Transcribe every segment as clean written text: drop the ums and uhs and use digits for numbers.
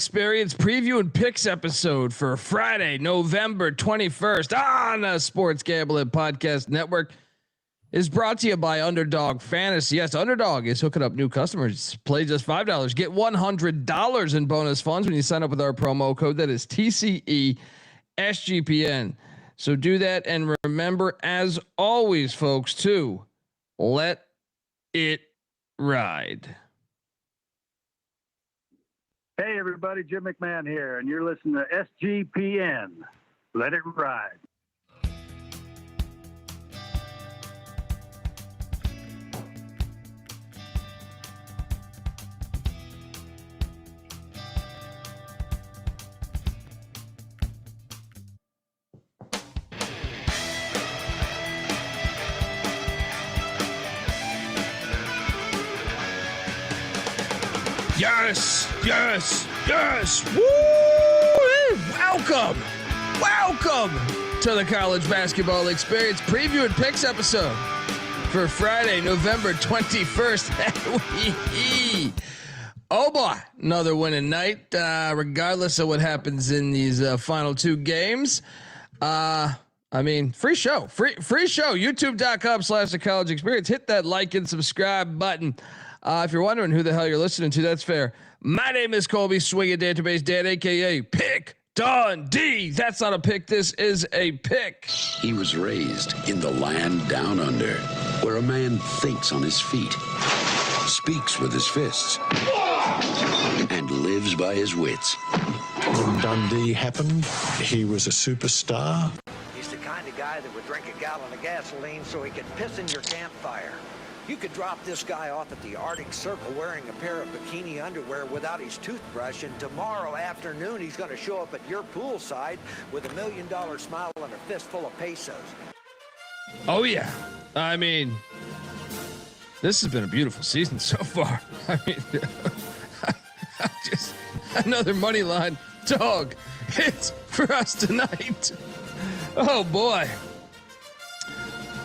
Experience preview and picks episode for Friday, November 21st on the Sports Gambling Podcast Network is brought to you by Underdog Fantasy. Yes, Underdog is hooking up new customers. Play just $5. Get $100 in bonus funds when you sign up with our promo code. That is TCE SGPN. So do that. And remember, as always, folks, to let it ride. Hey, everybody, Jim McMahon here, and you're listening to SGPN. Let it ride. Yes, yes, yes. Woo! Welcome to the College Basketball Experience preview and picks episode for Friday, November 21st. Oh boy, another winning night. Regardless of what happens in these final two games. Free show. YouTube.com/the College Experience. Hit that like and subscribe button. If you're wondering who the hell you're listening to, that's fair. My name is Colby Swinging Database Dan, a.k.a. Pick Dundee. That's not a pick. This is a pick. He was raised in the land down under, where a man thinks on his feet, speaks with his fists, and lives by his wits. When Dundee happened, he was a superstar. He's the kind of guy that would drink a gallon of gasoline so he could piss in your campfire. You could drop this guy off at the Arctic Circle wearing a pair of bikini underwear without his toothbrush, and tomorrow afternoon he's going to show up at your poolside with $1 million smile and a fistful of pesos. Oh, yeah. This has been a beautiful season so far. Just another money line dog hits for us tonight. Oh, boy.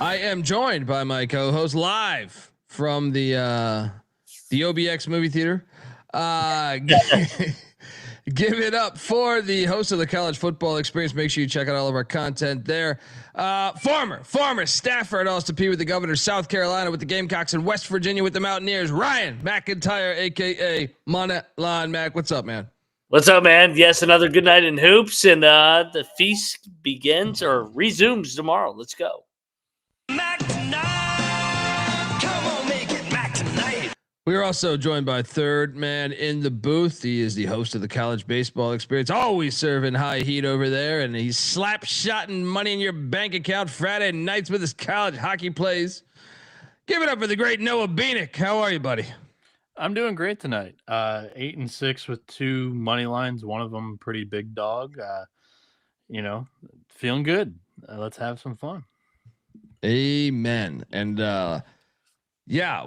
I am joined by my co-host live from the OBX movie theater. Give it up for the host of the College Football Experience. Make sure you check out all of our content there. Former staffer at Austin Peay with the Governors, South Carolina with the Gamecocks, and West Virginia with the Mountaineers, Ryan McIntyre, a.k.a. Moneyline Mac. What's up, man? What's up, man? Yes, another good night in hoops, and the feast begins or resumes tomorrow. Let's go. Mac tonight. Come on, make it Mac tonight. We are also joined by third man in the booth. He is the host of the College Baseball Experience, always serving high heat over there, and he's slap-shotting money in your bank account Friday nights with his college hockey plays. Give it up for the great Noah Bieniek. How are you, buddy? I'm doing great tonight. 8-6 with two money lines, one of them pretty big dog. Feeling good. Let's have some fun. Amen. And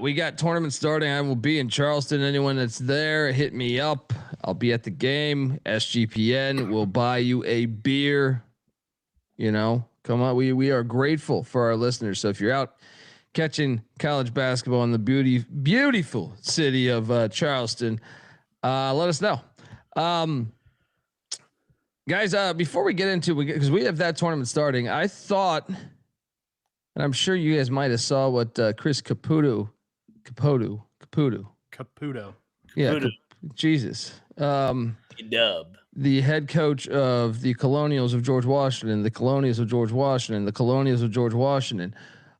we got tournaments starting. I will be in Charleston. Anyone that's there, hit me up. I'll be at the game. SGPN will buy you a beer. Come on. We are grateful for our listeners. So if you're out catching college basketball in the beautiful city of Charleston, let us know. Guys, before we get into it, because we have that tournament starting, I thought, and I'm sure you guys might have saw what Chris Caputo. Yeah, Jesus. Dub. The head coach of the Colonials of George Washington.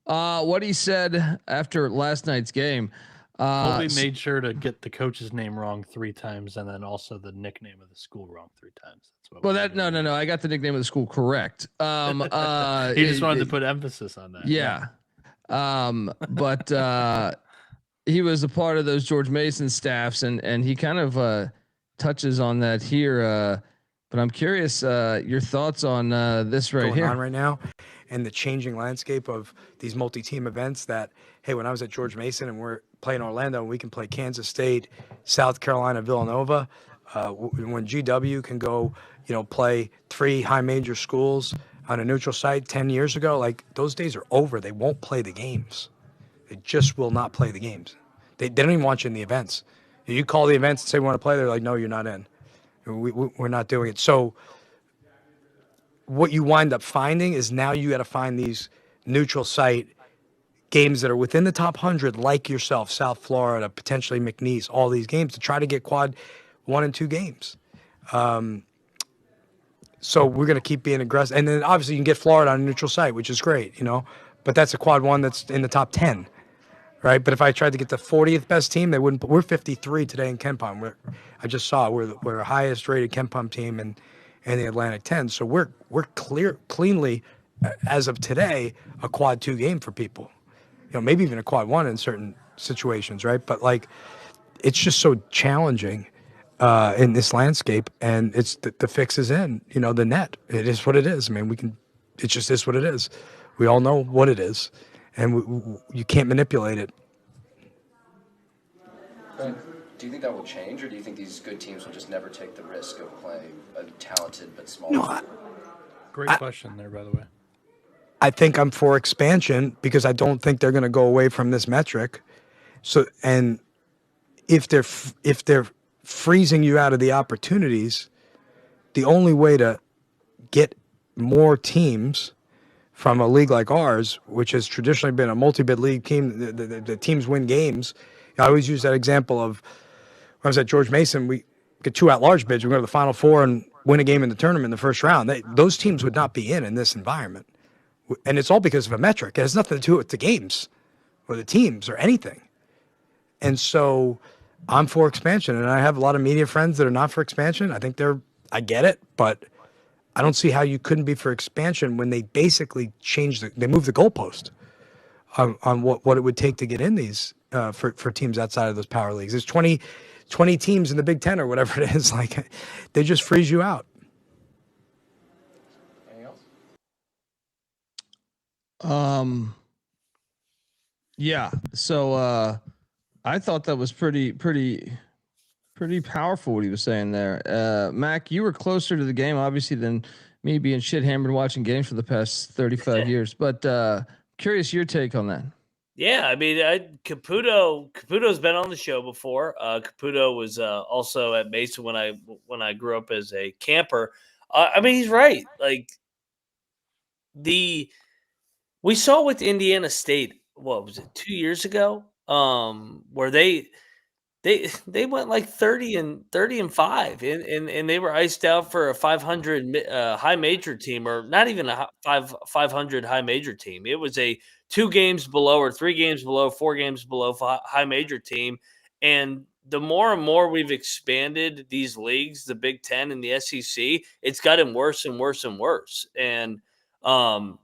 What he said after last night's game. Colby made sure to get the coach's name wrong 3 times, and then also the nickname of the school wrong 3 times. That's what. No. I got the nickname of the school correct. He just wanted to put emphasis on that. Yeah. But he was a part of those George Mason staffs, and he kind of touches on that here. But I'm curious your thoughts on this right here. On right now, and the changing landscape of these multi-team events. That, hey, when I was at George Mason and we're playing Orlando, we can play Kansas State, South Carolina, Villanova. When GW can go, play 3 high major schools on a neutral site 10 years ago, like, those days are over. They won't play the games. They just will not play the games. They don't even want you in the events. You call the events and say we want to play, they're like, no, you're not in. We're not doing it. So what you wind up finding is now you got to find these neutral site games that are within the top 100, like yourself, South Florida, potentially McNeese, all these games to try to get quad 1 and 2 games. So we're going to keep being aggressive. And then obviously you can get Florida on a neutral site, which is great, but that's a quad 1 that's in the top 10, right? But if I tried to get the 40th best team, they wouldn't. We're 53 today in KenPom. I just saw we're the highest rated KenPom team in the Atlantic 10. So we're cleanly, as of today, a quad 2 game for people. Maybe even a quad 1 in certain situations, right? But it's just so challenging in this landscape, and it's the fix is in. The net. It is what it is. I mean, it just is what it is. We all know what it is, and you can't manipulate it. Do you think that will change, or do you think these good teams will just never take the risk of playing a talented but small team? Great question there, by the way. I think I'm for expansion because I don't think they're going to go away from this metric. So, and if they're freezing you out of the opportunities, the only way to get more teams from a league like ours, which has traditionally been a multi-bid league team, the teams win games. I always use that example of when I was at George Mason, we get 2 at-large bids. We go to the Final Four and win a game in the tournament in the first round. Those teams would not be in this environment. And it's all because of a metric. It has nothing to do with the games or the teams or anything. And so I'm for expansion. And I have a lot of media friends that are not for expansion. I get it, but I don't see how you couldn't be for expansion when they basically they moved the goalpost on what it would take to get in these for teams outside of those power leagues. There's 20 teams in the Big Ten or whatever it is. They just freeze you out. Yeah. So I thought that was pretty powerful what he was saying there. Mac, you were closer to the game obviously than me, being shit hammered watching games for the past 35 years. But curious your take on that. Yeah, I mean, Caputo's been on the show before. Caputo was also at Mason when I grew up as a camper. I mean, he's right. We saw with Indiana State, what was it, 2 years ago, where they went 30 and 5, and they were iced out for a 500 high major team, or not even a 500 high major team. It was a 2 games below, or 3 games below, 4 games below high major team. And the more and more we've expanded these leagues, the Big Ten and the SEC, it's gotten worse and worse and worse. And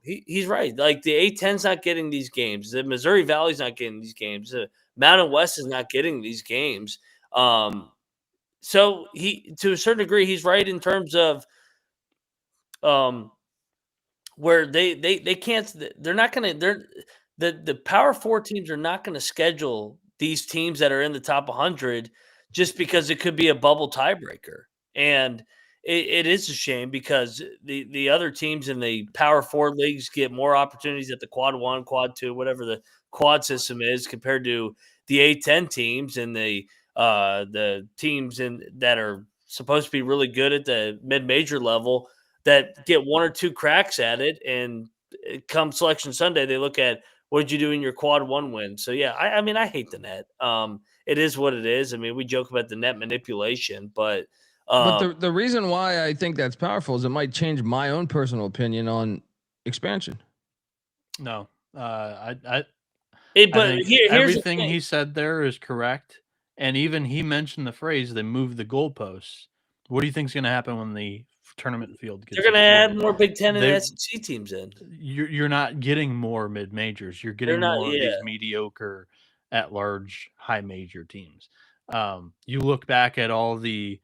he's right. The A10's not getting these games. The Missouri Valley's not getting these games. The Mountain West is not getting these games. So to a certain degree, he's right in terms of where they can't. They're not going to. The Power 4 teams are not going to schedule these teams that are in the top 100 just because it could be a bubble tiebreaker. And it is a shame because the other teams in the Power 4 leagues get more opportunities at the quad 1, quad 2, whatever the quad system is, compared to the A10 teams and the teams that are supposed to be really good at the mid-major level that get 1 or 2 cracks at it. And come Selection Sunday, they look at, what did you do in your quad 1 win? So, yeah, I mean, I hate the net. It is what it is. I mean, we joke about the net manipulation, but the reason why I think that's powerful is it might change my own personal opinion on expansion. No, here's everything he said there is correct, and even he mentioned the phrase "they moved the goalposts." What do you think is going to happen when the tournament field gets? They're going to add more Big Ten and SEC teams in. You're not getting more mid majors. You're getting more of these mediocre, at-large, high major teams. You look back at all the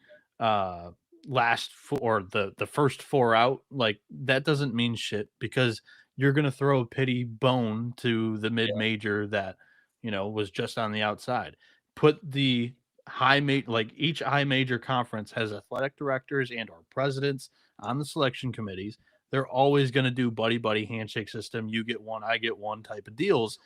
last 4, or the first 4 out, that doesn't mean shit, because you're going to throw a pity bone to the mid-major that was just on the outside. Put the each high major conference has athletic directors and or presidents on the selection committees. They're always going to do buddy handshake system, you get one, I get one type of deals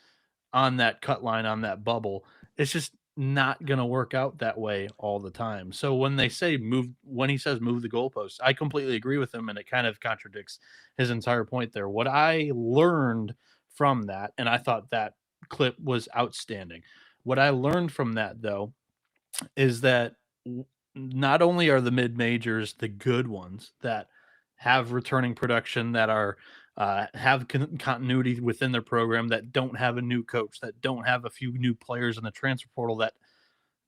on that cut line, on that bubble. It's just not going to work out that way all the time. So when he says move the goalposts, I completely agree with him, and it kind of contradicts his entire point there. What I learned from that, and I thought that clip was outstanding. What I learned from that, though, is that not only are the mid majors the good ones that have returning production, that are have continuity within their program, that don't have a new coach, that don't have a few new players in the transfer portal, that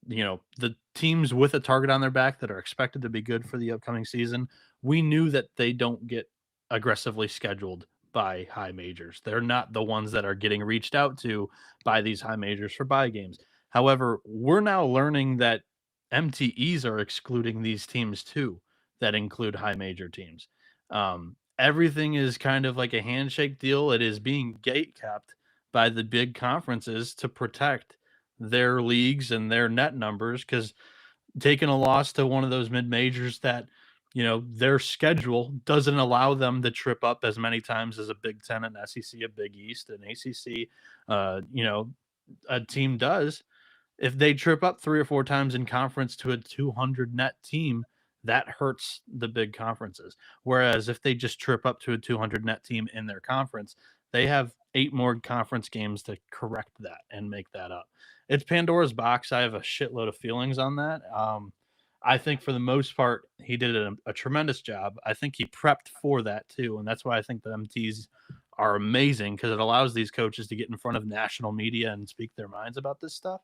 the teams with a target on their back that are expected to be good for the upcoming season, we knew that they don't get aggressively scheduled by high majors. They're not the ones that are getting reached out to by these high majors for buy games. However, we're now learning that MTEs are excluding these teams too, that include high major teams. Everything is kind of like a handshake deal. It is being gate kept by the big conferences to protect their leagues and their net numbers, because taking a loss to one of those mid majors that their schedule doesn't allow them to trip up as many times as a Big Ten, an SEC, a Big East, an ACC, a team does. If they trip up 3 or 4 times in conference to a 200 net team, that hurts the big conferences. Whereas if they just trip up to a 200 net team in their conference, they have 8 more conference games to correct that and make that up. It's Pandora's box. I have a shitload of feelings on that. I think for the most part, he did a tremendous job. I think he prepped for that too. And that's why I think the MTs are amazing, because it allows these coaches to get in front of national media and speak their minds about this stuff.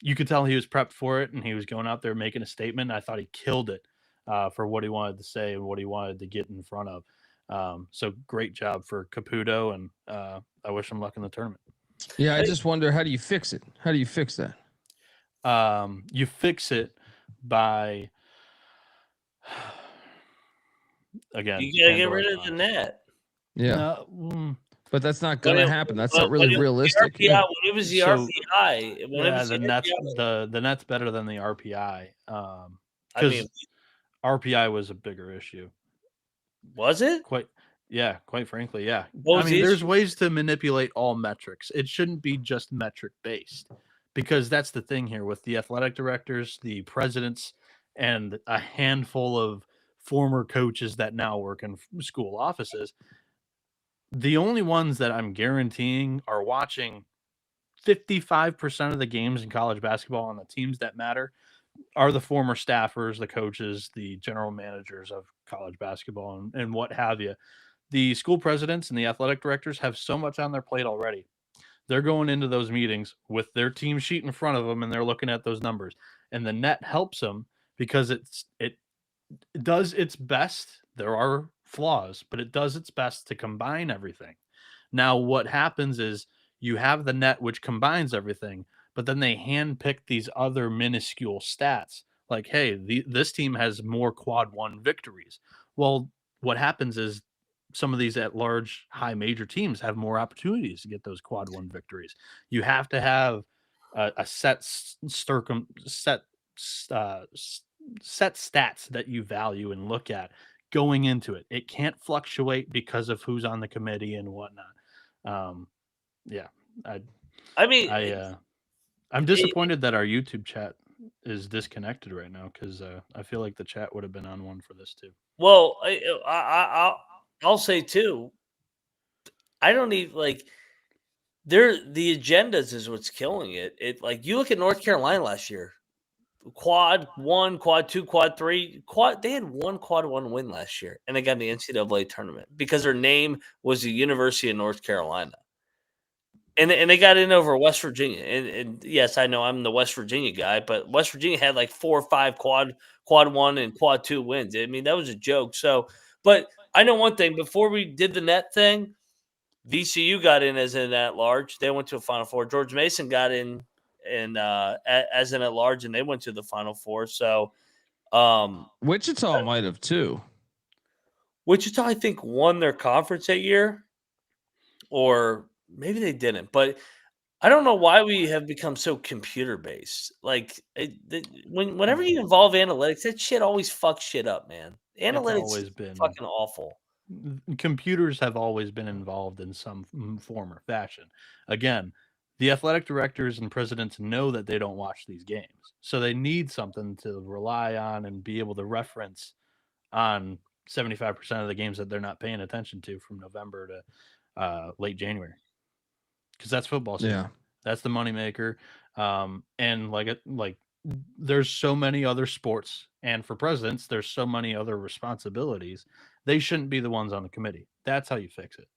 You could tell he was prepped for it, and he was going out there making a statement. I thought he killed it for what he wanted to say and what he wanted to get in front of. So great job for Caputo, and I wish him luck in the tournament. Yeah, I just wonder, how do you fix it? How do you fix that? You fix it by, again, you gotta get rid of the net. Yeah. But that's not going to happen. That's not really realistic. RPI, when it was the RPI. The net's better than the RPI. Because RPI was a bigger issue. Was it? Quite frankly, yeah. There's ways to manipulate all metrics. It shouldn't be just metric based, because that's the thing here with the athletic directors, the presidents, and a handful of former coaches that now work in school offices. The only ones that I'm guaranteeing are watching 55% of the games in college basketball on the teams that matter are the former staffers, the coaches, the general managers of college basketball, and what have you. The school presidents and the athletic directors have so much on their plate already. They're going into those meetings with their team sheet in front of them, and they're looking at those numbers. And the net helps them because it does its best. There are flaws, but it does its best to combine everything. Now, what happens is you have the net, which combines everything, but then they handpick these other minuscule stats. Like, hey, this team has more quad 1 victories. Well, what happens is some of these at large high major teams have more opportunities to get those quad 1 victories. You have to have a set stats that you value and look at going into it. It can't fluctuate because of who's on the committee and whatnot. I'm disappointed that our YouTube chat is disconnected right now, because I feel like the chat would have been on one for this too. Well, I'll say too, I don't need the agendas is what's killing it. It you look at North Carolina last year, quad 1, quad 2, quad 3, they had 1 quad 1 win last year, and they got in the NCAA tournament because their name was the University of North Carolina. And they got in over West Virginia. And yes, I know I'm the West Virginia guy, but West Virginia had 4 or 5 quad 1 and quad 2 wins. I mean, that was a joke. So, but I know one thing. Before we did the net thing, VCU got in as an at-large. They went to a Final Four. George Mason got in as an at-large, and they went to the Final Four. So, Wichita might have too. Wichita, I think, won their conference that year, or maybe they didn't, but I don't know why we have become so computer based. Whenever you involve analytics, that shit always fucks shit up, man. Analytics is fucking awful. Computers have always been involved in some form or fashion. Again, the athletic directors and presidents know that they don't watch these games. So they need something to rely on and be able to reference on 75% of the games that they're not paying attention to from November to late January. Because that's football season. Yeah. That's the moneymaker. And like there's so many other sports, and for presidents, there's so many other responsibilities. They shouldn't be the ones on the committee. That's how you fix it.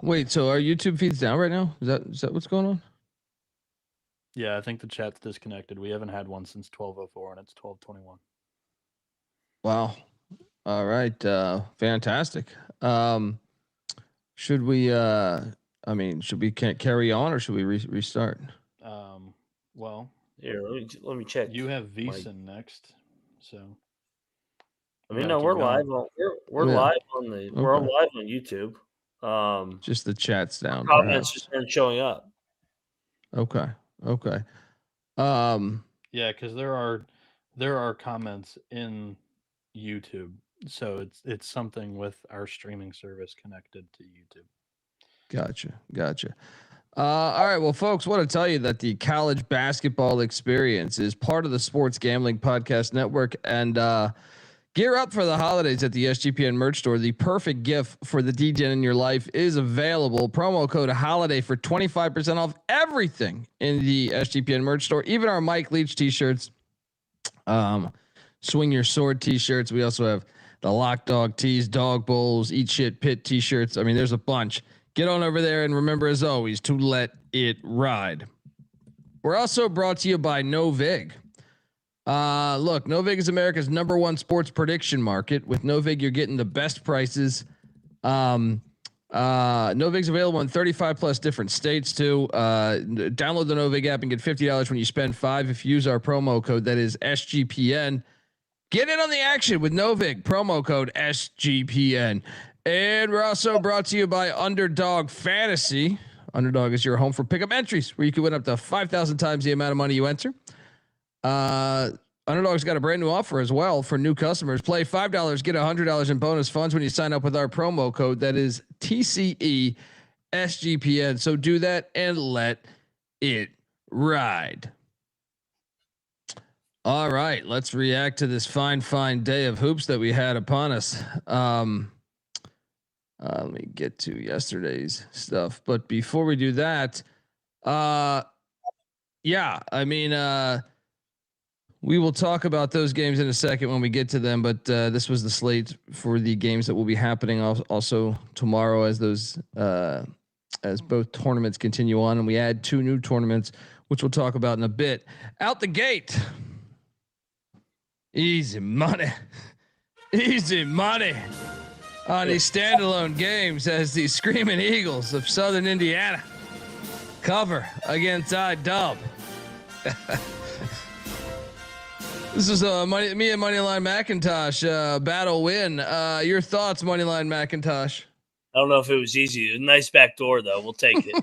Wait, so our YouTube feed's down right now? Is that what's going on? Yeah, I think the chat's disconnected. We haven't had one since 12:04, and it's 12:21. Wow. All right. Fantastic. Should we should we carry on, or should we restart? Well, here, let me check. You have Veasan next, so. I mean, no, we're live on live on YouTube. Just the chat's down. Comments just aren't showing up. Okay. Yeah, because there are comments in YouTube, so it's something with our streaming service connected to YouTube. Gotcha. All right, well, folks, want to tell you that the college basketball experience is part of the Sports Gambling Podcast Network, and gear up for the holidays at the SGPN merch store. The perfect gift for the DJ in your life is available. Promo code HOLIDAY for 25% off everything in the SGPN merch store, even our Mike Leach t-shirts, Swing Your Sword t-shirts. We also have the Lock Dog tees, Dog Bowls, Eat Shit Pit t-shirts. I mean, there's a bunch. Get on over there, and remember, as always, to let it ride. We're also brought to you by Novig. Look, Novig is America's #1 sports prediction market. With Novig, you're getting the best prices. Novig's available in 35 plus different states too. Download the Novig app and get $50 when you spend $5 if you use our promo code, that is SGPN. Get in on the action with Novig, promo code SGPN. And we're also brought to you by Underdog Fantasy. Underdog is your home for pickup entries, where you can win up to 5,000 times the amount of money you enter. Underdog's got a brand new offer as well for new customers. Play $5, get $100 in bonus funds when you sign up with our promo code, that is TCE SGPN. So do that and let it ride. All right, let's react to this fine day of hoops that we had upon us. Let me get to yesterday's stuff, but before we do that, we will talk about those games in a second when we get to them, but this was the slate for the games that will be happening also tomorrow as both tournaments continue on, and we add 2 new tournaments, which we'll talk about in a bit. Out the gate, easy money on these standalone games as the Screaming Eagles of Southern Indiana cover against I-Dub. This is me and Moneyline McIntosh battle win. Your thoughts, Moneyline McIntosh? I don't know if it was easy. Nice back door, though. We'll take it.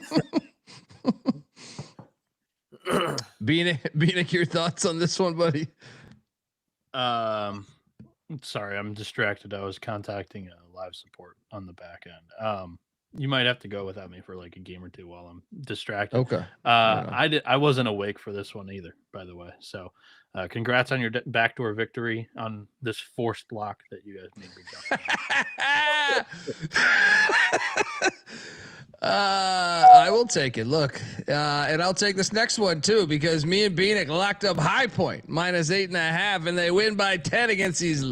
Bieniek, your thoughts on this one, buddy? Sorry, I'm distracted. I was contacting live support on the back end. You might have to go without me for like a game or two while I'm distracted. Okay. I wasn't awake for this one either, by the way. So, congrats on your backdoor victory on this forced lock that you guys made me jump. I will take it. Look, and I'll take this next one too, because me and Bieniek locked up High Point -8.5, and they win by 10 against these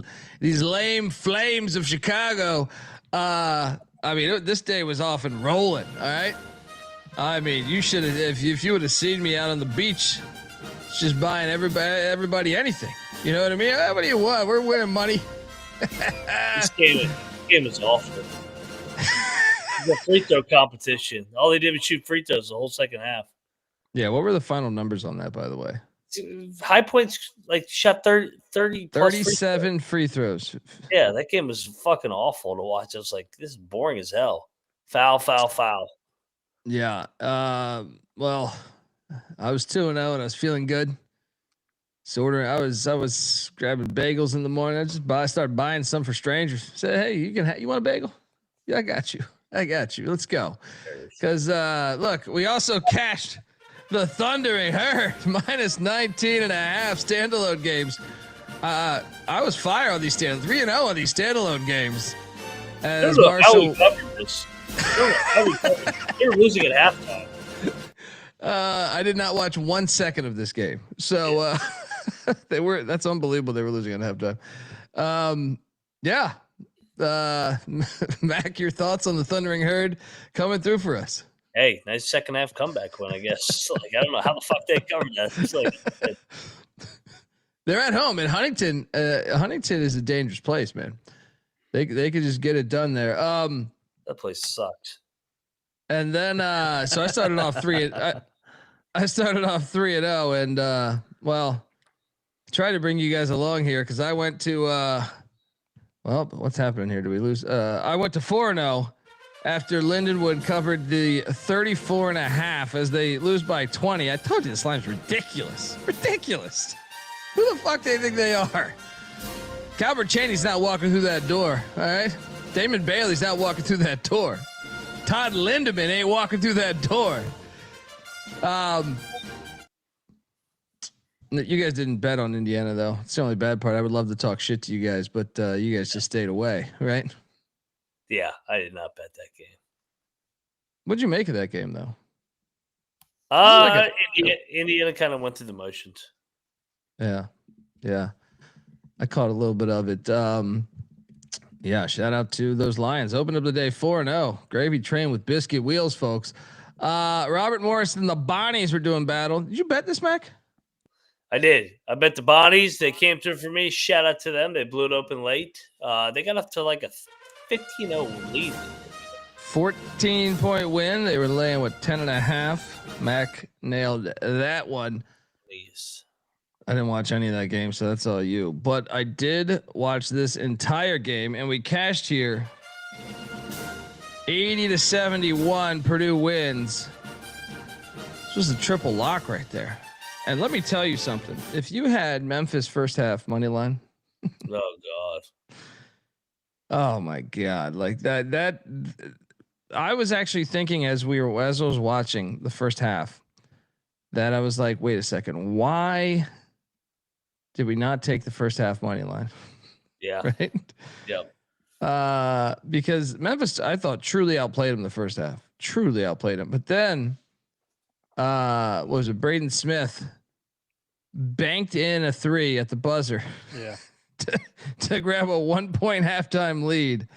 lame Flames of Chicago. I mean, this day was off and rolling. All right. I mean, you should have, if you would have seen me out on the beach, just buying everybody anything. You know what I mean? What do you want? We're winning money. This game is awful. The free throw competition. All they did was shoot free throws the whole second half. Yeah. What were the final numbers on that, by the way? High Points shot 37 free throws. Yeah, that game was fucking awful to watch. I was like, this is boring as hell. Foul. Yeah. Well, I was 2-0 and I was feeling good. I was grabbing bagels in the morning. I started buying some for strangers. Said, hey, you want a bagel? Yeah, I got you. I got you. Let's go. Because look, we also cashed the Thundering Herd minus 19.5 standalone games. I was fire on these 3-0 on these standalone games. As Marshall, they were losing at halftime. I did not watch 1 second of this game, so that's unbelievable. They were losing at halftime. Yeah. Mac, your thoughts on the Thundering Herd coming through for us? Hey, nice second half comeback win, I guess. Like, I don't know how the fuck they covered that. It's like they're at home in Huntington. Huntington is a dangerous place, man. They could just get it done there. That place sucked. And then so I started off 3-0, and well, try to bring you guys along here because I went to well, what's happening here? Do we lose? I went to 4-0 after Lindenwood covered the 34.5 as they lose by 20. I told you this line's ridiculous. Ridiculous. Who the fuck do they think they are? Calvert Chaney's not walking through that door. All right. Damon Bailey's not walking through that door. Todd Lindemann ain't walking through that door. You guys didn't bet on Indiana though. It's the only bad part. I would love to talk shit to you guys, but you guys just stayed away, right? Yeah, I did not bet that game. What'd you make of that game though? Indiana kind of went through the motions. Yeah. I caught a little bit of it. Yeah, shout out to those Lions. Opened up the day 4-0. Gravy train with biscuit wheels, folks. Robert Morris and the Bonnies were doing battle. Did you bet this, Mac? I did. I bet the Bonnies. They came through for me. Shout out to them. They blew it open late. They got up to like a 15-0 lead. 14-point win. They were laying with 10.5. Mac nailed that one. Please. I didn't watch any of that game, so that's all you. But I did watch this entire game, and we cashed here. 80-71. Purdue wins. This was a triple lock right there. And let me tell you something. If you had Memphis first half money line. Oh God. Oh my God. Like that I was actually thinking as I was watching the first half that I was like, wait a second, why did we not take the first half money line? Yeah. Right. Yep. Because Memphis, I thought truly outplayed him the first half, truly outplayed him. But then, what was it? Braden Smith banked in a 3 at the buzzer. Yeah. to grab a 1-point halftime lead.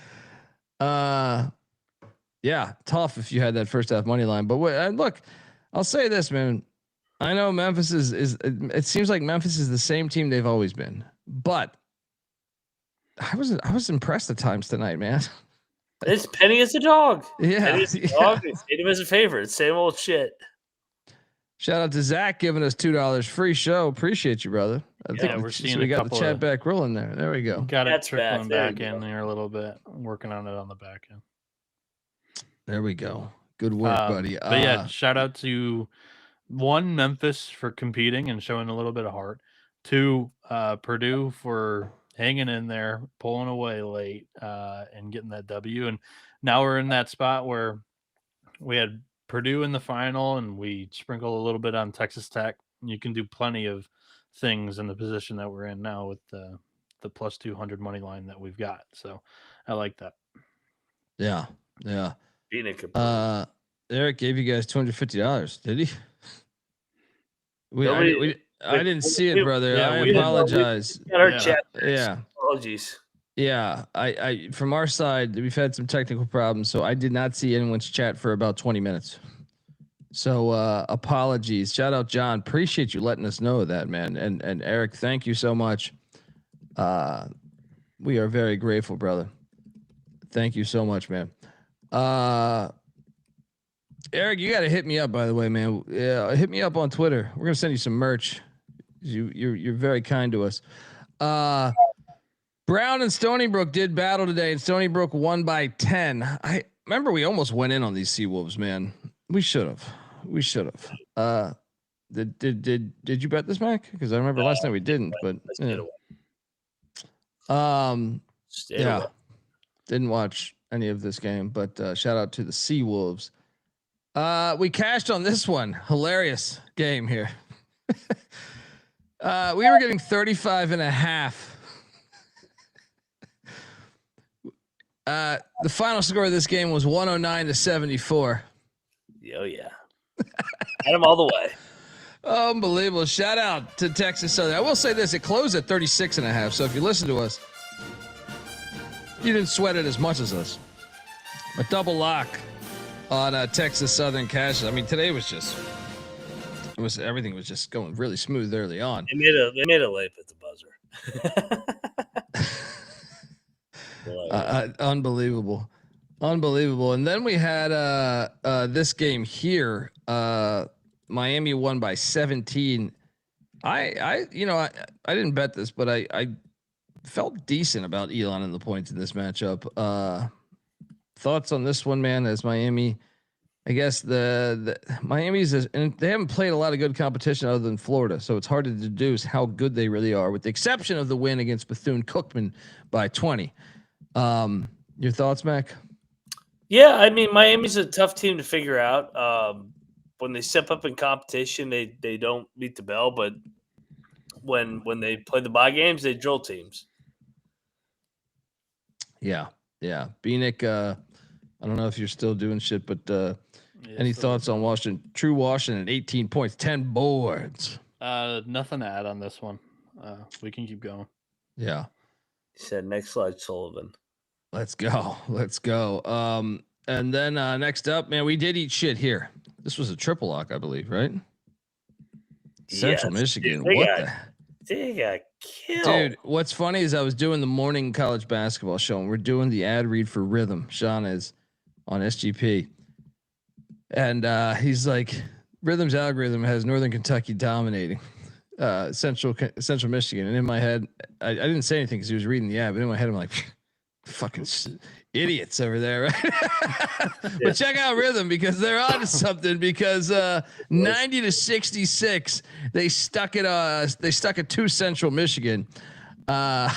Yeah, tough if you had that first half money line. But look, I'll say this, man. I know Memphis is. It seems like Memphis is the same team they've always been, but I was impressed at times tonight, man. It's Penny as a dog. Yeah, Penny as a dog. Him as a favorite. Same old shit. Shout out to Zach giving us $2 free show. Appreciate you, brother. I think we're seeing we got the chat back rolling there. There we go. Got it trickling back. back in there a little bit. I'm working on it on the back end. There we go. Good work, buddy. But yeah, shout out to 1, Memphis for competing and showing a little bit of heart. 2, Purdue for hanging in there, pulling away late, and getting that W. And now we're in that spot where we had Purdue in the final and we sprinkle a little bit on Texas Tech. You can do plenty of things in the position that we're in now with the plus 200 money line that we've got. So I like that. Yeah. Bieniek. Eric gave you guys $250. Did he? I didn't see it, brother. Yeah, I apologize. Got our chat. Yeah. Apologies. Yeah. I from our side, we've had some technical problems, so I did not see anyone's chat for about 20 minutes. So apologies. Shout out John. Appreciate you letting us know that, man. And Eric, thank you so much. We are very grateful, brother. Thank you so much, man. Eric, you got to hit me up, by the way, man. Yeah, hit me up on Twitter. We're gonna send you some merch. You're very kind to us. Brown and Stony Brook did battle today, and Stony Brook won by 10. I remember we almost went in on these Seawolves, man. We should have. Did you bet this, Mac? Because I remember last night we didn't, but yeah. Didn't watch any of this game, but shout out to the Seawolves. We cashed on this one. Hilarious game here. We were getting 35.5. The final score of this game was 109-74. Oh yeah. Had them all the way. Unbelievable. Shout out to Texas Southern. I will say this, it closed at 36.5. So if you listen to us, you didn't sweat it as much as us. A double lock on Texas Southern cash. I mean, today was just everything was just going really smooth early on. They made a late at the buzzer. Unbelievable. And then we had this game here. Miami won by 17. I didn't bet this, but I felt decent about Elon and the points in this matchup. Thoughts on this one, man? As Miami, I guess the Miami's and they haven't played a lot of good competition other than Florida, so it's hard to deduce how good they really are, with the exception of the win against Bethune-Cookman by 20. Your thoughts, Mac? Yeah, I mean, Miami's a tough team to figure out. When they step up in competition, they don't beat the bell, but when they play the bye games, they drill teams. Yeah. Bieniek, I don't know if you're still doing shit, but any thoughts on Washington? True Washington, 18 points, 10 boards. Nothing to add on this one. We can keep going. Yeah. He said, next slide, Sullivan. Let's go. And then next up, man, we did eat shit here. This was a triple lock, I believe, right? Central Michigan. They got killed. Dude, what's funny is I was doing the morning college basketball show, and we're doing the ad read for Rhythm. Sean is on SGP. And he's like, Rhythm's algorithm has Northern Kentucky dominating Central Michigan. And in my head, I didn't say anything because he was reading the ad, but in my head, I'm like, fucking idiots over there, right? But check out Rhythm, because they're on to something, because 90-66, they stuck it to Central Michigan. They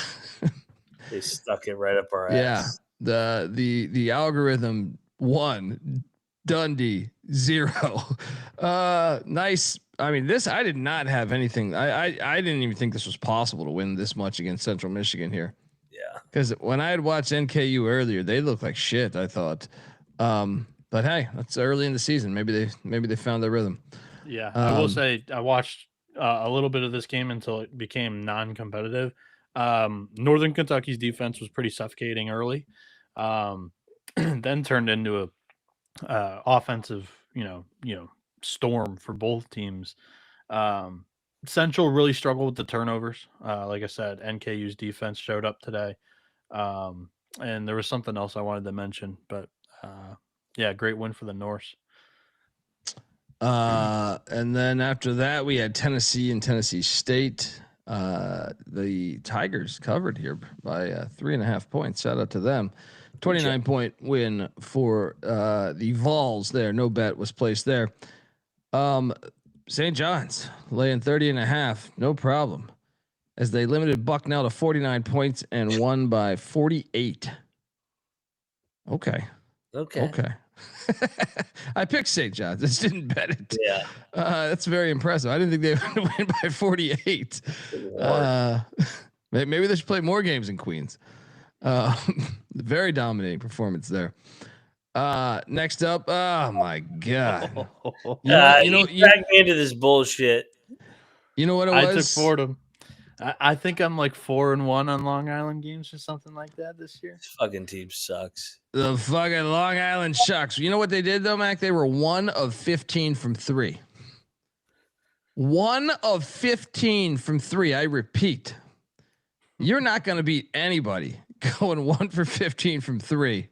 stuck it right up our ass. Yeah. The algorithm 1, Dundee 0. Nice. I mean, I did not have anything. I didn't even think this was possible to win this much against Central Michigan here. Yeah. Because when I had watched NKU earlier, they looked like shit, I thought. But hey, that's early in the season. Maybe they found their rhythm. Yeah. I will say I watched a little bit of this game until it became non-competitive. Northern Kentucky's defense was pretty suffocating early. Then turned into a offensive, storm for both teams. Central really struggled with the turnovers. Like I said, NKU's defense showed up today. And there was something else I wanted to mention, but great win for the Norse. And then after that, we had Tennessee and Tennessee State. The Tigers covered here by 3.5 points. Shout out to them. 29-point win for the Vols there. No bet was placed there. St. John's laying 30.5. No problem, as they limited Bucknell to 49 points and won by 48. Okay. I picked St. John's. Just didn't bet it. Yeah. That's very impressive. I didn't think they would win by 48. Maybe they should play more games in Queens. Very dominating performance there. Next up, oh my god! You dragged me into this bullshit. You know what it was? I took Fordham. I think I'm like 4-1 on Long Island games or something like that this year. This fucking team sucks. The fucking Long Island Shucks. You know what they did though, Mac? They were 1 of 15 from 3. 1 of 15 from 3. I repeat, you're not going to beat anybody going 1 for 15 from 3.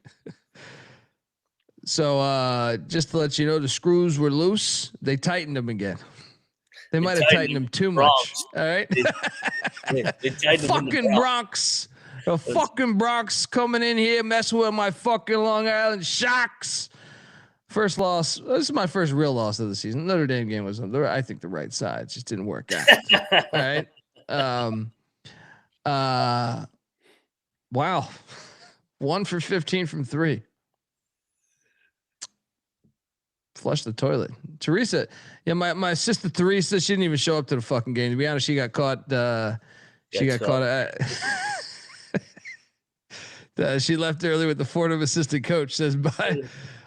So just to let you know, the screws were loose. They tightened them again. They might have tightened them too much. All right. They fucking Bronx. The fucking Bronx coming in here messing with my fucking Long Island Sharks. First loss. This is my first real loss of the season. Notre Dame game was, I think, the right side. It just didn't work out. All right. Wow. 1 for 15 from 3. Flush the toilet. Teresa, yeah, my sister Teresa, she didn't even show up to the fucking game. To be honest, she got caught. She got caught. She left early with the Fordham assistant coach. Says bye.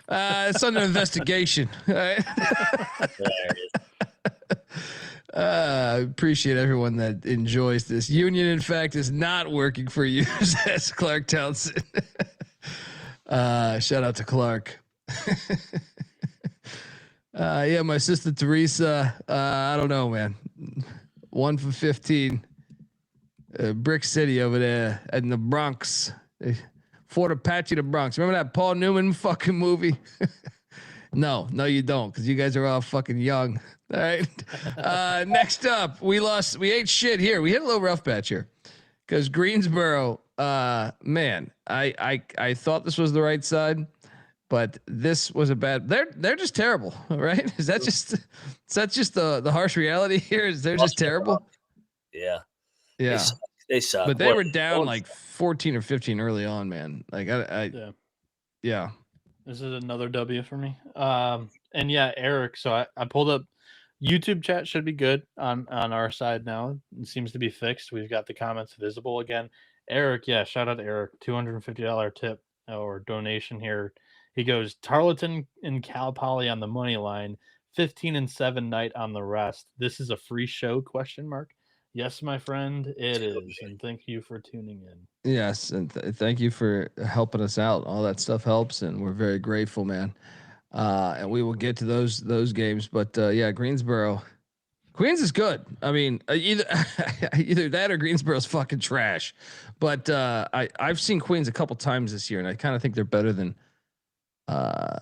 It's under investigation. Right? I appreciate everyone that enjoys this. Union, in fact, is not working for you, says Clark Townsend. Shout out to Clark. Yeah, my sister Teresa. I don't know, man. 1 for 15. Brick City over there in the Bronx. Fort Apache, the Bronx. Remember that Paul Newman fucking movie? No, you don't, because you guys are all fucking young. All right. Next up, we ate shit here. We hit a little rough patch here because Greensboro. Man, I thought this was the right side, but this was a bad. They're just terrible, right? Is that just the harsh reality here? Is they're just terrible? Yeah. They suck. But they were down like 14 or 15 early on, man. Like yeah. This is another W for me. And yeah, Eric. So I pulled up YouTube chat should be good on our side now. It seems to be fixed. We've got the comments visible again. Eric, yeah, shout out to Eric. $250 tip or donation here. He goes Tarleton and Cal Poly on the money line, 15-7 night on the rest. This is a free show? ? Yes, my friend, it is. And thank you for tuning in. Yes, and thank you for helping us out. All that stuff helps, and we're very grateful, man. And we will get to those games, but yeah, Queens is good. I mean, either that or Greensboro's fucking trash. But I've seen Queens a couple times this year, and I kind of think they're better than. I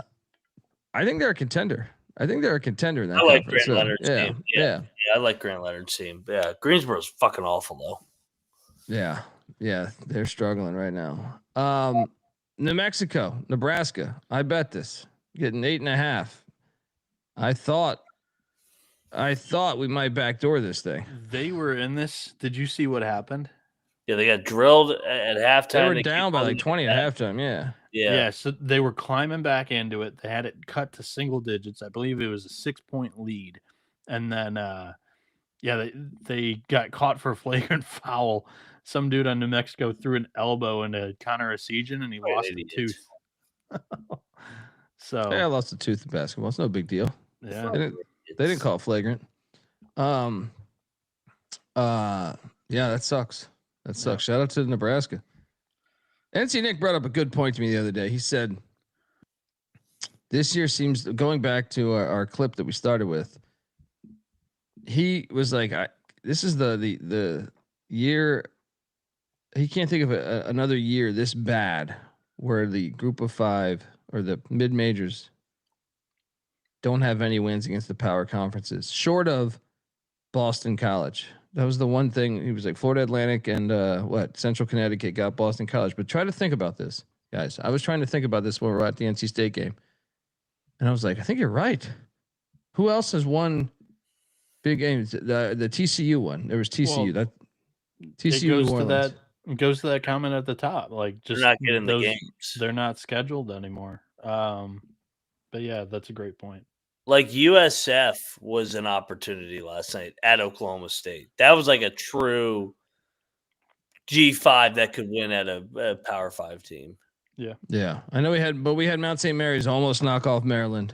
think they're a contender. I think they're a contender in that. I like Grant Leonard's team. Yeah, I like Grant Leonard's team. Yeah, Greensboro's fucking awful though. Yeah, they're struggling right now. New Mexico, Nebraska. I bet this getting 8.5. I thought we might backdoor this thing. They were in this. Did you see what happened? Yeah, they got drilled at halftime. They were down by like 20 at halftime. Yeah. So they were climbing back into it. They had it cut to single digits. I believe it was a 6-point lead. And then, they got caught for a flagrant foul. Some dude on New Mexico threw an elbow into Connor Esigian, and he lost a tooth. So I lost a tooth in basketball. It's no big deal. Yeah, they didn't call it flagrant. Yeah, that sucks. Shout out to Nebraska. NC Nick brought up a good point to me the other day. He said, this year seems, going back to our clip that we started with, he was like, this is the year, he can't think of another year this bad where the group of 5 or the mid majors don't have any wins against the power conferences, short of Boston College. That was the one thing. He was like Florida Atlantic and Central Connecticut got Boston College. But try to think about this, guys. I was trying to think about this when we were at the NC State game, and I was like, I think you're right. Who else has won big games? The TCU one. There was TCU. Well, that TCU goes to that comment at the top. Like, just they're not getting the games. They're not scheduled anymore. But yeah, that's a great point. Like USF was an opportunity last night at Oklahoma State. That was like a true G5 that could win at a Power 5 team. Yeah. I know we had Mount St. Mary's almost knock off Maryland.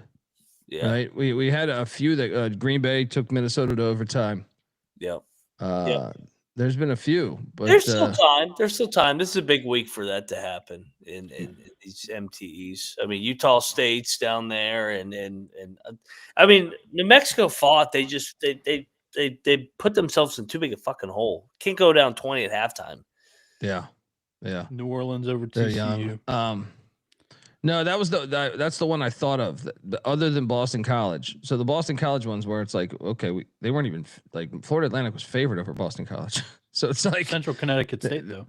Yeah. Right. We had a few that Green Bay took Minnesota to overtime. Yep. There's been a few, but there's still time. There's still time. This is a big week for that to happen in these MTEs. I mean, Utah State's down there, and I mean, New Mexico fought. They just they put themselves in too big a fucking hole. Can't go down 20 at halftime. Yeah. New Orleans over TCU. No, that's the one I thought of. Other than Boston College, so the Boston College ones where it's like, okay, they weren't even like Florida Atlantic was favored over Boston College, so it's like Central Connecticut State though.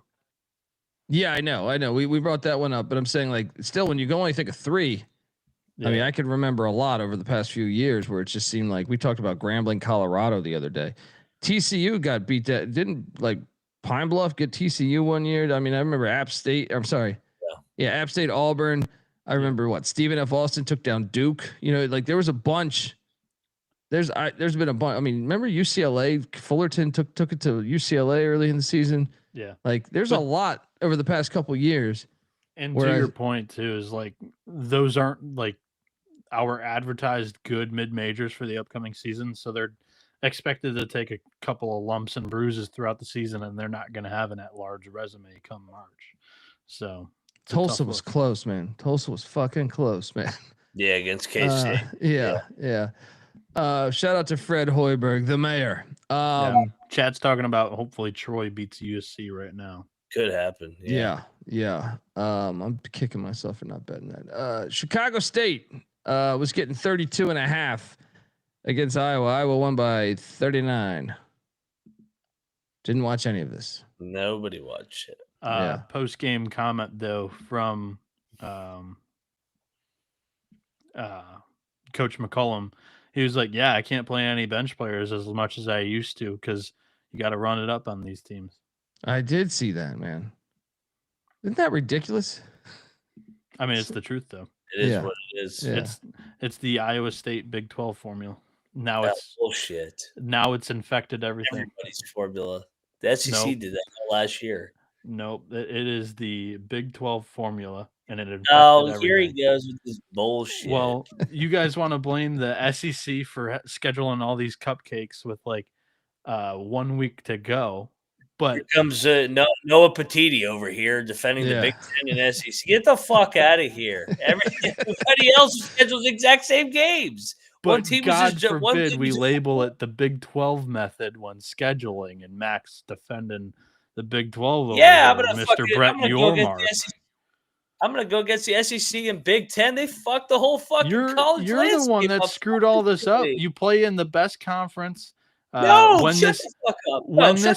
Yeah, I know. We brought that one up, but I'm saying like still when you go only think of 3. Yeah. I mean, I can remember a lot over the past few years where it just seemed like we talked about Grambling, Colorado the other day. TCU got beat. That didn't like Pine Bluff get TCU one year. I mean, I remember App State. I'm sorry. Yeah, App State, Auburn. I remember Stephen F. Austin took down Duke. Like there was a bunch. There's been a bunch. I mean, remember UCLA? Fullerton took it to UCLA early in the season. Yeah, like there's a lot over the past couple years. And to your point too, is like those aren't like our advertised good mid majors for the upcoming season, so they're expected to take a couple of lumps and bruises throughout the season, and they're not going to have an at-large resume come March. So Tulsa was close, man. Tulsa was fucking close, man. Yeah, against K-State. Yeah. Shout out to Fred Hoiberg, the mayor. Chad's talking about hopefully Troy beats USC right now. Could happen. Yeah. I'm kicking myself for not betting that. Chicago State was getting 32.5 against Iowa. Iowa won by 39. Didn't watch any of this. Nobody watched it. Post game comment though from Coach McCollum. He was like, "Yeah, I can't play any bench players as much as I used to because you got to run it up on these teams." I did see that, man. Isn't that ridiculous? I mean, it's the truth though. It is what it is. Yeah. It's the Iowa State Big 12 formula. Now it's bullshit. Now it's infected everything. Everybody's formula. The SEC did that last year. Nope, it is the Big 12 formula, and it infected everything. Here he goes with this bullshit. Well, you guys want to blame the SEC for scheduling all these cupcakes with like 1 week to go. But here comes Noah Petiti over here defending the Big Ten and SEC. Get the fuck out of here! Everybody else schedules the exact same games. But one team God forbid we label it the Big 12 method when scheduling, and Max defending the Big 12 over Mr. Brett Yormark. I'm gonna go against the SEC and Big Ten. They fucked the whole fucking college. You're the one that screwed all this up. You play in the best conference. When this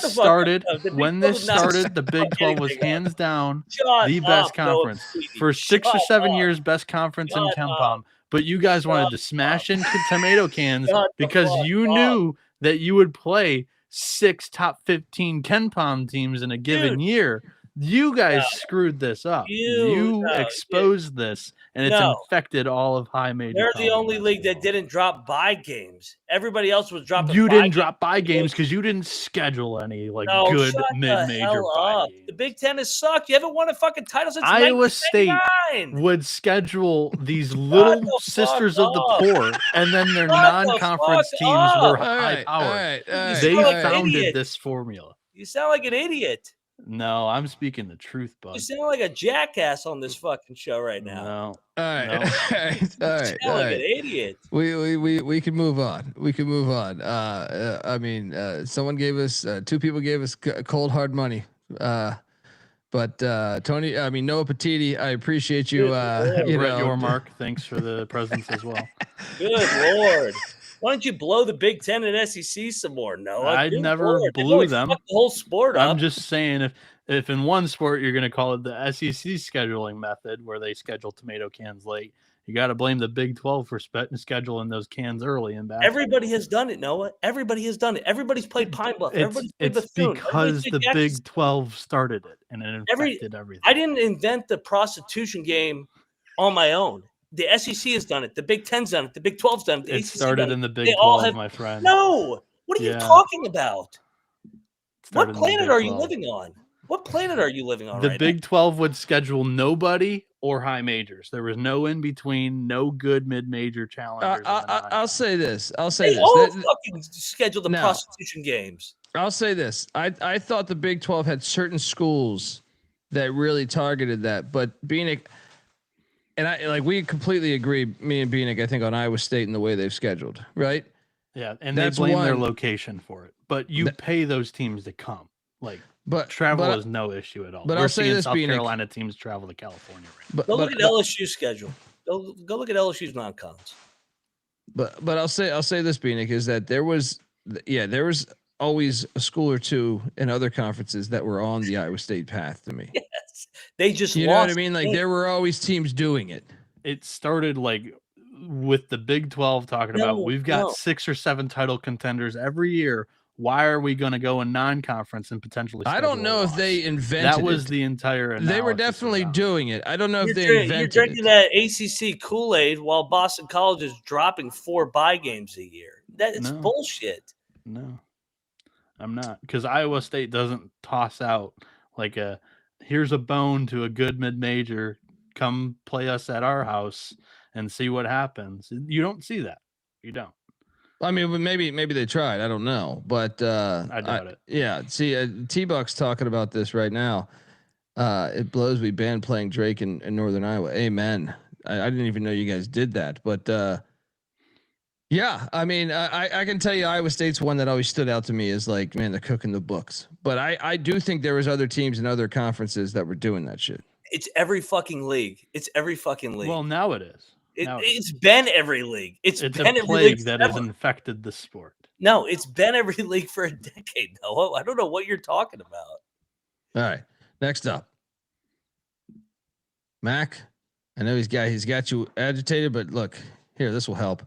started, the Big 12 was hands down the best conference for 6 or 7 years. Best conference in KenPom. But you guys wanted to smash in tomato cans because you knew that you would play 6 top 15 KenPom teams in a given year. You guys screwed this up. You exposed this, and it's infected all of high major. They're the only league that didn't drop bye games. Everybody else was dropping. You didn't drop bye games because you didn't schedule any good mid-major bye games. The Big Ten has sucked. You haven't won a fucking title since Iowa State would schedule these little sisters of the poor, and then their non-conference teams were high-powered. They founded this formula. You sound like an idiot. No, I'm speaking the truth, bud. You sound like a jackass on this fucking show right now. No. All right. You sound like an idiot. We can move on. We can move on. I mean, someone gave us 2 people gave us cold hard money. But Tony, I mean Noah Petiti, I appreciate you. Brett Yormark, thanks for the presence as well. Good Lord. Why don't you blow the Big Ten and SEC some more, Noah? I never blew them. The whole sport up. I'm just saying, if in one sport you're going to call it the SEC scheduling method, where they schedule tomato cans late, you got to blame the Big 12 for scheduling those cans early and back. Everybody has done it, Noah. Everybody has done it. Everybody's played Pine Bluff. Everybody's played Bethune. Because the Big 12 started it, and it infected everything. I didn't invent the prostitution game on my own. The SEC has done it. The Big Ten's done it. The Big 12's done it. It started in the Big 12, my friend. No. What are you talking about? What planet are you living on? What planet are you living on? The Big 12 would schedule nobody or high majors. There was no in between, no good mid major challengers. I'll say this. All fucking schedule the prostitution games. I'll say this. I thought the Big 12 had certain schools that really targeted that, but Bieniek. And we completely agree, me and Bieniek, I think, on Iowa State and the way they've scheduled, right? Yeah, and they blame their location for it. But you pay those teams to come. But travel is no issue at all. But we're I'll say seeing this, South Bieniek, Carolina teams travel to California. Right Go look at LSU's schedule. Go look at LSU's non-cons. But I'll say this, Bieniek, is that there was always a school or two in other conferences that were on the Iowa State path to me. Yes. They just know what I mean? Like there were always teams doing it. It started with the Big 12 talking about we've got 6 or 7 title contenders every year. Why are we going to go in non-conference and potentially? I don't know if they invented that was it. the entire. They were definitely doing it. I don't know if they invented You're drinking that ACC Kool-Aid while Boston College is dropping 4 bye games a year. That's bullshit. No, I'm not, because Iowa State doesn't toss out like here's a bone to a good mid-major. Come play us at our house and see what happens. You don't see that. You don't. I mean, maybe they tried. I don't know, but I doubt it. Yeah. See, T-Buck's talking about this right now. It blows we banned playing Drake in Northern Iowa. Amen. I didn't even know you guys did that, but yeah. I mean, I can tell you Iowa State's one that always stood out to me as like, man, they're cooking the books. But I do think there was other teams in other conferences that were doing that shit. It's every fucking league. Well, now it is. It's been every league. It's been a plague that has infected the sport. No, it's been every league for a decade. No, I don't know what you're talking about. All right, next up, Mac. I know he's got you agitated, but look here, this will help.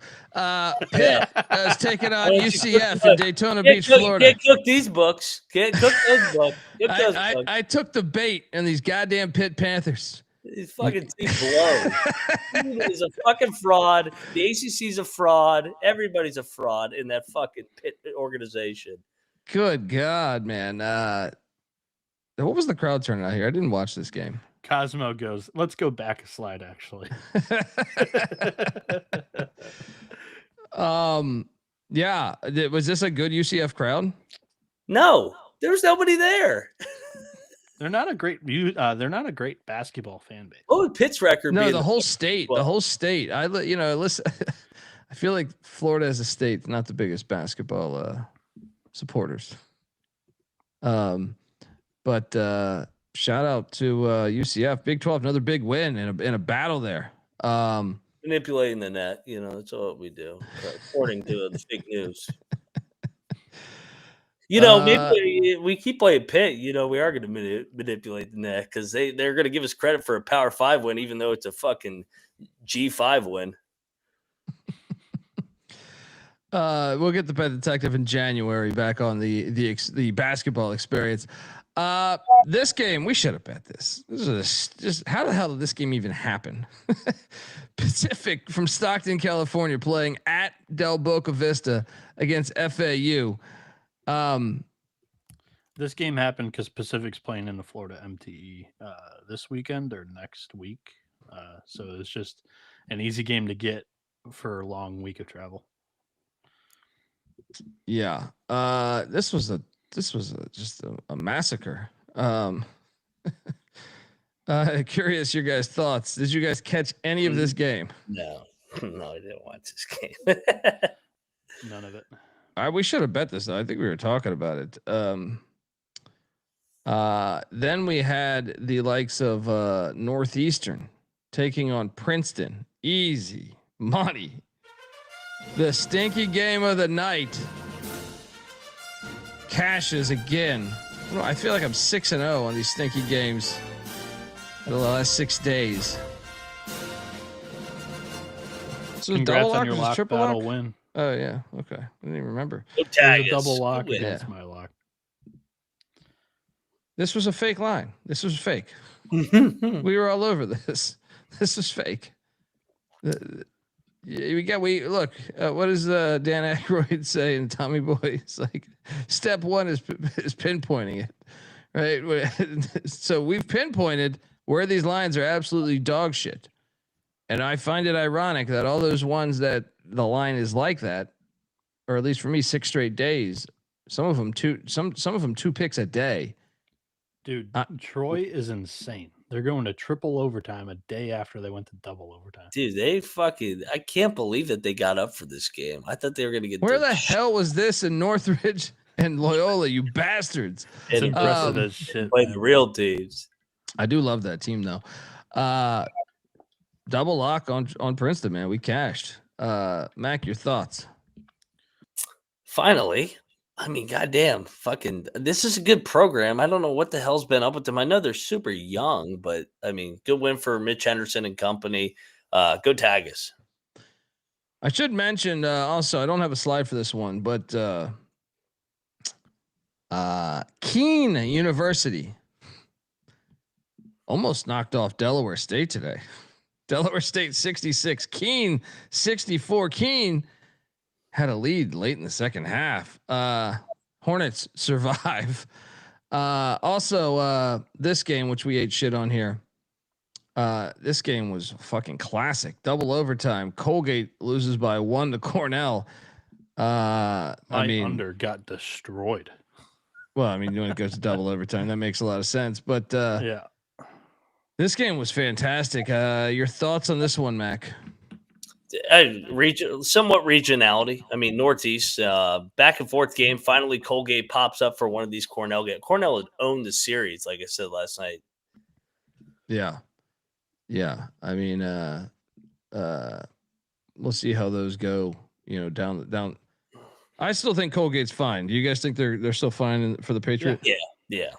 Pitt is taking on UCF in Daytona Beach, Florida. Can't cook these books. Can't cook those books. I took the bait in these goddamn Pitt Panthers. These fucking teams blow. He's a fucking fraud. The ACC's a fraud. Everybody's a fraud in that fucking Pitt organization. Good God, man. What was the crowd turning out here? I didn't watch this game. Cosmo goes, let's go back a slide, actually. Yeah. Was this a good UCF crowd? No, there was nobody there. They're not a great basketball fan base. Oh, Pitt's record. No, the whole state. The whole state. Listen. I feel like Florida as a state, not the biggest basketball supporters. But shout out to UCF, Big 12, another big win in a battle there. Manipulating the net, that's what we do, according to the fake news. Maybe we keep playing Pitt. We are going to manipulate the net because they're going to give us credit for a Power 5 win, even though it's a fucking G5 win. We'll get the Pet Detective in January back on the basketball experience. This game, we should have bet this. This is just how the hell did this game even happen? Pacific from Stockton, California, playing at Del Boca Vista against FAU. This game happened because Pacific's playing in the Florida MTE this weekend or next week. So it's just an easy game to get for a long week of travel. Yeah. This was just a massacre. Curious your guys' thoughts. Did you guys catch any of this game? No, I didn't watch this game. None of it. We should have bet this though. I think we were talking about it. Then we had the likes of Northeastern taking on Princeton. Easy money. The stinky game of the night. Cashes again. I feel like I'm 6-0 on these stinky games for the last 6 days. So congrats double on your lock triple battle lock? win. Oh yeah, okay. I didn't even remember. It was a double lock against my lock. This was a fake line. This was fake. We were all over this. This is fake. Look. What does Dan Aykroyd say in Tommy Boy? It's like step one is pinpointing it, right? So we've pinpointed where these lines are absolutely dog shit, and I find it ironic that all those ones that the line is like that, or at least for me, 6 straight days. Some of them 2 picks a day. Dude, Troy is insane. They're going to triple overtime a day after they went to double overtime. Dude, I can't believe that they got up for this game. I thought they were going to get. Where the hell was this in Northridge and Loyola, you bastards? It's impressive as shit. Play the real teams. I do love that team though. Double lock on Princeton, man. We cashed. Mac, your thoughts? Finally. I mean, goddamn, this is a good program. I don't know what the hell's been up with them. I know they're super young, but I mean, good win for Mitch Henderson and company. Go Tigers. I should mention also, I don't have a slide for this one, but Keene University almost knocked off Delaware State today. Delaware State 66, Keene 64. Keene had a lead late in the second half. Hornets survive. Also, this game, which we ate shit on here. This game was fucking classic. Double overtime. Colgate loses by 1 to Cornell. My under got destroyed. Well, I mean, when it goes to double overtime, that makes a lot of sense. But yeah, this game was fantastic. Your thoughts on this one, Mac? Somewhat regionality. I mean, Northeast, back and forth game. Finally, Colgate pops up for one of these Cornell games. Cornell had owned the series, like I said last night. Yeah. I mean, we'll see how those go. Down. I still think Colgate's fine. Do you guys think they're still fine for the Patriots? Yeah.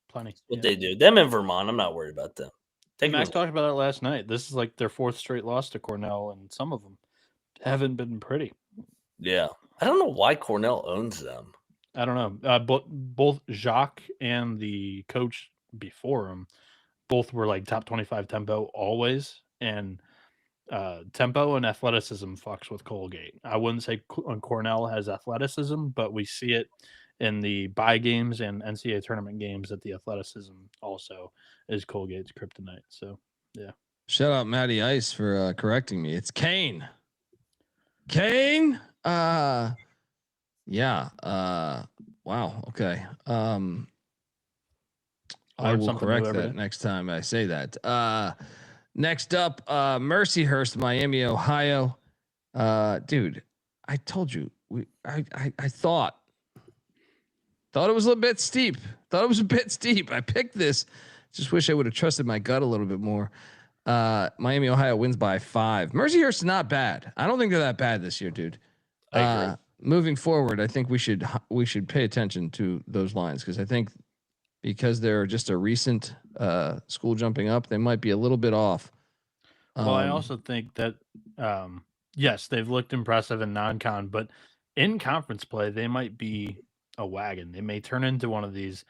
Plenty. What they do. Them in Vermont, I'm not worried about them. Max talked about it last night. This is like their 4th straight loss to Cornell, and some of them haven't been pretty. Yeah. I don't know why Cornell owns them. I don't know. But both Jacques and the coach before him, both were like top 25 tempo always. And tempo and athleticism fucks with Colgate. I wouldn't say Cornell has athleticism, but we see it in the bye games and NCAA tournament games that the athleticism also is Colgate's kryptonite. So, yeah. Shout out Matty Ice for correcting me. It's Kane. Yeah. Wow. Okay. I will correct that next time I say that. Next up, Mercyhurst, Miami, Ohio. Dude, I told you, I thought it was a bit steep. I picked this. Just wish I would have trusted my gut a little bit more. Miami, Ohio wins by 5. Mercyhurst is not bad. I don't think they're that bad this year, dude. I agree. Moving forward, I think we should pay attention to those lines because I think because they're just a recent school jumping up, they might be a little bit off. Well, I also think that yes, they've looked impressive in non-con, but in conference play, they might be a wagon. They may turn into one of these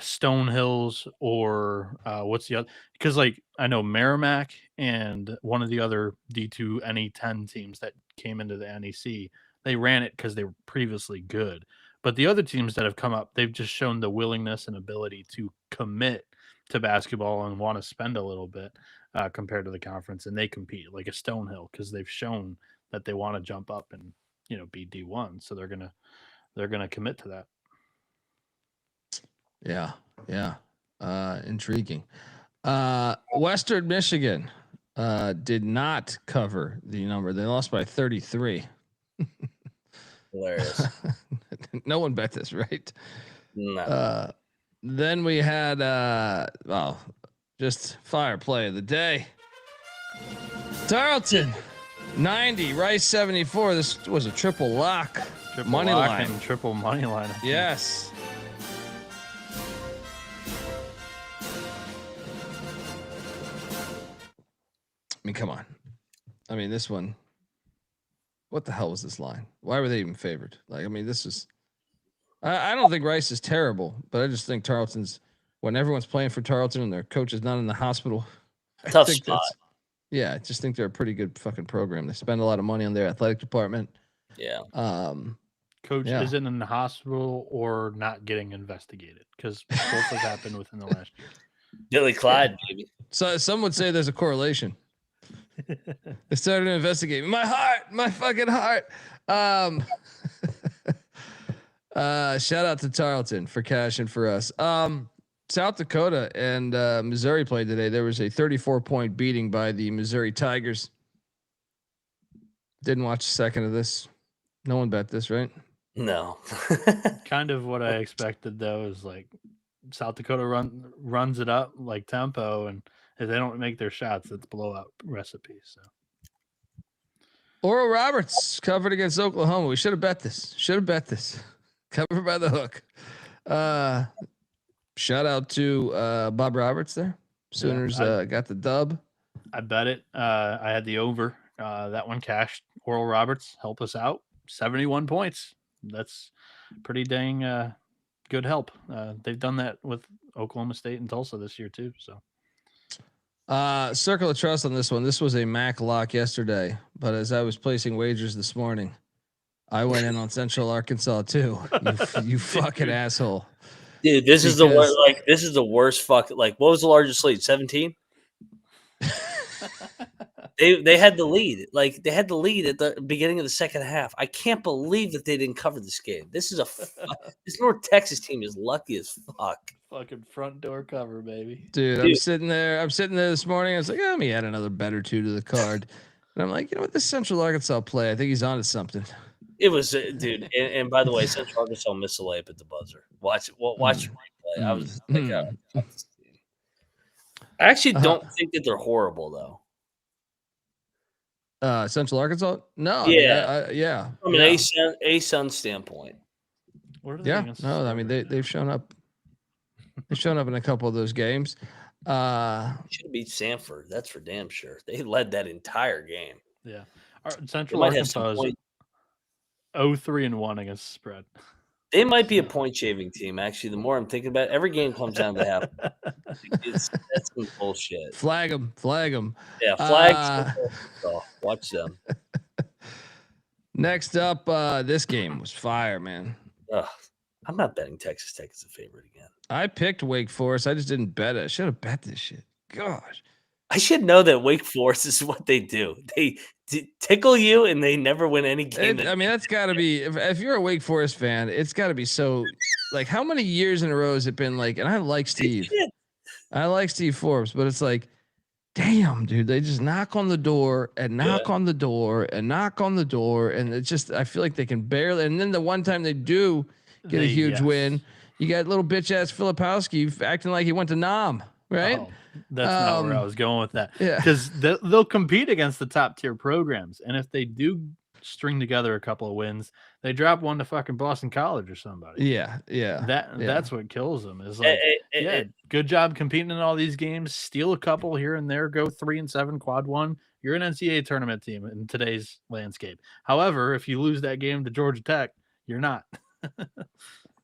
Stone Hills or what's the other? Because like I know Merrimack and one of the other D2 NE10 teams that came into the NEC, they ran it because they were previously good. But the other teams that have come up, they've just shown the willingness and ability to commit to basketball and want to spend a little bit compared to the conference, and they compete like a Stonehill because they've shown that they want to jump up and be D1, so they're gonna commit to that. Yeah. Intriguing. Western Michigan did not cover the number. They lost by 33. Hilarious. No one bet this, right? No. Then we had just fire play of the day. Tarleton 90, Rice 74. This was a triple lock. Money line. And triple money line. Yes. I mean, come on. I mean, this one. What the hell was this line? Why were they even favored? Like, I mean, this is. I don't think Rice is terrible, but I just think Tarleton's when everyone's playing for Tarleton and their coach is not in the hospital. Tough spot. Yeah, I just think they're a pretty good fucking program. They spend a lot of money on their athletic department. Yeah. Coach isn't in the hospital or not getting investigated because both has happened within the last year. Billy Clyde, baby. So some would say there's a correlation. They started to investigate my fucking heart. Shout out to Tarleton for cashing for us. South Dakota and Missouri played today. There was a 34-point beating by the Missouri Tigers. Didn't watch a second of this. No one bet this, right? No. Kind of what I expected though is like South Dakota runs it up like tempo, and if they don't make their shots, it's blowout recipe. So Oral Roberts covered against Oklahoma. We should have bet this. Covered by the hook. Shout out to Bob Roberts there. Sooners got the dub. I bet it. I had the over. That one cashed. Oral Roberts help us out. 71 points. That's pretty dang good help. They've done that with Oklahoma State and Tulsa this year too. So, circle of trust on this one. This was a MAC lock yesterday, but as I was placing wagers this morning, I went in on Central Arkansas too. You fucking asshole, dude. This is the worst. Like, this is the worst. Fuck. Like, what was the largest lead? 17. They had the lead. Like, they had the lead at the beginning of the second half. I can't believe that they didn't cover this game. This is this North Texas team is lucky as fuck. Fucking front door cover, baby. Dude. I'm sitting there this morning. I was like, let me add another bet or two to the card. And I'm like, you know what, this Central Arkansas play, I think he's onto something. It was, dude. And by the way, Central Arkansas missed a layup at the buzzer. Watch the replay. I was like, I actually don't think that they're horrible though. Central Arkansas? No. Yeah. Yeah. From an A-Sun standpoint. No, I mean they've shown up. They've shown up in a couple of those games. Should beat Sanford. That's for damn sure. They led that entire game. Yeah. Central Arkansas is 0-3-1 against the spread. They might be a point shaving team. Actually, the more I'm thinking about it, every game comes down to half. That's some bullshit. Flag them. Yeah, flag. Watch them. Next up, this game was fire, man. I'm not betting Texas Tech as a favorite again. I picked Wake Forest. I just didn't bet it. I should have bet this shit. Gosh. I should know that Wake Forest is what they do. They tickle you and they never win any game. I mean, that's got to be, if you're a Wake Forest fan, it's got to be so, like, how many years in a row has it been like, and I like Steve. I like Steve Forbes, but it's like, damn, dude, they just knock on the door and knock on the door and knock on the door. And it's just, I feel like they can barely, and then the one time they do get a huge win, you got little bitch ass Filipowski acting like he went to Nam, right? Oh, that's not where I was going with that. Yeah. Because they'll compete against the top tier programs. And if they do string together a couple of wins, they drop one to fucking Boston College or somebody. Yeah. That's what kills them. Is like, good job competing in all these games. Steal a couple here and there. Go 3-7 quad one. You're an NCAA tournament team in today's landscape. However, if you lose that game to Georgia Tech, you're not.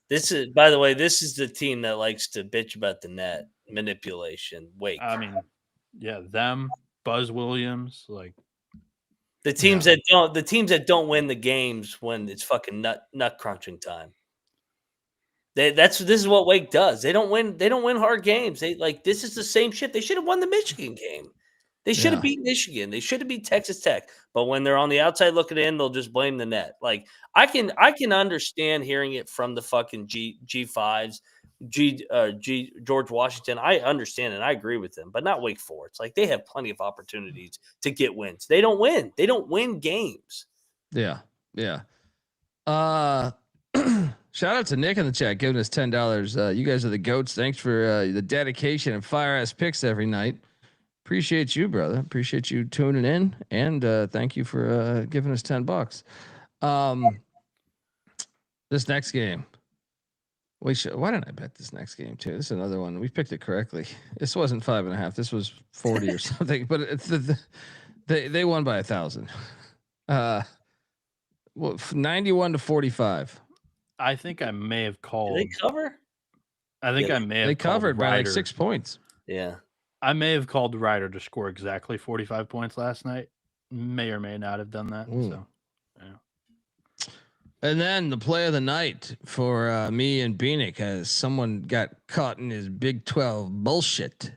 This is, by the way, this is the team that likes to bitch about the net manipulation. Wait, I mean, yeah, them, Buzz Williams, like the teams that don't win the games when it's fucking nut crunching time. This is what Wake does. They don't win hard games. This is the same shit. They should have won the Michigan game. They should have beat Michigan. They should have beat Texas Tech. But when they're on the outside looking in, they'll just blame the net. Like, I can understand hearing it from the fucking G5s, George Washington. I understand and I agree with them, but not Wake Forest. Like, they have plenty of opportunities to get wins. They don't win. They don't win games. Yeah. Shout out to Nick in the chat giving us $10. You guys are the goats. Thanks for the dedication and fire ass picks every night. Appreciate you, brother. Appreciate you tuning in, and thank you for giving us $10. This next game, why didn't I bet this next game too? This is another one. We picked it correctly. This wasn't 5.5. This was 40 or something. But it's they won by 1,000. 91-45. I think I may have called. Did they cover? I think I may have. They covered by like 6 points. Yeah. I may have called Ryder to score exactly 45 points last night. May or may not have done that. Ooh. So, yeah. And then the play of the night for me and Bieniek, as someone got caught in his Big 12 bullshit.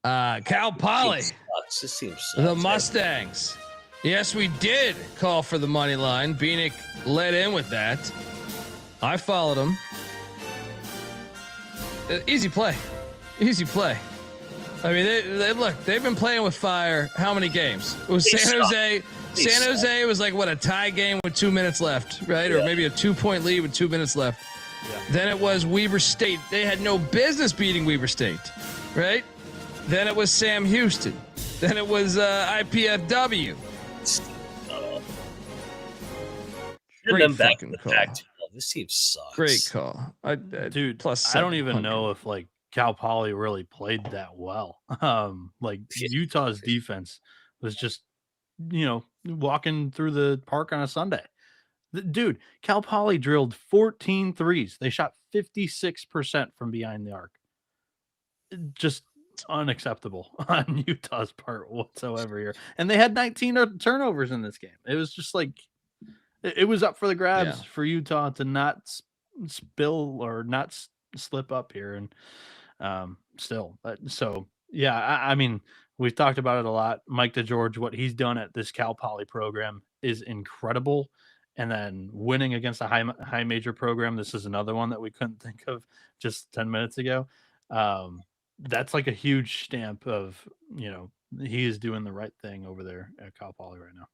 Cal Poly, This seems the Mustangs. Yes, we did call for the money line. Bieniek led in with that. I followed him. Easy play. I mean, they look. They've been playing with fire. How many games? It was San Jose. San Jose was like a tie game with 2 minutes left, right? Yeah. Or maybe a 2-point lead with 2 minutes left. Yeah. Then it was Weber State. They had no business beating Weber State, right? Then it was Sam Houston. Then it was IPFW. Great fucking call. This team sucks. Great call, dude. Plus, I don't even know if Cal Poly really played that well. Utah's defense was just, walking through the park on a Sunday. Dude, Cal Poly drilled 14 threes. They shot 56% from behind the arc. Just unacceptable on Utah's part whatsoever here. And they had 19 turnovers in this game. It was just like it was up for the grabs for Utah to not spill or not slip up here. And still, so yeah, I mean, we've talked about it a lot. Mike DeGeorge, what he's done at this Cal Poly program is incredible. And then winning against a high major program, this is another one that we couldn't think of just 10 minutes ago. That's like a huge stamp of, he is doing the right thing over there at Cal Poly right now.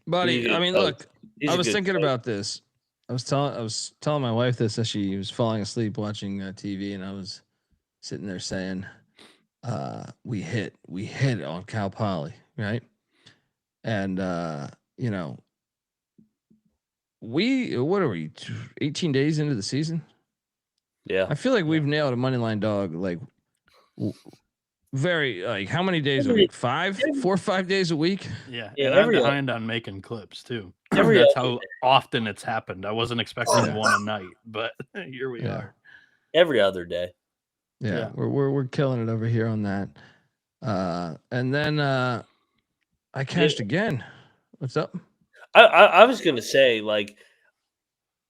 Buddy, I mean, look, I was thinking about this. I was telling my wife this as she was falling asleep watching TV, and I was sitting there saying, we hit on Cal Poly, right? And what are we 18 days into the season? Yeah. I feel like we've nailed a money line dog like very like how many days a week? 4 or 5 days a week? Yeah. And I'm behind on making clips too. That's how often it's happened. I wasn't expecting one a night, but here we are. Every other day. Yeah. We're killing it over here on that. And then I cashed again. What's up? I was gonna say, like,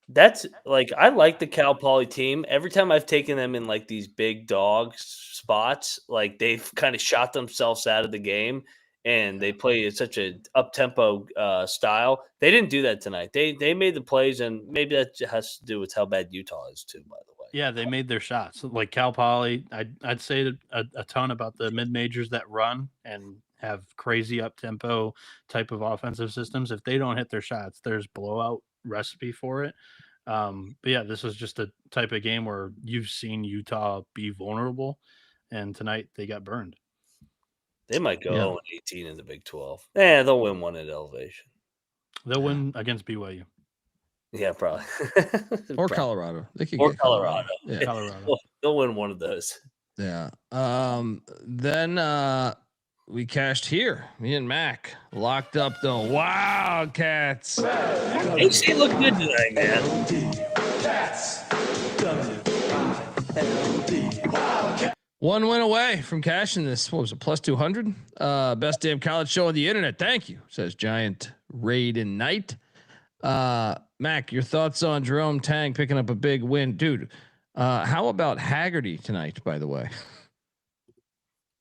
that's like I like the Cal Poly team. Every time I've taken them in like these big dog spots, like they've kind of shot themselves out of the game, and they play such a up tempo style. They didn't do that tonight. They made the plays, and maybe that has to do with how bad Utah is too. By the way, yeah, they made their shots. Like Cal Poly, I'd say a ton about the mid majors that run and have crazy up tempo type of offensive systems. If they don't hit their shots, there's blowout recipe for it. But yeah, this was just a type of game where you've seen Utah be vulnerable, and tonight they got burned. They might go 0-18 in the Big 12. Yeah, they'll win one at Elevation. They'll win against BYU. Yeah, probably. Or Colorado. They could or get Colorado. Yeah. Colorado. They'll win one of those. Yeah. Then we cashed here. Me and Mac locked up the Wildcats. AC looked good tonight, man. One win away from cashing this. What was it? Plus 200. Best damn college show on the internet. Thank you, says Giant Raiden Knight. Mac, your thoughts on Jerome Tang picking up a big win, dude? How about Haggerty tonight? By the way.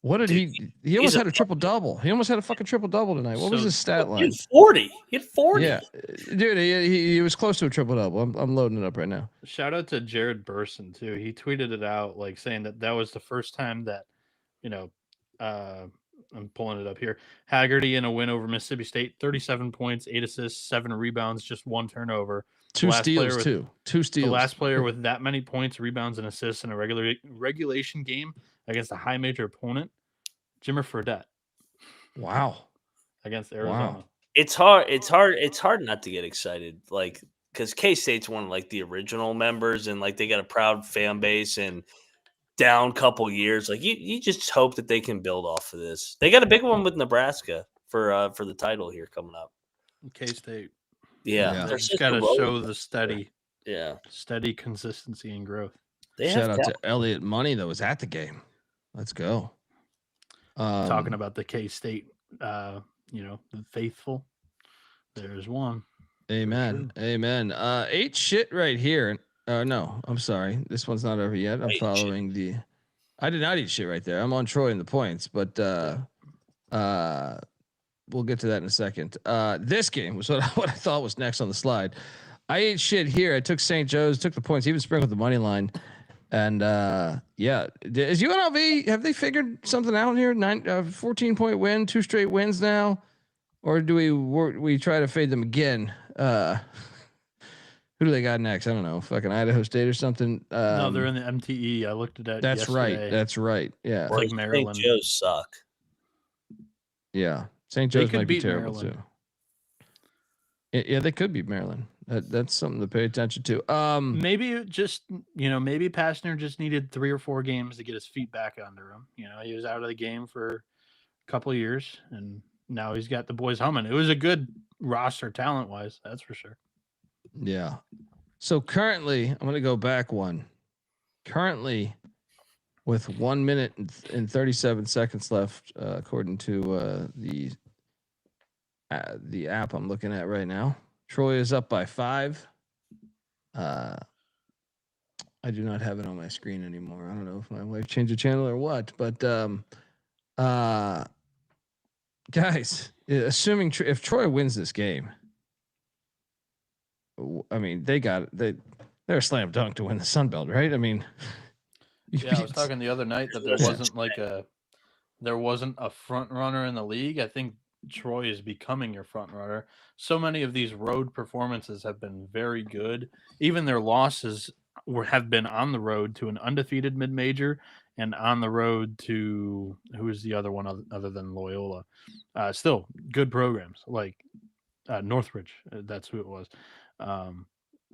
What did he almost had a triple double. He almost had a fucking triple double tonight. What was his stat line? He had 40. He had 40. Yeah, dude, he was close to a triple double. I'm loading it up right now. Shout out to Jared Burson too. He tweeted it out like saying that was the first time that, I'm pulling it up here. Haggerty in a win over Mississippi State, 37 points, 8 assists, 7 rebounds, just 1 turnover. 2 steals too. 2 steals. The last player with that many points, rebounds, and assists in a regulation game against a high major opponent, Jimmer Fredette. Wow. Against Arizona. Wow. It's hard not to get excited, like, because K-State's one of like the original members, and like they got a proud fan base, and down couple years, like you just hope that they can build off of this. They got a big one with Nebraska for the title here coming up. K-State. Yeah. They just got to show the steady consistency and growth. Shout out to Elliot Money that was at the game. Let's go. Talking about the K-State, the faithful. There's one. Amen. Sure. Amen. 8 shit right here. No, I'm sorry. This one's not over yet. I'm following I did not eat shit right there. I'm on Troy in the points, but we'll get to that in a second. This game was what I thought was next on the slide. I ate shit here. I took St. Joe's, took the points, even sprinkled the money line. And is UNLV, have they figured something out here? 14-point win, 2 straight wins now, or do we try to fade them again? Who do they got next? I don't know. Fucking Idaho State or something. No, they're in the MTE. I looked at that. That's yesterday. right. That's right. Yeah. Like Maryland. St. Joe's suck. Yeah. St. Joe's might be terrible Maryland. Too. Yeah, they could beat Maryland. That's something to pay attention to. Maybe just maybe Pastner just needed 3 or 4 games to get his feet back under him. He was out of the game for a couple of years, and now he's got the boys humming. It was a good roster talent wise, that's for sure. Yeah. So currently, I'm going to go back one. Currently, with 1 minute and 37 seconds left, according to the app I'm looking at right now, Troy is up by 5. I do not have it on my screen anymore. I don't know if my wife changed the channel or what, but guys, assuming if Troy wins this game, I mean they're a slam dunk to win the Sun Belt, right? I mean, yeah, I was talking the other night that there wasn't a front runner in the league. I think Troy is becoming your front runner. So many of these road performances have been very good. Even their losses have been on the road to an undefeated mid-major and on the road to who is the other one other than Loyola. Still good programs like Northridge. That's who it was.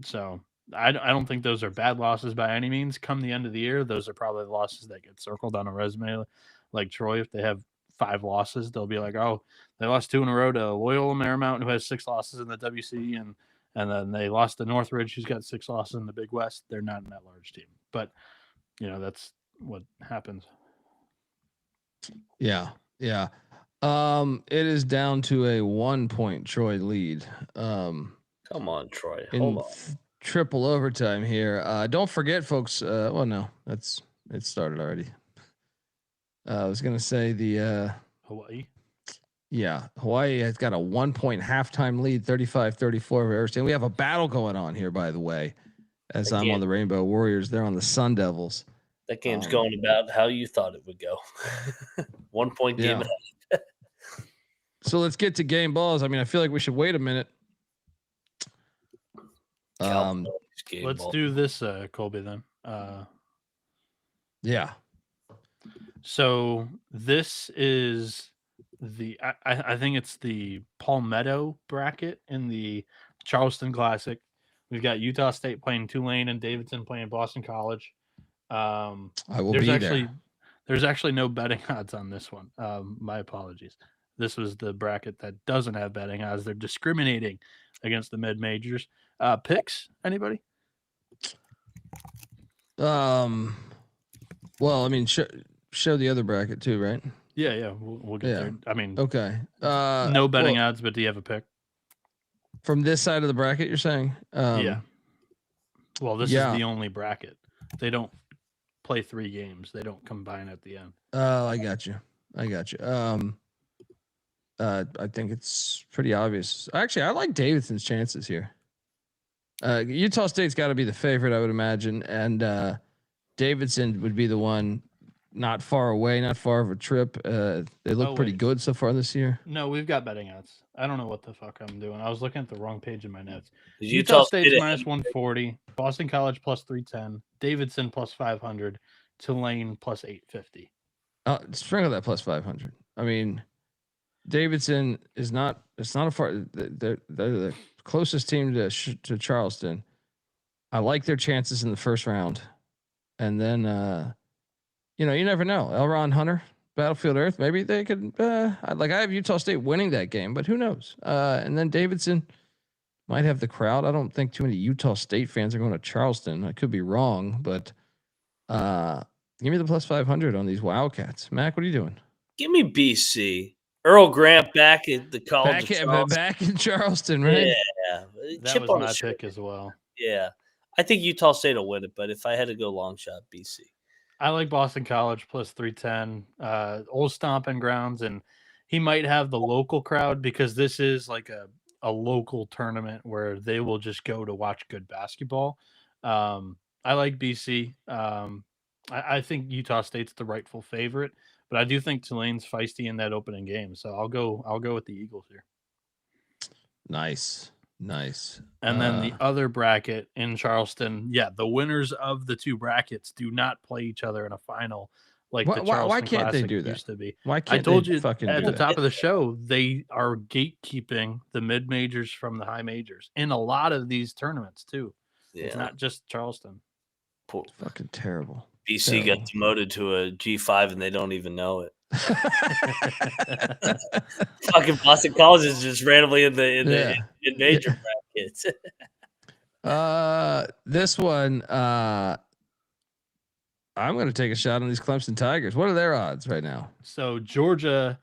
So I don't think those are bad losses by any means. Come the end of the year, those are probably the losses that get circled on a resume. Like Troy, if they have 5 losses, they'll be like, oh, they lost 2 in a row to Loyola Marymount, who has 6 losses in the WC, and then they lost to Northridge, who's got 6 losses in the Big West. They're not in that large team, but that's what happens. Yeah. It is down to a 1-point Troy lead. Come on, Troy. In Hold on. triple overtime here. Don't forget, folks. Well, no, it started already. I was gonna say the Hawaii. Yeah, Hawaii has got a 1-point halftime lead, 35-34 over Arizona. We have a battle going on here, by the way. As I'm on the Rainbow Warriors, they're on the Sun Devils. That game's going about how you thought it would go. 1-point game. Yeah. So let's get to game balls. I mean, I feel like we should wait a minute. Let's do this, Colby, then. Yeah. So this is I think it's the Palmetto bracket in the Charleston Classic. We've got Utah State playing Tulane and Davidson playing Boston College. I will be there. There's actually no betting odds on this one. My apologies. This was the bracket that doesn't have betting odds. They're discriminating against the mid majors. Picks? Anybody? Well, I mean, show the other bracket too, right? Yeah, we'll get there. I mean, okay. No betting odds, but do you have a pick from this side of the bracket? You're saying? Yeah. Well, this is the only bracket. They don't play 3 games. They don't combine at the end. Oh, I got you. I think it's pretty obvious. Actually, I like Davidson's chances here. Utah State's got to be the favorite, I would imagine, and Davidson would be the one not far away, not far of a trip. They look pretty good so far this year. No, we've got betting odds. I don't know what the fuck I'm doing. I was looking at the wrong page in my notes. Utah State's minus 140, Boston College plus 310, Davidson plus 500, Tulane plus 850. Sprinkle that plus 500. I mean, Davidson is not. It's not a far. They're the closest team to Charleston. I like their chances in the first round, and then you never know. Elron Hunter, Battlefield Earth. Maybe they could. I have Utah State winning that game, but who knows? And then Davidson might have the crowd. I don't think too many Utah State fans are going to Charleston. I could be wrong, but give me the plus 500 on these Wildcats. Mac, what are you doing? Give me BC. Earl Grant back at the college. Back in Charleston, right? Yeah, that was my pick as well. Yeah, I think Utah State will win it, but if I had to go long shot, BC. I like Boston College plus 310. Old stomping grounds, and he might have the local crowd because this is like a local tournament where they will just go to watch good basketball. I like BC. I think Utah State's the rightful favorite. But I do think Tulane's feisty in that opening game, so I'll go with the Eagles here. Nice. And then the other bracket in Charleston, the winners of the 2 brackets do not play each other in a final like the Charleston why can't Classic they do that? used to be. Why can't I told they you fucking at do the that? top of the show they are gatekeeping the mid majors from the high majors in a lot of these tournaments too. Yeah. It's not just Charleston. Fucking terrible. BC got demoted to a G5 and they don't even know it. Fucking Boston College is just randomly in the major brackets. This one, I'm going to take a shot on these Clemson Tigers. What are their odds right now? So Georgia,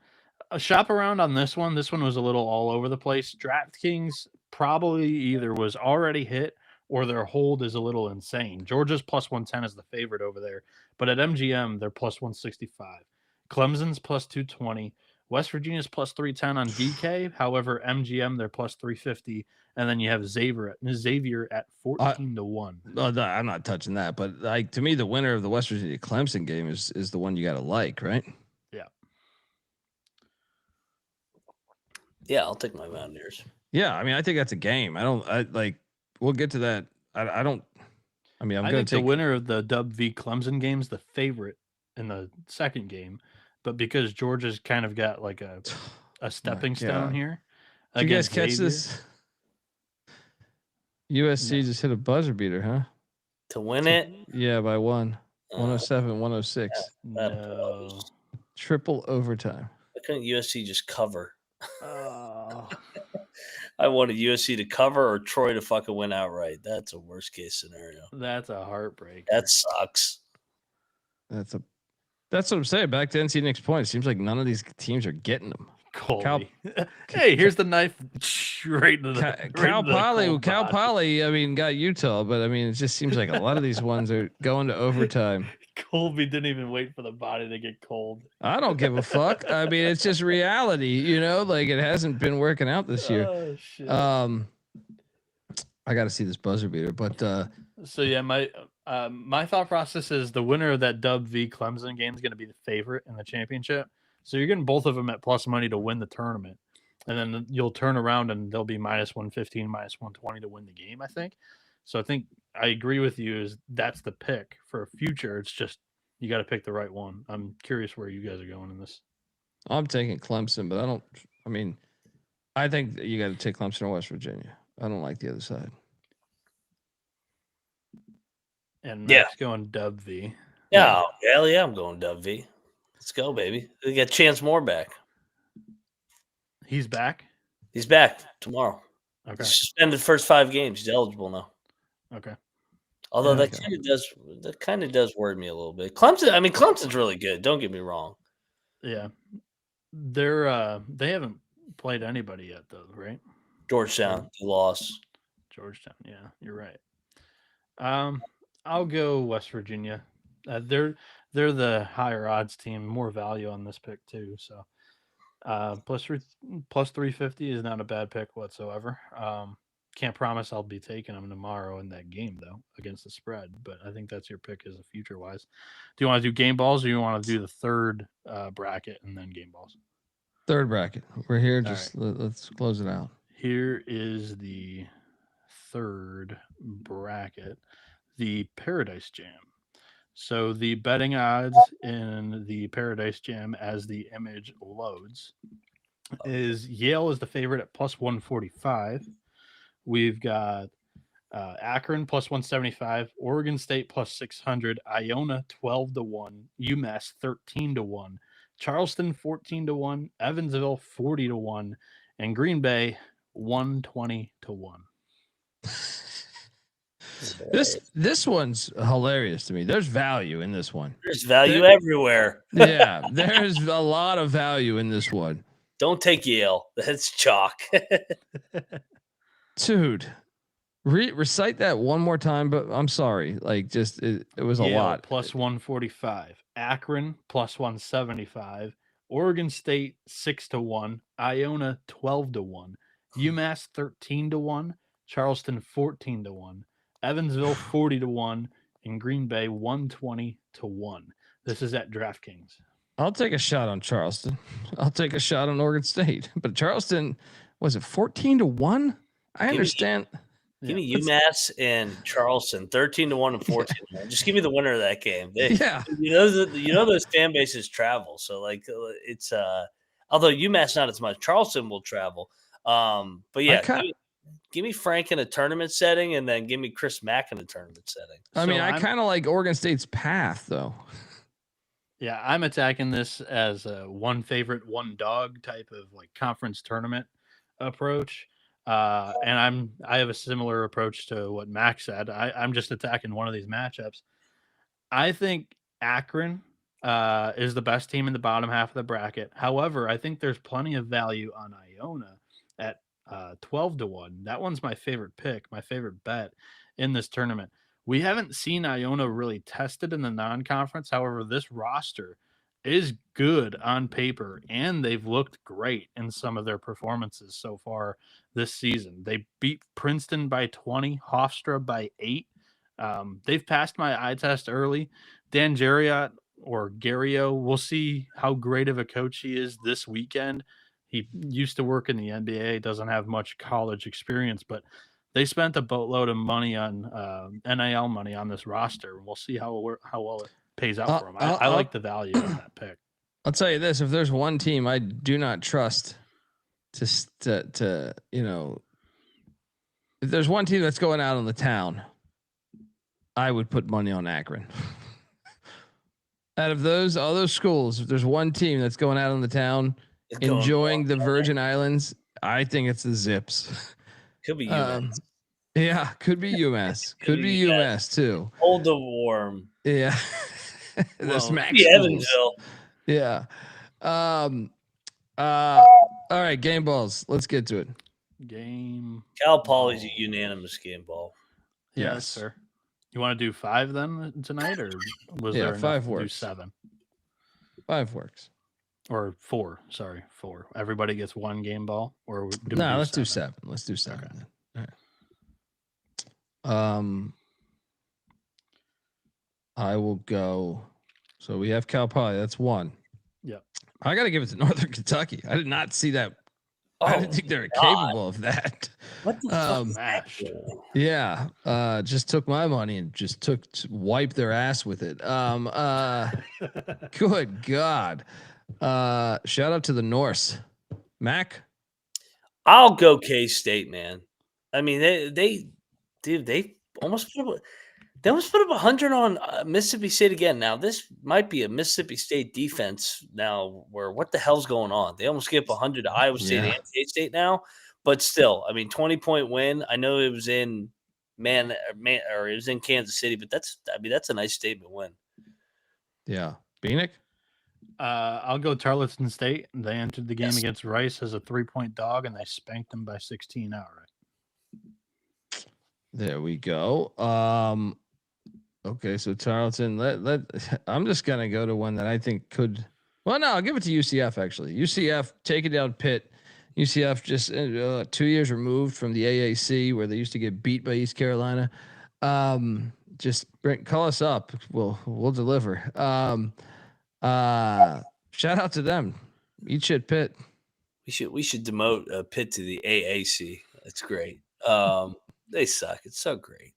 shop around on this one. This one was a little all over the place. DraftKings probably either was already hit or their hold is a little insane. Georgia's plus 110 is the favorite over there, but at MGM they're plus 165. Clemson's plus 220. West Virginia's plus 310 on DK. However, MGM they're plus 350, and then you have Xavier at 14 to 1. No, I'm not touching that, but like to me, the winner of the West Virginia Clemson game is the one you got to like, right? Yeah. Yeah, I'll take my Mountaineers. Yeah, I mean, I think that's a game. We'll get to that. I don't. I mean, I think the winner of the Dub v Clemson game's the favorite in the second game, but because Georgia's kind of got like a stepping stone here. Did you guys catch this? USC just hit a buzzer beater, huh? To win it? Yeah, by 107, 106. No. Triple overtime. Why couldn't USC just cover? I wanted USC to cover or Troy to fucking win outright. That's a worst case scenario. That's a heartbreak. That sucks. That's what I'm saying. Back to NC Nick's point. It seems like none of these teams are getting them. Colby. Hey, here's the knife straight to the Cal Poly, I mean, got Utah, but I mean, it just seems like a lot of these ones are going to overtime. Colby didn't even wait for the body to get cold. I don't give a fuck. I mean, it's just reality, like it hasn't been working out this year. Oh, shit. I got to see this buzzer beater, but so yeah, my thought process is the winner of that Dub v Clemson game is going to be the favorite in the championship. So you're getting both of them at plus money to win the tournament, and then you'll turn around and they'll be minus 115, minus 120 to win the game, I think. So I think I agree with you. Is that's the pick for a future? It's just you got to pick the right one. I'm curious where you guys are going in this. I'm taking Clemson, but I think that you got to take Clemson or West Virginia. I don't like the other side. And Matt's going Dub V. Yeah, hell yeah, I'm going Dub V. Let's go, baby. We got Chance Moore back. He's back? He's back tomorrow. Okay. He's suspended first 5 games. He's eligible now. Okay. Although that kind of does worry me a little bit. Clemson's really good. Don't get me wrong. Yeah. They haven't played anybody yet though, right? Georgetown, they lost. Georgetown, yeah, you're right. I'll go West Virginia. They're the higher odds team, more value on this pick too. So plus 350 is not a bad pick whatsoever. Can't promise I'll be taking them tomorrow in that game though against the spread, but I think that's your pick as a future wise. Do you want to do game balls or you want to do the third bracket and then game balls? Third bracket. We're here. Let's close it out. Here is the third bracket, the Paradise Jam. So the betting odds in the Paradise Jam as the image loads is Yale is the favorite at plus 145. We've got Akron plus 175, Oregon State plus 600, Iona 12 to 1, UMass 13 to 1, Charleston 14 to 1, Evansville 40 to 1, and Green Bay 120 to 1. This one's hilarious to me. There's value in this one. There's value everywhere. Yeah, there's a lot of value in this one. Don't take Yale. That's chalk. Dude, recite that one more time, but I'm sorry. It was a lot. Plus 145. Akron plus 175. Oregon State 6 to 1. Iona 12 to 1. UMass 13 to 1. Charleston 14 to 1. Evansville 40 to 1. And Green Bay 120 to 1. This is at DraftKings. I'll take a shot on Charleston. I'll take a shot on Oregon State. But Charleston, was it 14 to 1? I understand. Give me UMass and Charleston, 13 to 1 and 14 to 1. Just give me the winner of that game. Those fan bases travel, so it's although UMass not as much. Charleston will travel, but yeah, give me Frank in a tournament setting, and then give me Chris Mack in a tournament setting. I kind of like Oregon State's path though. Yeah, I'm attacking this as a one favorite, one dog type of conference tournament approach. And I have a similar approach to what Max said. I'm just attacking one of these matchups. I think Akron is the best team in the bottom half of the bracket. However, I think there's plenty of value on Iona at 12-1. That one's my favorite pick, my favorite bet in this tournament. We haven't seen Iona really tested in the non-conference. However, this roster is good on paper, and they've looked great in some of their performances so far this season. They beat Princeton by 20, Hofstra by 8. They've passed my eye test early. Dan Garriott or Garrio, we'll see how great of a coach he is this weekend. He used to work in the NBA, doesn't have much college experience, but they spent a boatload of money on NIL money on this roster. We'll see how well it pays out for him. I like the value of that pick. I'll tell you this: if there's one team I do not trust to if there's one team that's going out on the town, I would put money on Akron. Out of all those schools, if there's one team that's going out on the town, enjoying the Virgin Islands, I think it's the Zips. Could be UMass. Yeah, could be UMass. Could be UMass too. Hold the warm. Yeah. Evansville. Yeah. All right, game balls. Let's get to it. Cal Poly's a unanimous game ball. Yes, sir. You want to do 5 then tonight, or was there 5 enough works. to do 7? 5 works. Or 4. Sorry, 4. Everybody gets 1 game ball, or let's do 7. Let's do 7. Okay. All right. I will go. So we have Cal Poly. That's 1. Yep. I got to give it to Northern Kentucky. I did not see that. I didn't think they were capable of that. What the fuck? Yeah. Just took my money and just wiped their ass with it. Good God. Shout out to the Norse. Mac. I'll go K-State, man. I mean, they almost put up 100 on Mississippi State again. Now, this might be a Mississippi State defense now where what the hell's going on? They almost gave up 100 to Iowa State and K-State now, but still, I mean, 20-point win. I know it was in or it was in Kansas City, but that's a nice statement win. Yeah. Bieniek? I'll go Charleston State. They entered the game against Rice as a 3-point dog, and they spanked them by 16 outright. There we go. Okay, so Tarleton. I'm just gonna go to one that I think could. Well, no, I'll give it to UCF. Actually, UCF taking down Pitt. UCF just 2 years removed from the AAC, where they used to get beat by East Carolina. Just call us up. We'll deliver. Shout out to them. Eat shit, Pitt. We should demote Pitt to the AAC. That's great. They suck. It's so great.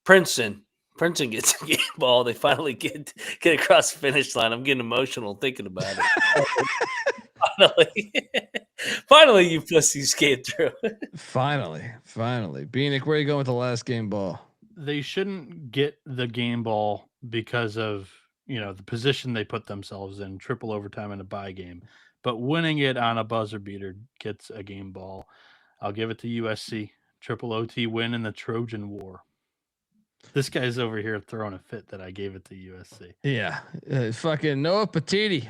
Princeton gets a game ball. They finally get across the finish line. I'm getting emotional thinking about it. Finally, you pussies came through. Finally. Bieniek, where are you going with the last game ball? They shouldn't get the game ball because of the position they put themselves in, triple overtime in a bye game. But winning it on a buzzer beater gets a game ball. I'll give it to USC. Triple OT win in the Trojan War. This guy's over here throwing a fit that I gave it to USC. Yeah, fucking Noah Petiti.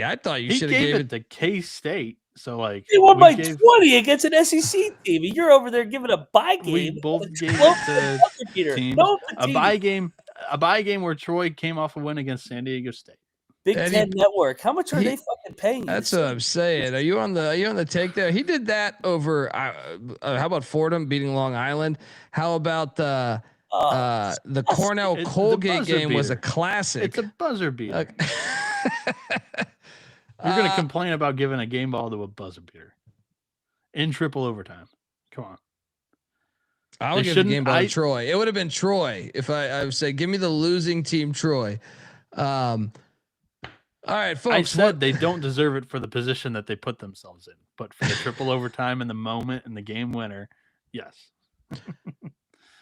I thought you should have gave it to K-State. So he won by 20 against an SEC team. You're over there giving a bye game. We both gave it to teams. A bye game where Troy came off a win against San Diego State. Big Ten Network. How much are they fucking paying you? That's what I'm saying. Are you on the take there? He did that over. How about Fordham beating Long Island? How about the Cornell Colgate game was a classic. It's a buzzer beater. You're going to complain about giving a game ball to a buzzer beater in triple overtime. Come on. I would give the game ball to Troy. It would have been Troy if I would say, give me the losing team, Troy. All right, folks. I said they don't deserve it for the position that they put themselves in, but for the triple overtime in the moment and the game winner, yes.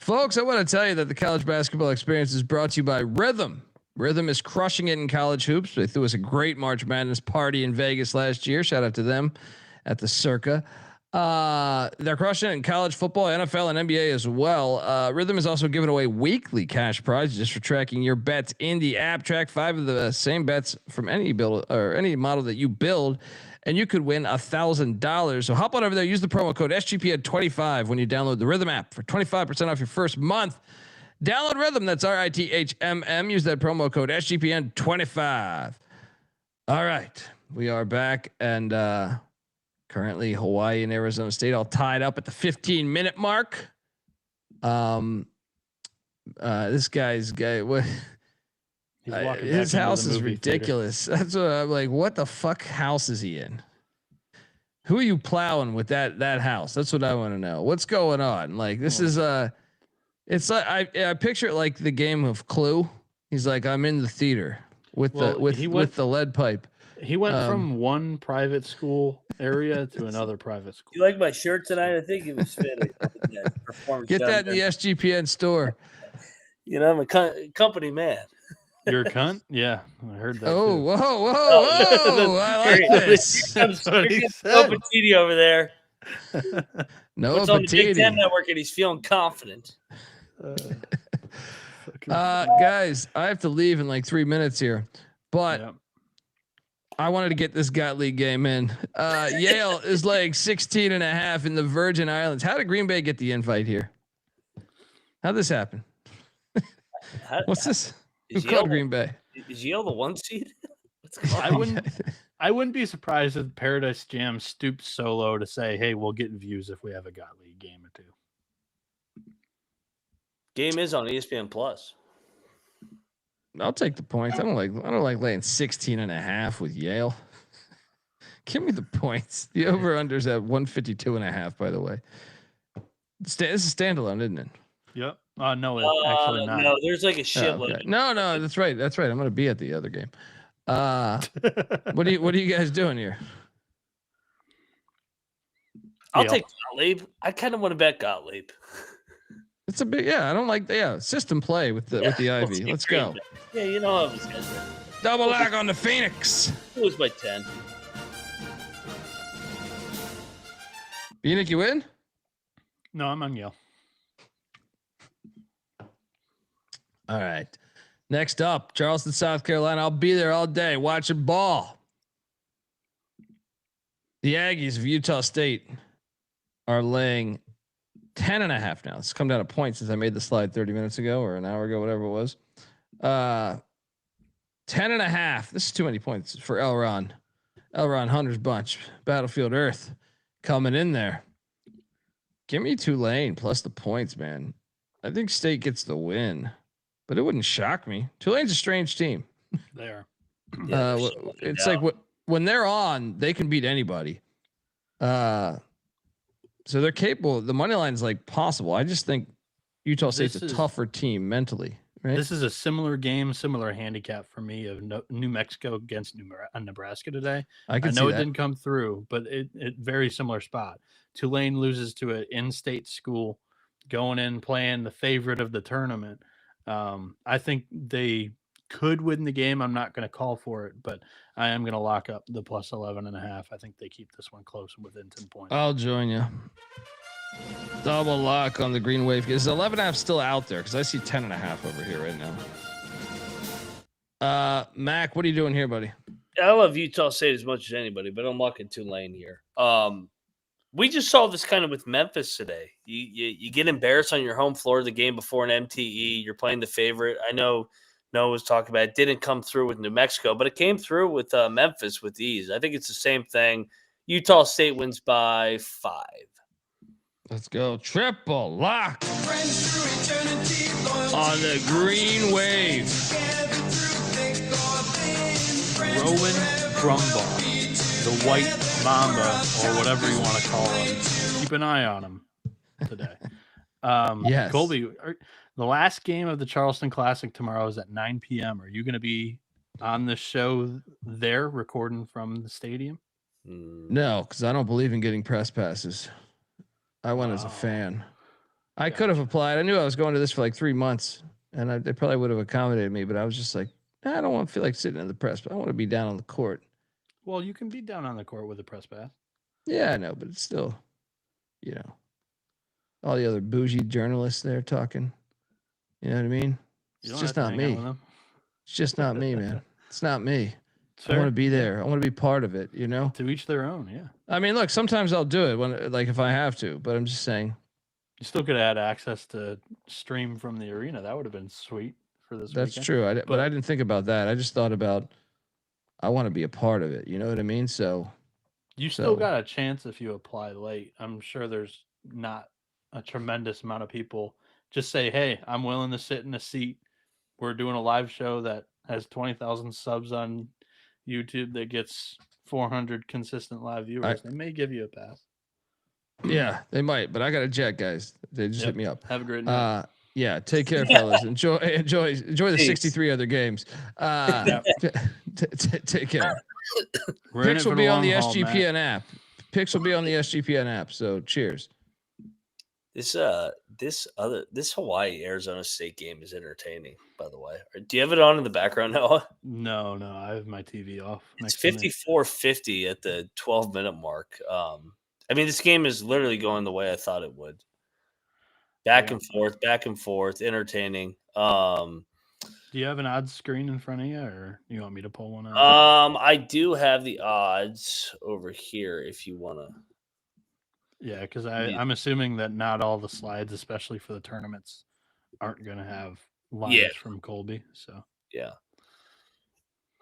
Folks, I want to tell you that the college basketball experience is brought to you by Rhythm. Rhythm is crushing it in college hoops. They threw us a great March Madness party in Vegas last year. Shout out to them at the Circa. They're crushing it in college football, NFL, and NBA as well. Rhythm is also giving away weekly cash prizes just for tracking your bets in the app. Track 5 of the same bets from any build or any model that you build, and you could win $1,000. So hop on over there. Use the promo code SGPN25 when you download the Rhythm app for 25% off your first month. Download Rhythm. That's RITHMM. Use that promo code SGPN25. All right, we are back and. Currently, Hawaii and Arizona State all tied up at the 15-minute mark. This what? His house is ridiculous. Theater. That's what I'm like. What the fuck house is he in? Who are you plowing with that house? That's what I want to know. What's going on? Like this is it's like I picture it like the game of Clue. He's like, I'm in the theater with the lead pipe. He went from one private school area to another private school. You like my shirt tonight? I think it was fitting. Get that in the SGPN store. You know, I'm a company man. You're a cunt? Yeah, I heard that. Oh, too. whoa! I like this. That's what he said. Noah Bieniek over there. Noah What's on the Big Bieniek. Ten Network, and he's feeling confident. Guys, I have to leave in like 3 minutes here, but. Yeah. I wanted to get this Gottlieb game in. Yale is like 16.5 in the Virgin Islands. How did Green Bay get the invite here? How'd this happen? What's this? Who called Green Bay? Is Yale the 1 seed? What's going on? I wouldn't be surprised if Paradise Jam stooped so low to say, "Hey, we'll get views if we have a Gottlieb game or two." Game is on ESPN Plus. I'll take the points. I don't like laying 16.5 with Yale. Give me the points. The over unders at 152.5, by the way. This is standalone, isn't it? Yep. No, it's actually not. No, there's like a shitload. Okay. No, that's right. I'm going to be at the other game. What are you guys doing here? I'll take Gottlieb. I kind of want to bet Gottlieb. It's a big, I don't like system play with the Ivy. Let's go. Yeah, you know how this guy's doing. Double lag on the Phoenix. It was by 10. Bieniek, you win? No, I'm on Yale. All right. Next up, Charleston, South Carolina. I'll be there all day watching ball. The Aggies of Utah State are laying 10.5 now. It's come down a point since I made the slide 30 minutes ago or an hour ago, whatever it was. 10.5. This is too many points for Elron Hunter's bunch. Battlefield Earth coming in there. Give me Tulane plus the points, man. I think State gets the win, but it wouldn't shock me. Tulane's a strange team. They are. It's like when they're on, they can beat anybody. So they're capable. The money line is like possible. I just think Utah State's a tougher team mentally. Right? This is a similar game, similar handicap for me of New Mexico against Nebraska today. I know it didn't come through, but it very similar spot. Tulane loses to an in-state school, going in playing the favorite of the tournament. I think they could win the game. I'm not going to call for it, but I am going to lock up the plus 11.5. I think they keep this one close and within 10 points. I'll join you. Double lock on the green wave. Is 11.5 still out there? Because I see 10.5 over here right now. Mac, what are you doing here, buddy? I love Utah State as much as anybody, but I'm locking Tulane here. We just saw this kind of with Memphis today. You get embarrassed on your home floor the game before an MTE. You're playing the favorite. I know Noah was talking about it didn't come through with New Mexico, but it came through with Memphis with ease. I think it's the same thing. Utah State wins by 5. Let's go. Triple lock on the green wave. Rowan Brumbaugh, the White Mamba, or whatever you want to call him. Keep an eye on him today. Yes. Colby, the last game of the Charleston Classic tomorrow is at 9 p.m. Are you going to be on the show there recording from the stadium? No, because I don't believe in getting press passes. I went as a fan. I could have applied. I knew I was going to this for like 3 months, and they probably would have accommodated me, but I was just like, I don't want to feel like sitting in the press, but I want to be down on the court. Well, you can be down on the court with a press pass. Yeah, I know, but it's still. you know, all the other bougie journalists there talking. You know what I mean? It's just not me. It's just not me, man. It's not me. I want to be there. I want to be part of it, you know? To each their own, yeah. I mean, look, sometimes I'll do it when, like, if I have to, but I'm just saying. You still could have had access to stream from the arena. That would have been sweet for this That's weekend. true. But I didn't think about that. I just thought about, I want to be a part of it. You know what I mean? So. You still got a chance if you apply late. I'm sure there's not a tremendous amount of people just say, hey, I'm willing to sit in a seat. We're doing a live show that has 20,000 subs on YouTube that gets 400 consistent live viewers. They may give you a pass. Yeah, they might, but I got a jet, guys. They just hit me up. Have a great night. Yeah, take care, fellas. Enjoy the 63 other games. Take care. Picks will be on the SGPN app. Picks will be on the SGPN app. So cheers. This Hawaii Arizona State game is entertaining, by the way. Do you have it on in the background, Noah? No, I have my TV off. It's 54-50 at the 12-minute mark. I mean, this game is literally going the way I thought it would. Back and forth, entertaining. Do you have an odds screen in front of you, or you want me to pull one out? I do have the odds over here if you want to. Yeah, because I'm assuming that not all the slides, especially for the tournaments, aren't going to have lines from Colby. So yeah.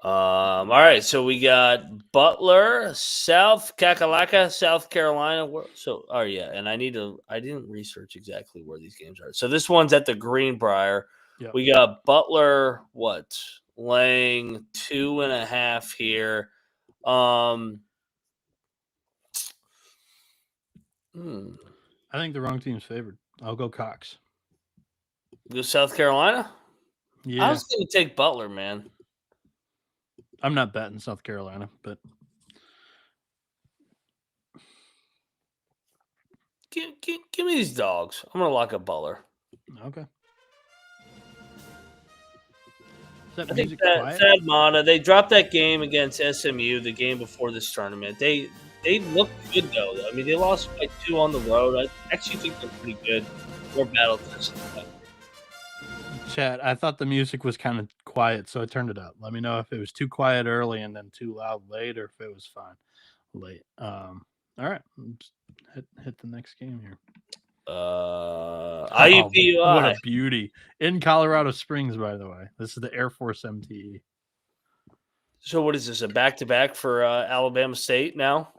All right, so we got Butler, South Kakalaka, South Carolina. And I didn't research exactly where these games are. So this one's at the Greenbrier. Yep. We got Butler, laying 2.5 here. I think the wrong team's favored. I'll go Cox. Go South Carolina? Yeah. I was going to take Butler, man. I'm not betting South Carolina, but give me these dogs. I'm going to lock up Butler. Okay. I think that Thad Matta, they dropped that game against SMU, the game before this tournament. They looked good, though. I mean, they lost by 2 on the road. I actually think they're pretty good. More battle tested. Chat, I thought the music was kind of quiet, so I turned it up. Let me know if it was too quiet early and then too loud late, or if it was fine late. All right, hit the next game here. IUPUI. What a beauty in Colorado Springs, by the way. This is the Air Force MTE. So what is this? A back-to-back for Alabama State now?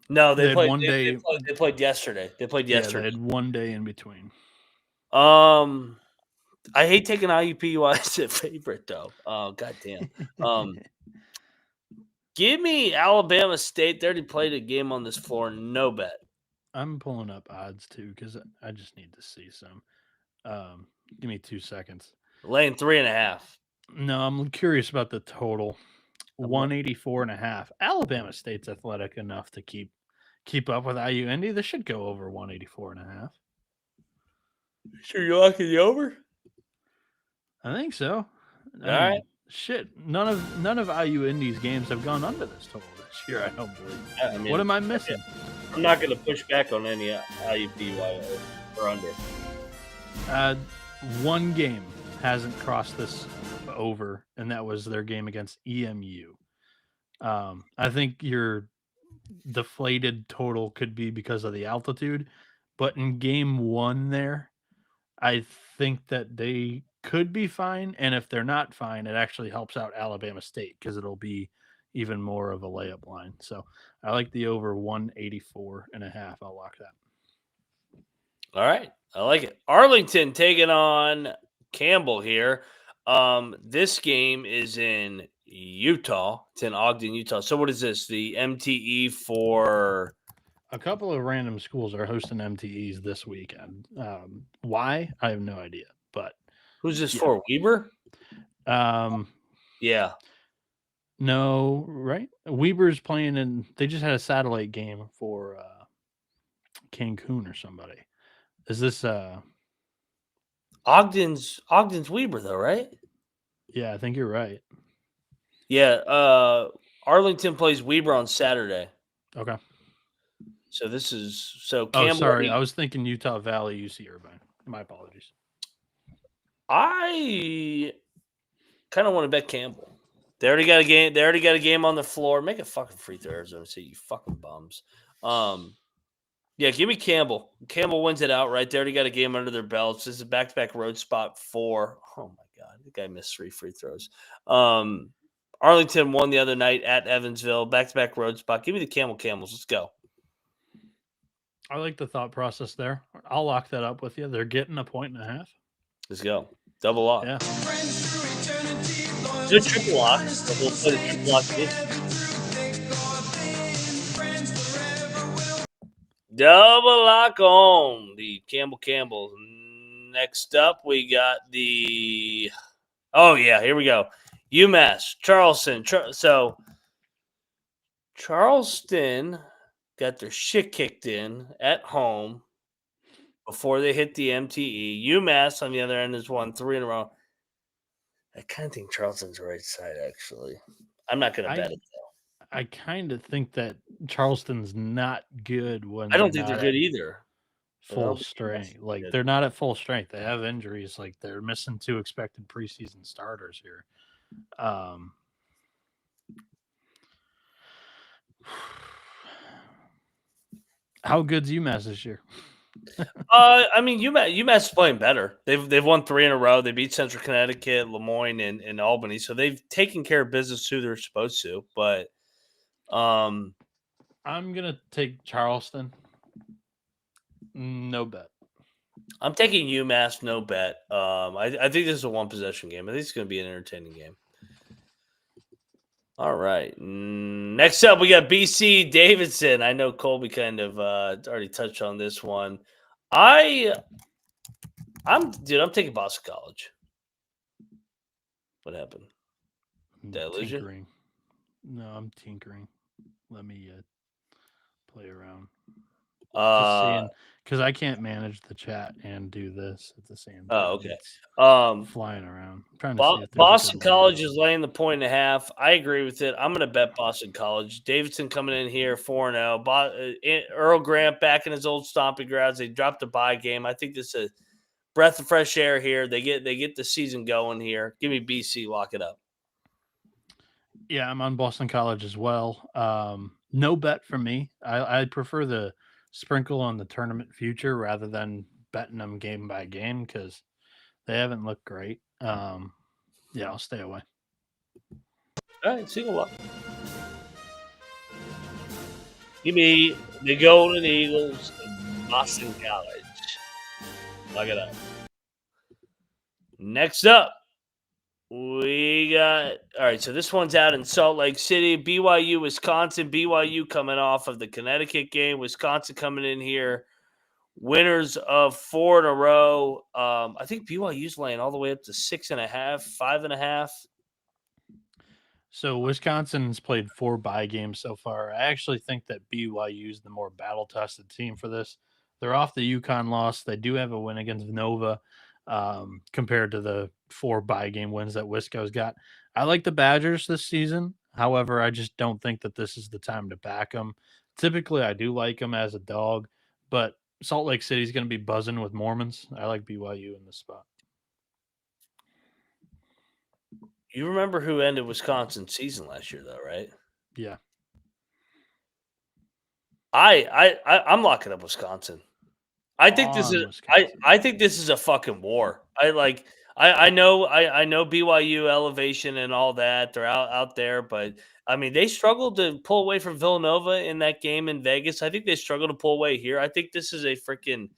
No, they played one day. They played yesterday. They played yesterday. They had one day in between. I hate taking IUPUI as a favorite, though. Oh, goddamn. Give me Alabama State. They already played a game on this floor. No bet. I'm pulling up odds, too, because I just need to see some. Give me 2 seconds. Laying 3.5. No, I'm curious about the total. 184.5. Alabama State's athletic enough to keep up with IU Indy. This should go over 184.5. Sure you're locking the over? I think so. All right. Shit, none of IU Indy's games have gone under this total this year. I don't believe. Yeah, I mean, what am I missing? I'm not going to push back on any IUPUI or under. One game hasn't crossed this over, and that was their game against EMU. I think your deflated total could be because of the altitude, but in game 1 there, I think that they could be fine, and if they're not fine, it actually helps out Alabama State because it'll be even more of a layup line. So I like the over 184.5. I'll lock that. All right, I like it. Arlington taking on Campbell here. This game is in Utah. It's in Ogden, Utah. So what is this? The MTE for a couple of random schools are hosting MTEs this weekend. Why? I have no idea. But who's this for? Weber? Yeah. No, right? Weber's playing in. They just had a satellite game for Cancun or somebody. Is this Ogden's Weber though, right? Yeah, I think you're right. Yeah, Arlington plays Weber on Saturday. Okay. So this is Campbell. Oh, sorry. I was thinking Utah Valley, UC Irvine. My apologies. I kind of want to bet Campbell. They already got a game. They already got a game on the floor. Make a fucking free throw, Arizona State, you fucking bums. Yeah, give me Campbell. Campbell wins it outright. They already got a game under their belts. This is a back-to-back road spot 4. Oh my god, the guy missed 3 free throws. Arlington won the other night at Evansville. Back-to-back road spot. Give me the Camels. Let's go. I like the thought process there. I'll lock that up with you. They're getting a 1.5. Let's go. Double lock. Yeah. Do a triple lock. We'll play the triple lock game. Double lock on the Campbell. Next up, we got the. Oh yeah, here we go. UMass, Charleston. So Charleston got their shit kicked in at home before they hit the MTE. UMass, on the other end, has won 3 in a row. I kind of think Charleston's the right side, actually. I'm not going to bet it, though. I kind of think that Charleston's not good when I don't think they're good either. Full strength. Like, they're not at full strength. They have injuries. Like, they're missing 2 expected preseason starters here. How good's UMass this year? I mean, UMass is playing better. They've won 3 in a row. They beat Central Connecticut, Lemoyne, and Albany. So they've taken care of business who they're supposed to. But I'm gonna take Charleston. No bet. I'm taking UMass. No bet. I think this is a 1-possession game. I think it's going to be an entertaining game. All right. Next up, we got BC Davidson. I know Colby kind of already touched on this one. I'm taking Boston College. What happened? Did I lose you? No, I'm tinkering. Let me play around. Because I can't manage the chat and do this at the same time. Oh, okay. It's flying around. I'm trying to see if Boston College is laying the 1.5. I agree with it. I'm going to bet Boston College. Davidson coming in here 4-0. Earl Grant back in his old stomping grounds. They dropped a bye game. I think this is a breath of fresh air here. They get the season going here. Give me BC. Lock it up. Yeah, I'm on Boston College as well. No bet from me. I prefer the sprinkle on the tournament future rather than betting them game by game because they haven't looked great. Yeah, I'll stay away. All right, single up. Give me the Golden Eagles and Boston College. Look it up. Next up, we got all right. So this one's out in Salt Lake City, BYU, Wisconsin. BYU coming off of the Connecticut game. Wisconsin coming in here, winners of 4 in a row. I think BYU's laying all the way up to 6.5, 5.5. So Wisconsin's played 4 bye games so far. I actually think that BYU is the more battle-tested team for this. They're off the UConn loss. They do have a win against Nova. Compared to the 4 bye game wins that Wisco's got. I like the Badgers this season. However, I just don't think that this is the time to back them. Typically, I do like them as a dog, but Salt Lake City is going to be buzzing with Mormons. I like BYU in this spot. You remember who ended Wisconsin's season last year, though, right? Yeah. I'm locking up Wisconsin. I think this is I think this is a fucking war. I know BYU elevation and all that. They're out there, but I mean they struggled to pull away from Villanova in that game in Vegas. I think they struggled to pull away here. I think this is a freaking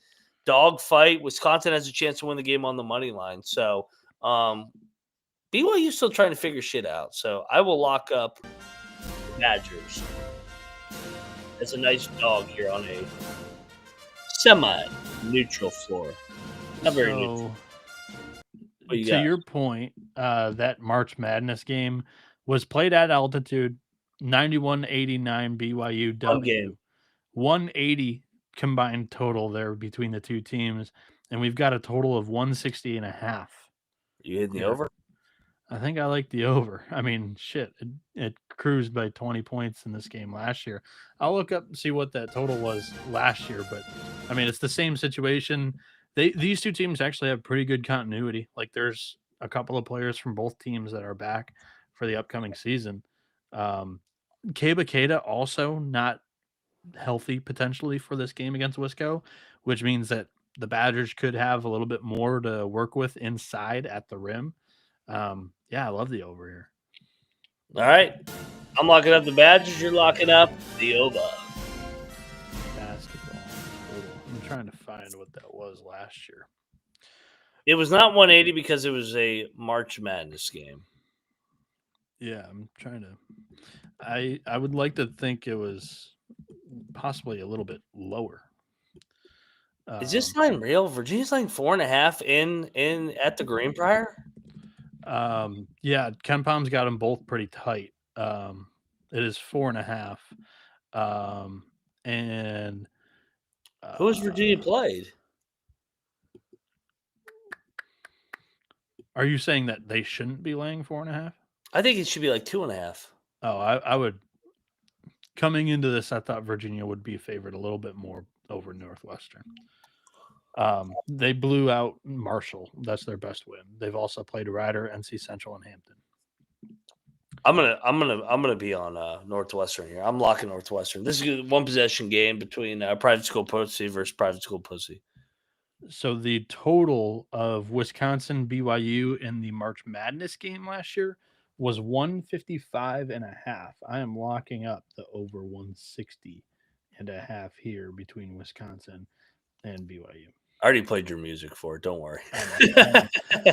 dog fight. Wisconsin has a chance to win the game on the money line. So BYU's still trying to figure shit out. So I will lock up the Badgers. It's a nice dog here on a semi-neutral floor. Not very neutral. To your point, that March Madness game was played at altitude, 91-89 BYU W. 180 combined total there between the two teams, and we've got a total of 160.5. You hitting the over? I think I like the over. I mean, shit, it cruised by 20 points in this game last year. I'll look up and see what that total was last year, but I mean, it's the same situation. These two teams actually have pretty good continuity. Like, there's a couple of players from both teams that are back for the upcoming season. Keba Keita also not healthy potentially for this game against Wisco, which means that the Badgers could have a little bit more to work with inside at the rim. Yeah, I love the over here. All right. I'm locking up the Badgers. You're locking up the over. Basketball total. I'm trying to find what that was last year. It was not 180 because it was a March Madness game. Yeah, I'm trying to. I would like to think it was possibly a little bit lower. Is this line real? Virginia's laying 4.5 in at the Greenbrier? Yeah, Ken Palm's got them both pretty tight. It is 4.5. And who has Virginia played? Are you saying that they shouldn't be laying 4.5? I think it should be like 2.5. Oh, I would. Coming into this, I thought Virginia would be favored a little bit more over Northwestern. They blew out Marshall. That's their best win. They've also played Rider, NC Central, and Hampton. I'm gonna be on Northwestern here. I'm locking Northwestern. This is a one possession game between private school pussy versus private school pussy. So the total of Wisconsin BYU in the March Madness game last year was 155.5. I am locking up the over 160.5 here between Wisconsin and BYU. I already played your music for it. Don't worry.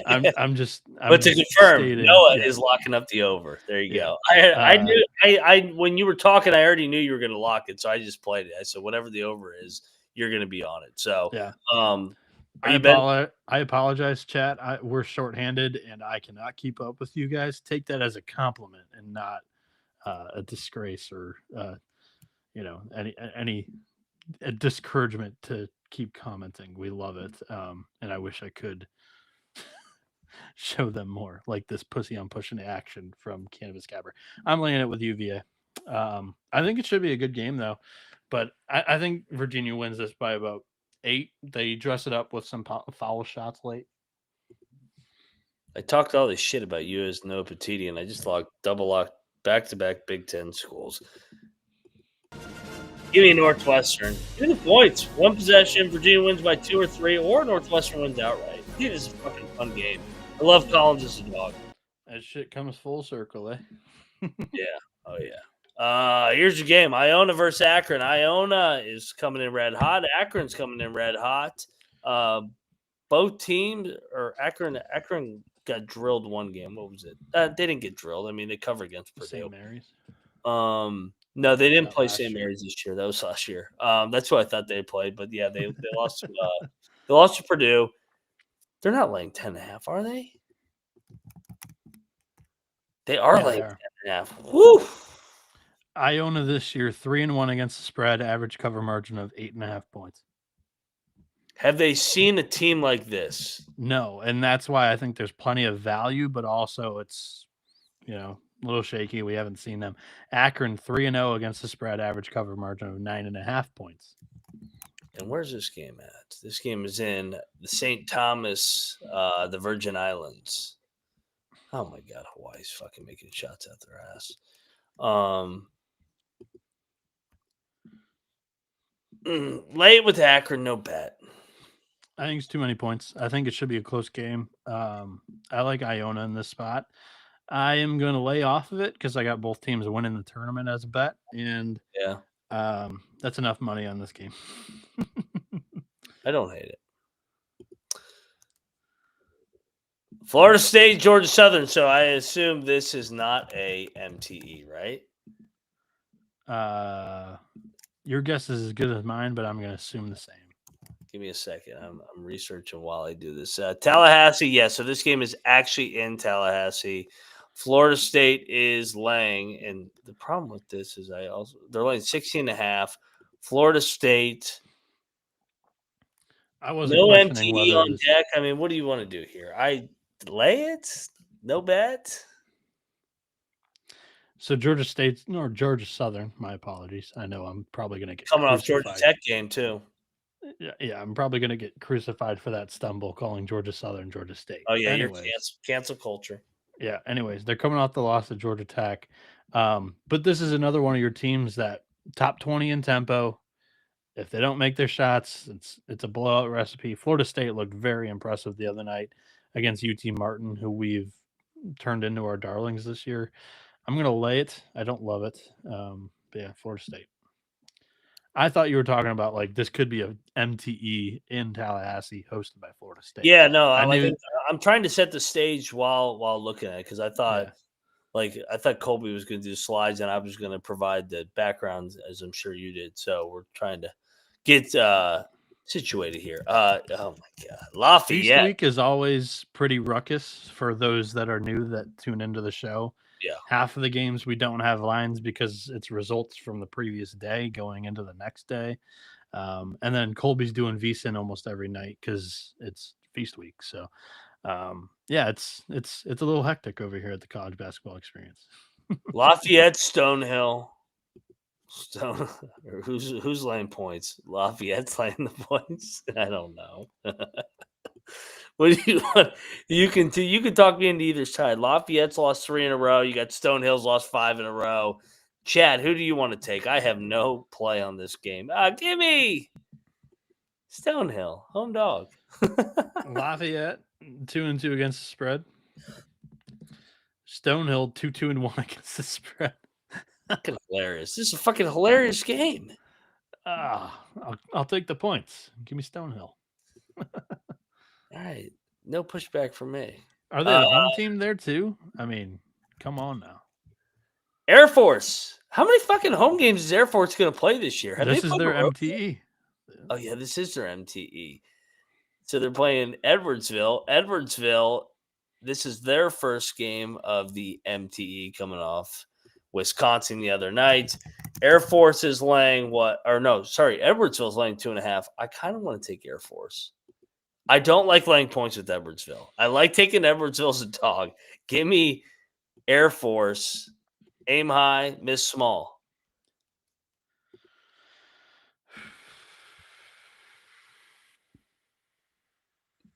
I'm just. But to confirm, Noah is locking up the over. There you go. I knew. I when you were talking, I already knew you were going to lock it, so I just played it. I said, whatever the over is, you're going to be on it. So yeah. I apologize, chat. We're shorthanded, and I cannot keep up with you guys. Take that as a compliment and not a disgrace or any discouragement to keep commenting. We love it, and I wish I could show them more like this pussy on pushing action from Cannabis Capper. I'm laying it with UVA. I think it should be a good game though, but I think Virginia wins this by about 8. They dress it up with some foul shots late. I talked all this shit about you as Noah Petiti, and I just double locked back-to-back Big Ten schools. Give me Northwestern. Give me the points. One possession, Virginia wins by 2 or 3, or Northwestern wins outright. Dude, this is a fucking fun game. I love Collins as a dog. That shit comes full circle, eh? Yeah. Oh, yeah. Here's your game. Iona versus Akron. Iona is coming in red hot. Akron's coming in red hot. Both teams, or Akron got drilled one game. What was it? They didn't get drilled. I mean, they covered against Purdue. St. Mary's. No, they didn't play St. Mary's this year. That was last year. That's what I thought they played. But yeah, they lost to they lost to Purdue. They're not laying 10.5, are they? They are laying 10.5. Woo! Iona this year 3-1 against the spread, average cover margin of 8.5 points. Have they seen a team like this? No, and that's why I think there's plenty of value, but also it's a little shaky. We haven't seen them. Akron 3-0 against the spread, average cover margin of 9.5 points. And where's this game at? This game is in the St. Thomas, the Virgin Islands. Oh my God, Hawaii's fucking making shots out their ass. Lay it with Akron, no bet. I think it's too many points. I think it should be a close game. I like Iona in this spot. I am going to lay off of it because I got both teams winning the tournament as a bet, and that's enough money on this game. I don't hate it. Florida State, Georgia Southern. So I assume this is not a MTE, right? Your guess is as good as mine, but I'm going to assume the same. Give me a second. I'm researching while I do this. Tallahassee, yes. So this game is actually in Tallahassee. Florida State is laying, and the problem with this is they're laying 16.5. Florida State. I wasn't no MTE on deck. I mean, what do you want to do here? I lay it? No bet. So Georgia Southern. My apologies. I know I'm probably going to get Coming off crucified. Georgia Tech game too. Yeah, I'm probably going to get crucified for that stumble calling Georgia Southern Georgia State. Oh yeah, you're cancel culture. Yeah. Anyways, they're coming off the loss to Georgia Tech, but this is another one of your teams that top 20 in tempo. If they don't make their shots, it's a blowout recipe. Florida State looked very impressive the other night against UT Martin, who we've turned into our darlings this year. I'm going to lay it. I don't love it. But yeah, Florida State. I thought you were talking about like this could be a MTE in Tallahassee hosted by Florida State. Yeah, no, I'm trying to set the stage while looking at it because I thought Colby was going to do slides and I was going to provide the background as I'm sure you did. So we're trying to get situated here. Oh my God, Lafayette. Feast week is always pretty ruckus for those that are new that tune into the show. Yeah, half of the games we don't have lines because it's results from the previous day going into the next day, and then Colby's doing VSiN almost every night because it's feast week. So, yeah, it's a little hectic over here at the College Basketball Experience. Lafayette, Stonehill, who's laying points? Lafayette's laying the points. I don't know. What do you want? You can talk me into either side. Lafayette's lost 3 in a row. You got Stonehill's lost 5 in a row. Chad, who do you want to take? I have no play on this game. Give me Stonehill, home dog. Lafayette 2-2 against the spread. Stonehill 2-1 against the spread. Fucking hilarious. This is a fucking hilarious game. I'll take the points. Give me Stonehill. All right. No pushback from me. Are they the home team there too? I mean, come on now. Air Force. How many fucking home games is Air Force going to play this year? This is their MTE. Oh, yeah, this is their MTE. So they're playing Edwardsville. Edwardsville, this is their first game of the MTE coming off Wisconsin the other night. Air Force is laying Edwardsville is laying 2.5. I kind of want to take Air Force. I don't like laying points with Edwardsville. I like taking Edwardsville as a dog. Give me Air Force. Aim high, miss small.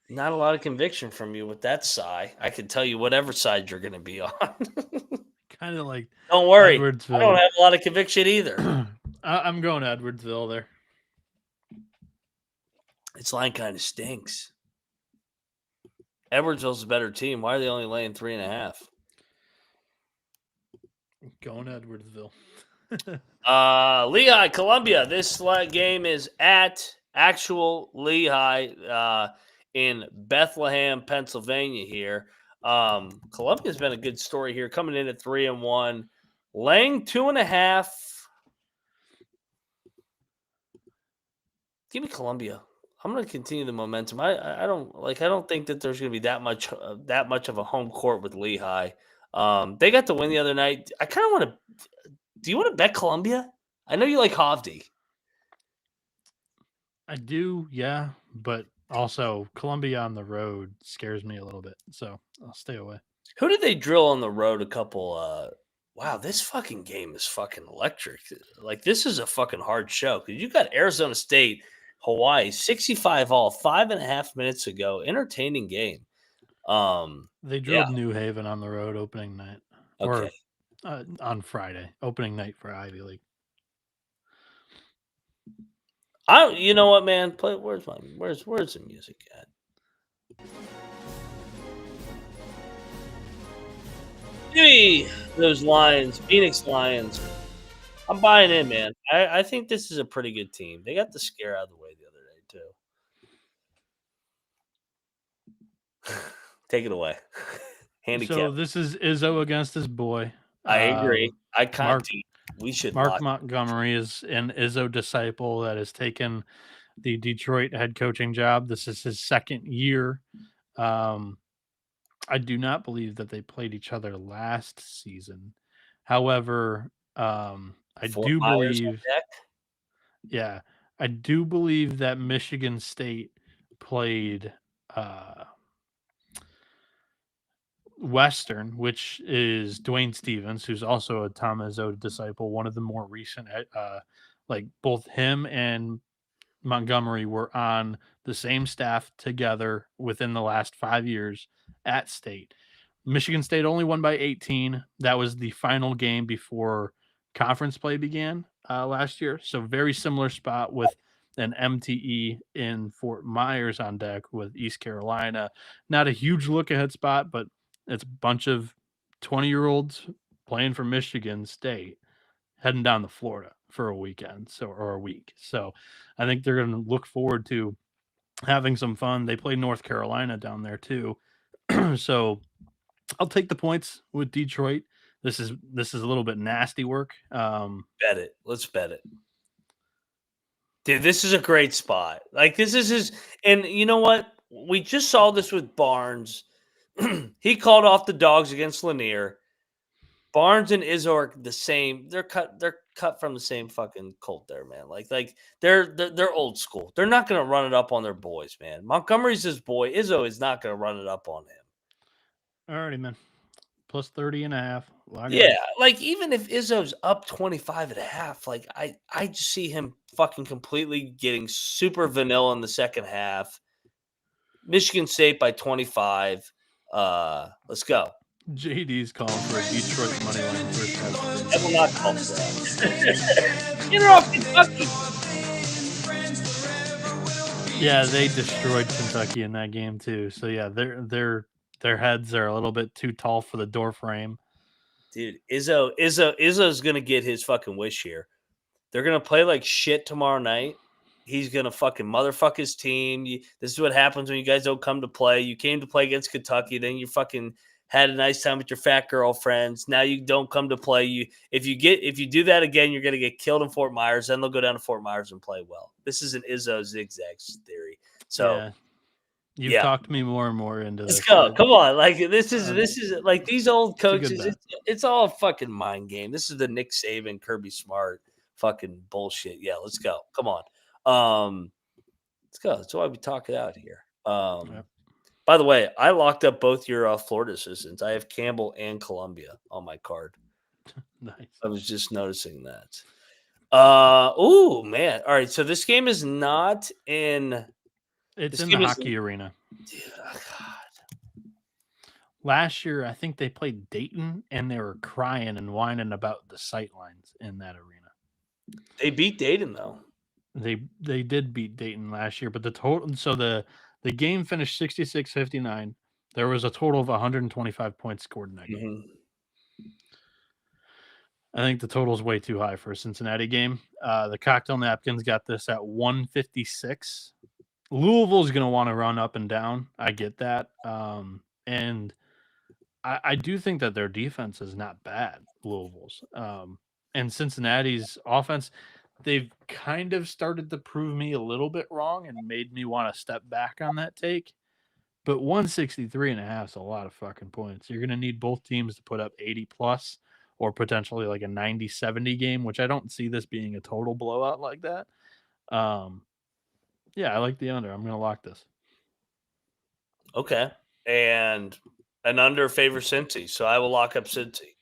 Not a lot of conviction from you with that sigh. I can tell you whatever side you're going to be on. Kind of like. Don't worry. Edwardsville. I don't have a lot of conviction either. I'm going Edwardsville there. This line kind of stinks. Edwardsville's a better team. Why are they only laying 3.5? Going Edwardsville. Lehigh, Columbia. This game is at actual Lehigh in Bethlehem, Pennsylvania here. Columbia's been a good story here, coming in at 3-1, laying 2.5. Give me Columbia. I'm going to continue the momentum. I don't think that there's going to be that much of a home court with Lehigh. They got the win the other night. I kind of want to. Do you want to bet Columbia? I know you like Hovde. I do, yeah, but also Columbia on the road scares me a little bit, so I'll stay away. Who did they drill on the road? A couple. Wow, this fucking game is fucking electric. Like, this is a fucking hard show because you got Arizona State. Hawaii, 65 all, 5.5 minutes ago. Entertaining game. They drilled New Haven on the road opening night. Okay. Or on Friday. Opening night for Ivy League. You know what, man? Where's the music at? Give me those Lions, Phoenix Lions. I'm buying in, man. I think this is a pretty good team. They got the scare out of the way the other day, too. Take it away. Handicap. So this is Izzo against his boy. I agree. We should. Mark Montgomery is an Izzo disciple that has taken the Detroit head coaching job. This is his second year. I do not believe that they played each other last season. However, I do believe that Michigan State played Western, which is Dwayne Stevens, who's also a Tom Izzo disciple, one of the more recent, like both him and Montgomery were on the same staff together within the last 5 years at State. Michigan State only won by 18. That was the final game before conference play began last year. So very similar spot with an MTE in Fort Myers on deck with East Carolina. Not a huge look ahead spot, but it's a bunch of 20-year-olds playing for Michigan State heading down to Florida for a weekend, or a week. So I think they're going to look forward to having some fun. They play North Carolina down there too. So I'll take the points with Detroit. This is a little bit nasty work. Bet it. Let's bet it. Dude, this is a great spot. Like, this is his, and you know what? We just saw this with Barnes. He called off the dogs against Lanier. Barnes and Izzo are the same. They're cut from the same fucking cult there, man. Like they're old school. They're not gonna run it up on their boys, man. Montgomery's his boy. Izzo is not gonna run it up on him. Alrighty, man. Plus 30.5. Yeah, like even if Izzo's up 25.5, like I just see him fucking completely getting super vanilla in the second half. Michigan State by 25. Let's go. JD's calling for a Detroit money line first half. I will not call for that. Get her off Kentucky. Yeah, they destroyed Kentucky in that game too. So yeah, their heads are a little bit too tall for the door frame. Dude, Izzo's gonna get his fucking wish here. They're gonna play like shit tomorrow night. He's gonna fucking motherfuck his team. This is what happens when you guys don't come to play. You came to play against Kentucky, then you fucking had a nice time with your fat girlfriends. Now you don't come to play. If you do that again, you're gonna get killed in Fort Myers. Then they'll go down to Fort Myers and play well. This is an Izzo zigzags theory. So. Yeah. You've talked me more and more into this. Let's go. Come on. Like this is like these old coaches. It's all a fucking mind game. This is the Nick Saban, Kirby Smart fucking bullshit. Yeah, let's go. Come on. Let's go. That's why we talk it out here. By the way, I locked up both your Florida assistants. I have Campbell and Columbia on my card. Nice. I was just noticing that. Oh man. All right. So this game is not in. It's in the hockey arena. Dude, oh God. Last year, I think they played Dayton, and they were crying and whining about the sight lines in that arena. They beat Dayton, though. They did beat Dayton last year, but the total. So the game finished 66-59. There was a total of 125 points scored in that game. I think the total is way too high for a Cincinnati game. The cocktail napkins got this at 156. Louisville's going to want to run up and down. I get that. And I do think that their defense is not bad, Louisville's. And Cincinnati's offense, they've kind of started to prove me a little bit wrong and made me want to step back on that take. But 163.5 is a lot of fucking points. You're going to need both teams to put up 80 plus or potentially like a 90-70 game, which I don't see this being a total blowout like that. Yeah, I like the under. I'm going to lock this. Okay. And an under favors Cincy, so I will lock up Cincy.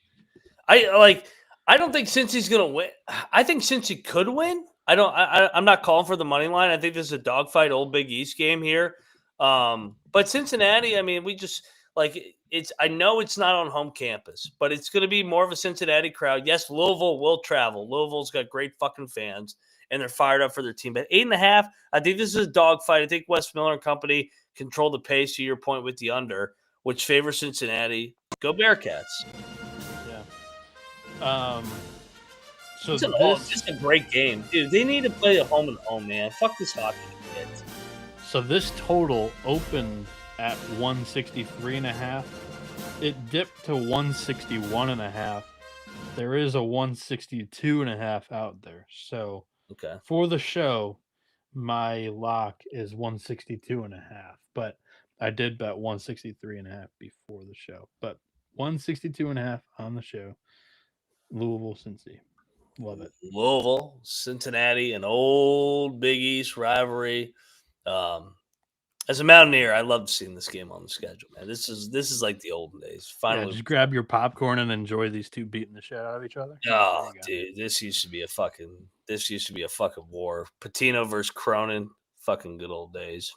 I don't think Cincy's going to win. I think Cincy could win. I'm not calling for the money line. I think this is a dogfight old Big East game here. But Cincinnati, I mean, we just I know it's not on home campus, but it's going to be more of a Cincinnati crowd. Yes, Louisville will travel. Louisville's got great fucking fans, and they're fired up for their team. But 8.5, I think this is a dogfight. I think Wes Miller and company control the pace, to your point, with the under, which favors Cincinnati. Go Bearcats. Yeah. So this is a great game. Dude, they need to play a home and home, man. Fuck this hockey shit. So this total opened at 163.5. It dipped to 161.5. There is a 162.5 out there. So for the show, my lock is 162.5. But I did bet 163.5 before the show. But 162.5 on the show. Louisville, Cincy. Love it. Louisville, Cincinnati, an old Big East rivalry. As a Mountaineer, I loved seeing this game on the schedule, man. This is like the olden days. Yeah, Finally, just grab your popcorn and enjoy these two beating the shit out of each other. oh, dude, this used to be a fucking war. Patino versus Cronin, fucking good old days.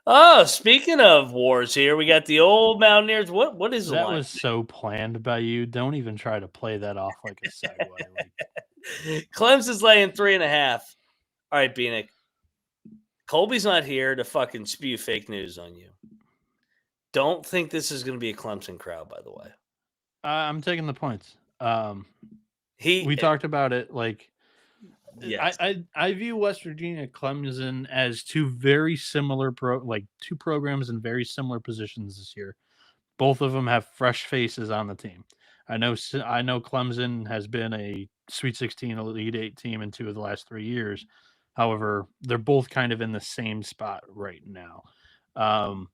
Oh, speaking of wars, here we got the old Mountaineers. What is the That line? was so planned by you. Don't even try to play that off like a segue. Clemson's laying 3.5. All right, Bieniek. Colby's not here to fucking spew fake news on you. Don't think this is going to be a Clemson crowd, by the way. I'm taking the points. We talked about it. Like, yes. I view West Virginia Clemson as two very similar two programs in very similar positions this year. Both of them have fresh faces on the team. I know Clemson has been a Sweet 16 Elite 8 team in 2 of the last 3 years. However, they're both kind of in the same spot right now. I'll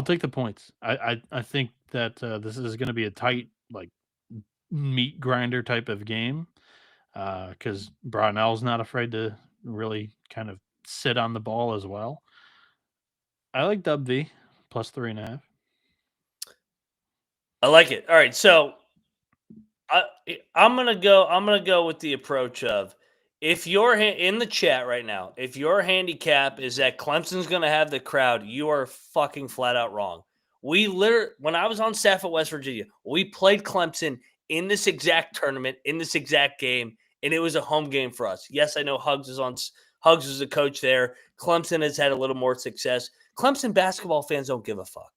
take the points. I think that this is going to be a tight, like, meat grinder type of game because Brownell's not afraid to really kind of sit on the ball as well. I like Dub V plus 3.5. I like it. All right, so I'm gonna go with the approach of, if you're in the chat right now, if your handicap is that Clemson's gonna have the crowd, you are fucking flat out wrong. When I was on staff at West Virginia, we played Clemson in this exact tournament, in this exact game, and it was a home game for us. Yes, I know Hugs was a coach there. Clemson has had a little more success. Clemson basketball fans don't give a fuck.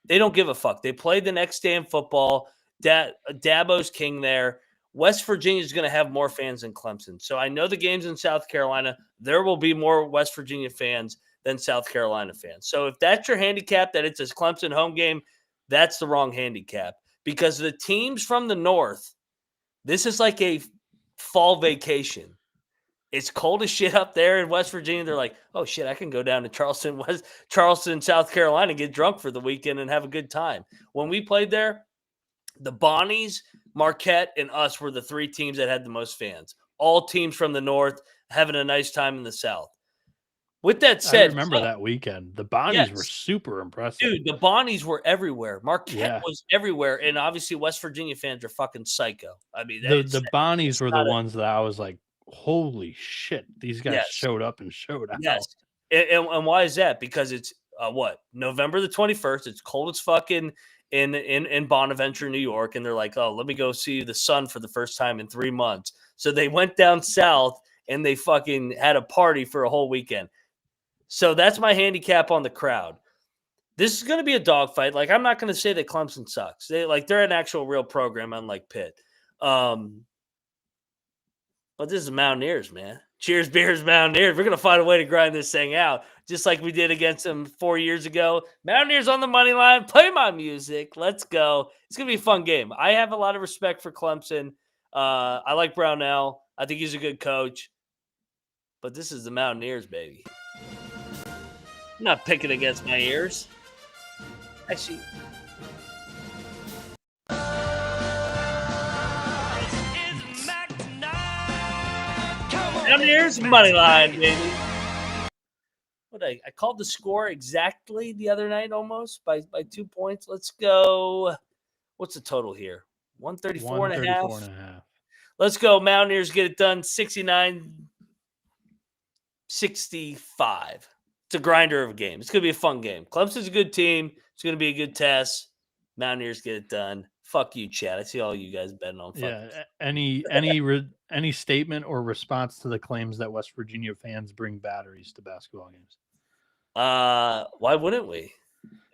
They don't give a fuck. They played the next day in football. Dabo's king there. West Virginia is going to have more fans than Clemson. So I know the games in South Carolina, there will be more West Virginia fans than South Carolina fans. So if that's your handicap, that it's a Clemson home game, that's the wrong handicap. Because the teams from the north, this is like a fall vacation. It's cold as shit up there in West Virginia. They're like, oh shit, I can go down to Charleston, South Carolina, get drunk for the weekend and have a good time. When we played there, the Bonnies, Marquette, and us were the 3 teams that had the most fans. All teams from the north having a nice time in the south. With that said, I remember that weekend. The Bonnies were super impressive. Dude, the Bonnies were everywhere. Marquette was everywhere. And obviously West Virginia fans are fucking psycho. I mean, the Bonnies were the ones that I was like, holy shit, these guys showed up and showed out. Yes. And why is that? Because it's November the 21st. It's cold as fucking in Bonaventure, New York. And they're like, oh, let me go see the sun for the first time in 3 months. So they went down south and they fucking had a party for a whole weekend. So that's my handicap on the crowd. This is going to be a dogfight. Like, I'm not going to say that Clemson sucks. They're an actual real program, unlike Pitt. But this is Mountaineers, man. Cheers, beers, Mountaineers. We're going to find a way to grind this thing out, just like we did against them 4 years ago. Mountaineers on the money line. Play my music. Let's go. It's going to be a fun game. I have a lot of respect for Clemson. I like Brownell. I think he's a good coach. But this is the Mountaineers, baby. I'm not picking against my ears. Actually, Mountaineers money line, baby. I called the score exactly the other night, almost by 2 points. Let's go. What's the total here? 134 and a half. Let's go. Mountaineers get it done. 69-65. It's a grinder of a game. It's going to be a fun game. Clemson's a good team. It's going to be a good test. Mountaineers get it done. Fuck you, Chad. I see all you guys betting on. Any statement or response to the claims that West Virginia fans bring batteries to basketball games? Why wouldn't we?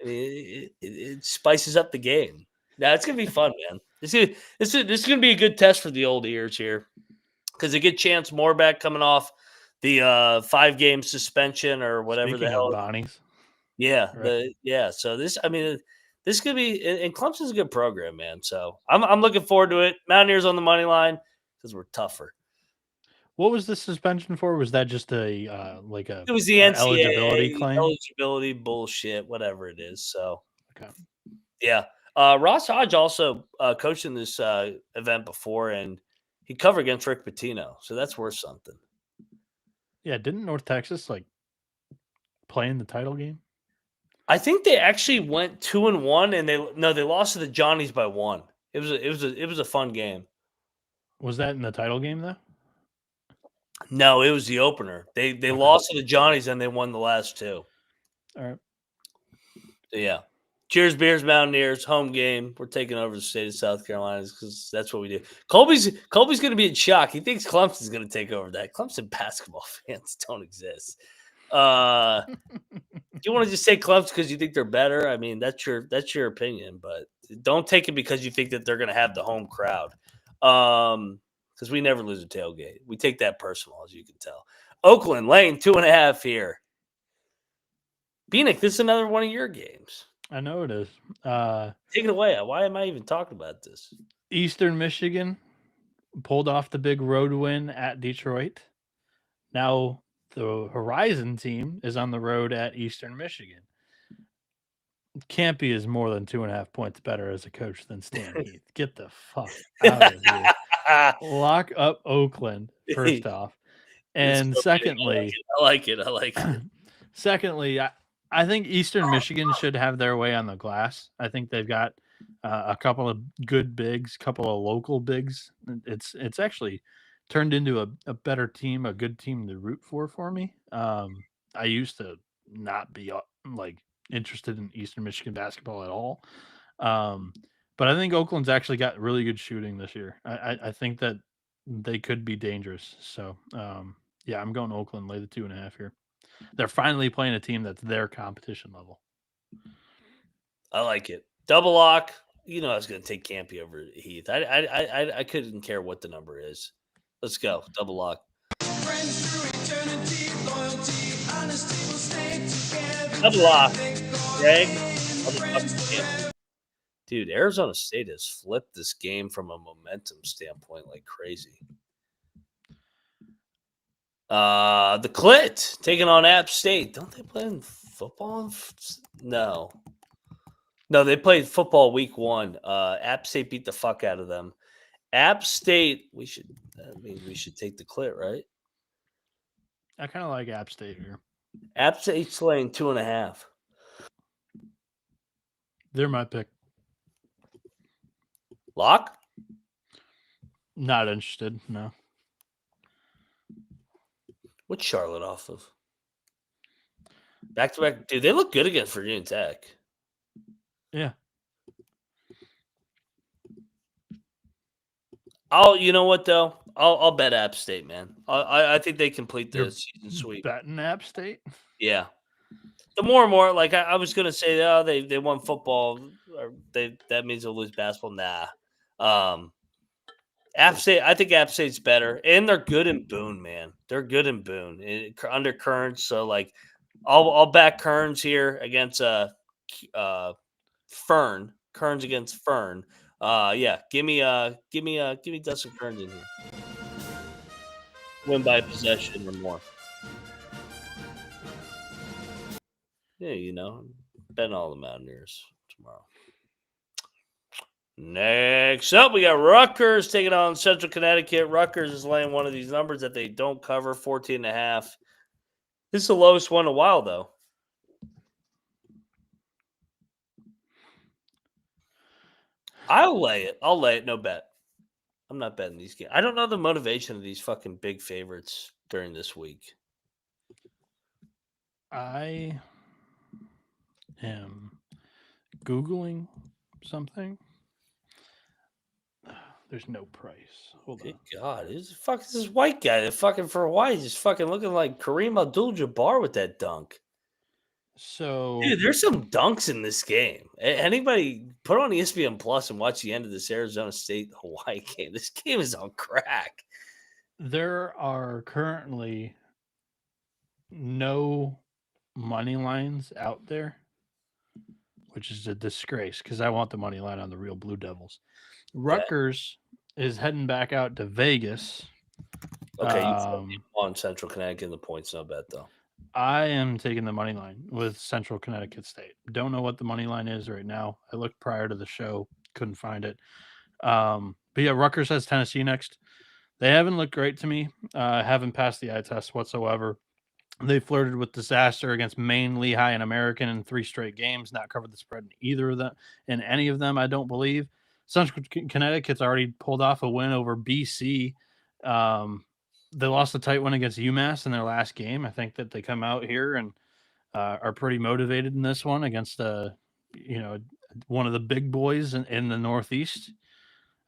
I mean, it spices up the game. Now it's gonna be fun, man. This is gonna be a good test for the old ears here, because they get Chance Moore coming off the 5-game suspension or whatever. Speaking the hell. Of Bonnies. Yeah, right. So this could be, and Clemson's a good program, man. So I'm looking forward to it. Mountaineers on the money line because we're tougher. What was the suspension for? Was that just it was the NCAA eligibility claim? Eligibility bullshit, whatever it is. So okay, yeah. Ross Hodge also coached in this event before, and he covered against Rick Pitino, so that's worth something. Yeah, didn't North Texas play in the title game? I think they actually went 2-1, and they lost to the Johnnies by 1. It was a fun game. Was that in the title game though? No, it was the opener. They lost to the Johnnies and they won the last 2. All right. So yeah. Cheers, Bears, Mountaineers, home game. We're taking over the state of South Carolina because that's what we do. Colby's going to be in shock. He thinks Clemson's going to take over that. Clemson basketball fans don't exist. You want to just say Clemson because you think they're better? I mean, that's your opinion, but don't take it because you think that they're going to have the home crowd. Because we never lose a tailgate. We take that personal, as you can tell. Oakland, laying 2.5 here. Bieniek, this is another one of your games. I know it is. Take it away. Why am I even talking about this? Eastern Michigan pulled off the big road win at Detroit. Now the Horizon team is on the road at Eastern Michigan. Campy is more than 2.5 points better as a coach than Stan Heath. Get the fuck out of here. Lock up Oakland, first off. And secondly, I like it. Secondly, I think Eastern Michigan should have their way on the glass. I think they've got a couple of good bigs, couple of local bigs. It's actually turned into a better team, a good team to root for me. I used to not be like interested in Eastern Michigan basketball at all. But I think Oakland's actually got really good shooting this year. I think that they could be dangerous. So, yeah, I'm going Oakland, lay the 2.5 here. They're finally playing a team that's their competition level. I like it. Double lock. You know I was going to take Campy over Heath. I couldn't care what the number is. Let's go. Double lock. Double lock. Greg. Dude, Arizona State has flipped this game from a momentum standpoint like crazy. The Clit taking on App State. Don't they play in football? No, they played football week 1. App State beat the fuck out of them. App State, we should take the Clit, right? I kind of like App State here. App State's laying 2.5. They're my pick. Lock? Not interested, no. What's Charlotte off of? Back-to-back. Dude, they look good against Virginia Tech. Yeah. You know what, though? I'll bet App State, man. I think they complete the season sweep. Betting App State? Yeah. The more and more, like I was going to say, they won football. Or that means they'll lose basketball. Nah. App State, I think App State's better, and they're good in Boone, man. They're good in Boone under Kearns. So like, I'll back Kearns here against Fern. Kearns against Fern. Yeah, give me Dustin Kearns in here. Win by possession or more. Yeah, you know, betting all the Mountaineers tomorrow. Next up, we got Rutgers taking on Central Connecticut. Rutgers is laying one of these numbers that they don't cover, 14.5. This is the lowest one in a while, though. I'll lay it. No bet. I'm not betting these games. I don't know the motivation of these fucking big favorites during this week. I am Googling something. There's no price. Hold on. God, who's this white guy that fucking for Hawaii is fucking looking like Kareem Abdul-Jabbar with that dunk. So, dude, there's some dunks in this game. Anybody put on ESPN Plus and watch the end of this Arizona State Hawaii game. This game is on crack. There are currently no money lines out there, which is a disgrace because I want the money line on the real Blue Devils. Rutgers is heading back out to Vegas. Okay, you on Central Connecticut in the points, no bet though. I am taking the money line with Central Connecticut State. Don't know what the money line is right now. I looked prior to the show, couldn't find it. But yeah, Rutgers has Tennessee next. They haven't looked great to me. Haven't passed the eye test whatsoever. They flirted with disaster against Maine, Lehigh, and American in 3 straight games. Not covered the spread in either of them, in any of them, I don't believe. Central Connecticut's already pulled off a win over BC. They lost a tight one against UMass in their last game. I think that they come out here and are pretty motivated in this one against one of the big boys in the Northeast.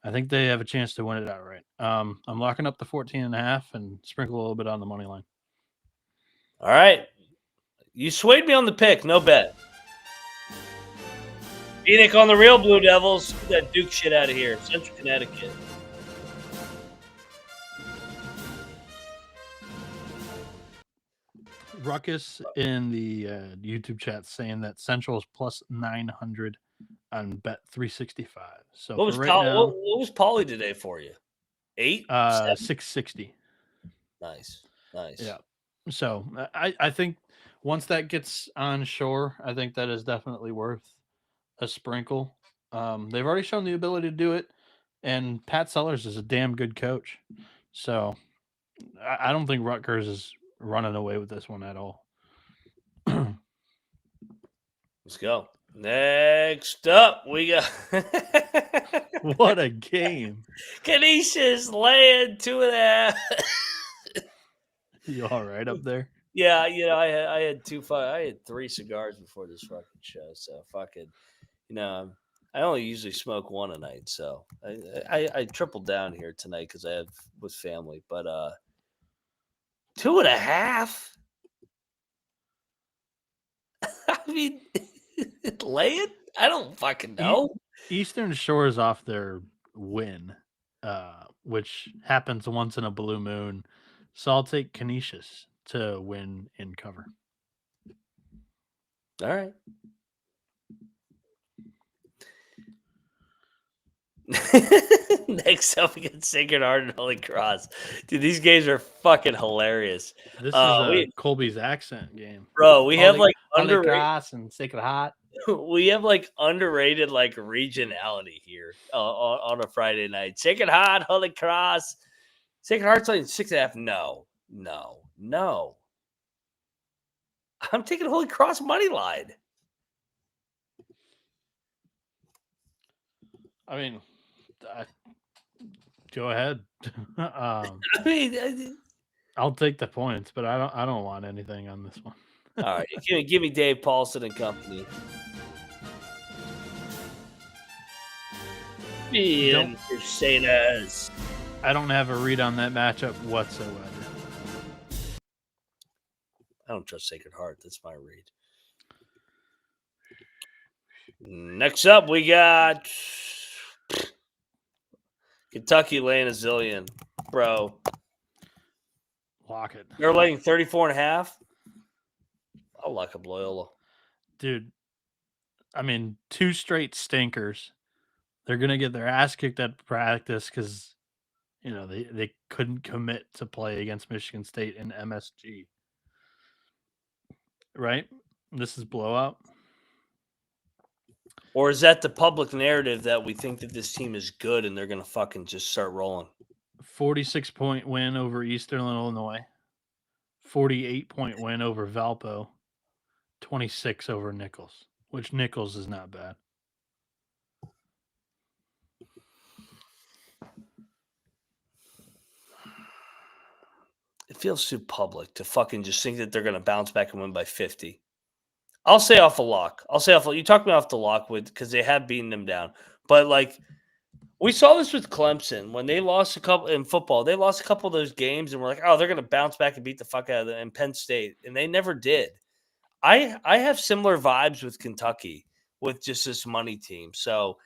I think they have a chance to win it outright. I'm locking up the 14.5 and sprinkle a little bit on the money line. All right. You swayed me on the pick. No bet. Bieniek on the real Blue Devils. Get that Duke shit out of here. Central Connecticut. Ruckus in the YouTube chat saying that Central is plus 900 on bet 365. So what was now, what was Pauly today for you? 8? 660. Nice. Yeah. So I think once that gets on shore, I think that is definitely worth a sprinkle. They've already shown the ability to do it, and Pat Sellers is a damn good coach. So I don't think Rutgers is running away with this one at all. Let's go. Next up, we got what a game. Canisius laying 2.5. You all right up there? Yeah, I had 3 cigars before this fucking show, so fucking, I only usually smoke one a night, so I tripled down here tonight because I have with family, but 2.5. I mean, lay it? I don't fucking know. Eastern Shore is off their win, which happens once in a blue moon. So I'll take Canisius to win in cover. All right. Next up, we got Sacred Heart and Holy Cross. Dude, these games are fucking hilarious. This is Colby's accent game. Bro, we have like Holy Cross and Sacred Heart. We have like underrated like regionality here on a Friday night. Sacred Heart, Holy Cross. Sacred Heart's like 6.5. No. I'm taking Holy Cross money line. I mean, go ahead. I'll take the points, but I don't want anything on this one. All right, give me Dave Paulson and company. Crusaders. I don't have a read on that matchup whatsoever. I don't trust Sacred Heart. That's my read. Next up, we got Kentucky laying a zillion. Bro. Lock it. They're laying 34.5. I'll lock up Loyola. Dude, I mean, 2 straight stinkers. They're going to get their ass kicked at practice because, they couldn't commit to play against Michigan State in MSG. Right? This is blowout. Or is that the public narrative that we think that this team is good and they're going to fucking just start rolling? 46-point win over Eastern Illinois. 48-point win over Valpo. 26 over Nichols, which Nichols is not bad. It feels too public to fucking just think that they're going to bounce back and win by 50. I'll say off a lock. You talked me off the lock because they have beaten them down. But, like, we saw this with Clemson when they lost a couple in football. They lost a couple of those games, and we're like, oh, they're going to bounce back and beat the fuck out of them in Penn State. And they never did. I have similar vibes with Kentucky with just this money team. So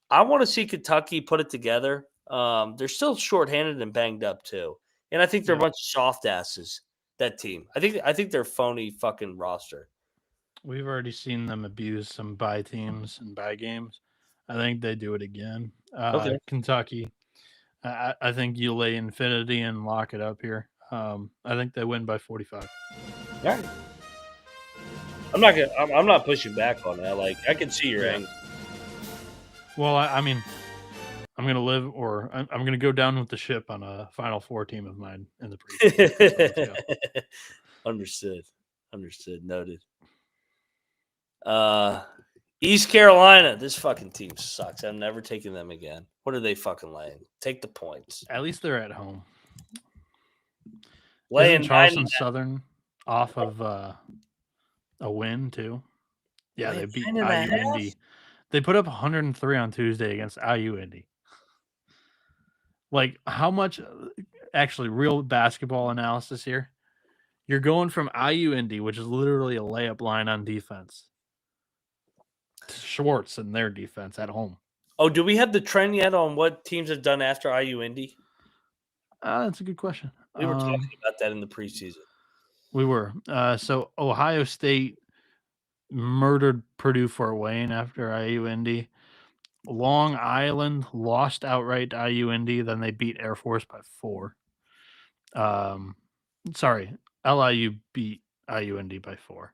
I want to see Kentucky put it together. They're still shorthanded and banged up, too. And I think they're a bunch of soft asses, that team. I think they're phony fucking roster. We've already seen them abuse some bye teams and bye games. I think they do it again. Okay. Kentucky, I think you lay infinity and lock it up here. I think they win by 45. All right. I'm not pushing back on that. Like, I can see your angle. Well, I mean, I'm going to live or I'm going to go down with the ship on a Final Four team of mine in the preseason. Understood. Noted. East Carolina. This fucking team sucks. I'm never taking them again. What are they fucking laying? Take the points. At least they're at home. Laying Isn't Charleston Southern off of a win too? Yeah, they beat IU Indy. They put up 103 on Tuesday against IU Indy. Like, how much? Actually, real basketball analysis here. You're going from IU Indy, which is literally a layup line on defense, to Schwartz and their defense at home. Oh, do we have the trend yet on what teams have done after IU Indy? That's a good question. We were talking about that in the preseason. We were. So Ohio State murdered Purdue Fort Wayne after IU Indy. Long Island lost outright to IU Indy. Then they beat Air Force by 4. Sorry, LIU beat IU Indy by 4.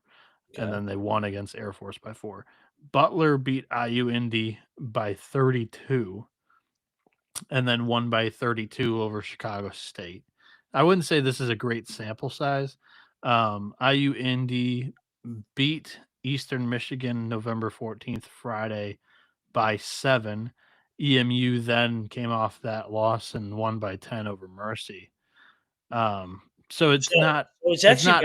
Okay. And then they won against Air Force by 4. Butler beat IU Indy by 32. And then won by 32 over Chicago State. I wouldn't say this is a great sample size. IU Indy beat Eastern Michigan November 14th, Friday, by 7. EMU then came off that loss and won by 10 over Mercy. So it's not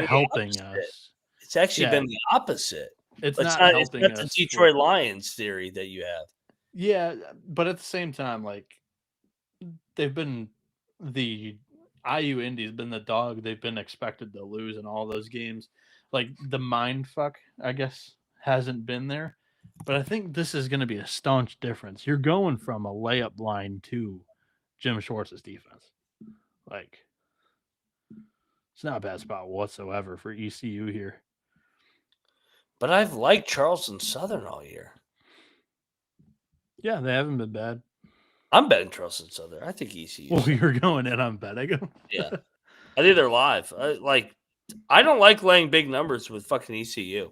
helping us. It's actually been the opposite. It's not helping us. It's not the Detroit Lions theory that you have. Yeah, but at the same time, like, they've been the IU Indy's been the dog they've been expected to lose in all those games. Like, the mind fuck, I guess, hasn't been there. But I think this is going to be a staunch difference. You're going from a layup line to Jim Schwartz's defense. Like, it's not a bad spot whatsoever for ECU here. But I've liked Charleston Southern all year. Yeah, they haven't been bad. I'm betting Charleston Southern. I think ECU. Well, you're going in on betting them. Yeah. I think they're live. I don't like laying big numbers with fucking ECU.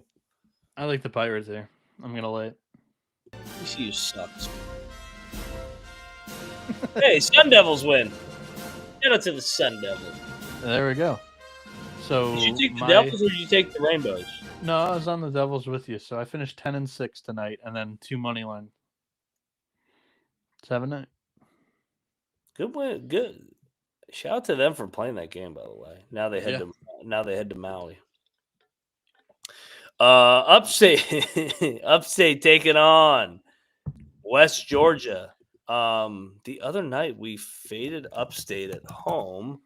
I like the Pirates there. I'm going to lay it. ECU sucks. Hey, Sun Devils win. Shout out to the Sun Devils. There we go. So did you take the Devils or did you take the Rainbows? No, I was on the Devils with you. So I finished 10-6 tonight and then 2 money line. 7-9. Good win. Good. Shout out to them for playing that game, by the way. Now they head to Maui. Upstate taking on West Georgia. The other night we faded Upstate at home.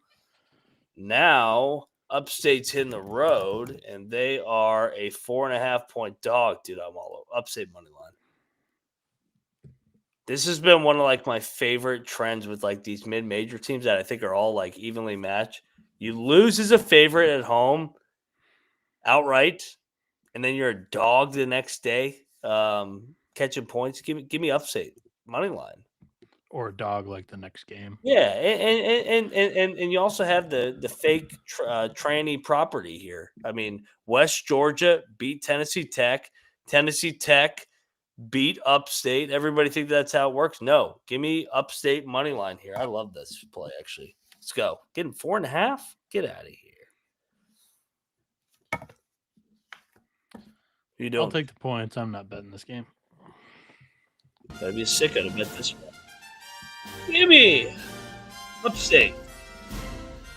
Now Upstate's hitting the road, and they are a 4.5-point dog. Dude, I'm all over Upstate money line. This has been one of like my favorite trends with like these mid-major teams that I think are all like evenly matched. You lose as a favorite at home outright, and then you're a dog the next day catching points. Give me Upstate money line. Or a dog like the next game. Yeah, and you also have the fake tranny property here. I mean, West Georgia beat Tennessee Tech. Tennessee Tech beat Upstate. Everybody think that's how it works? No. Give me Upstate money line here. I love this play, actually. Let's go. Getting 4.5? Get out of here. You doing? I'll take the points. I'm not betting this game. Gotta be a sicko to bet this one. Give me Upstate.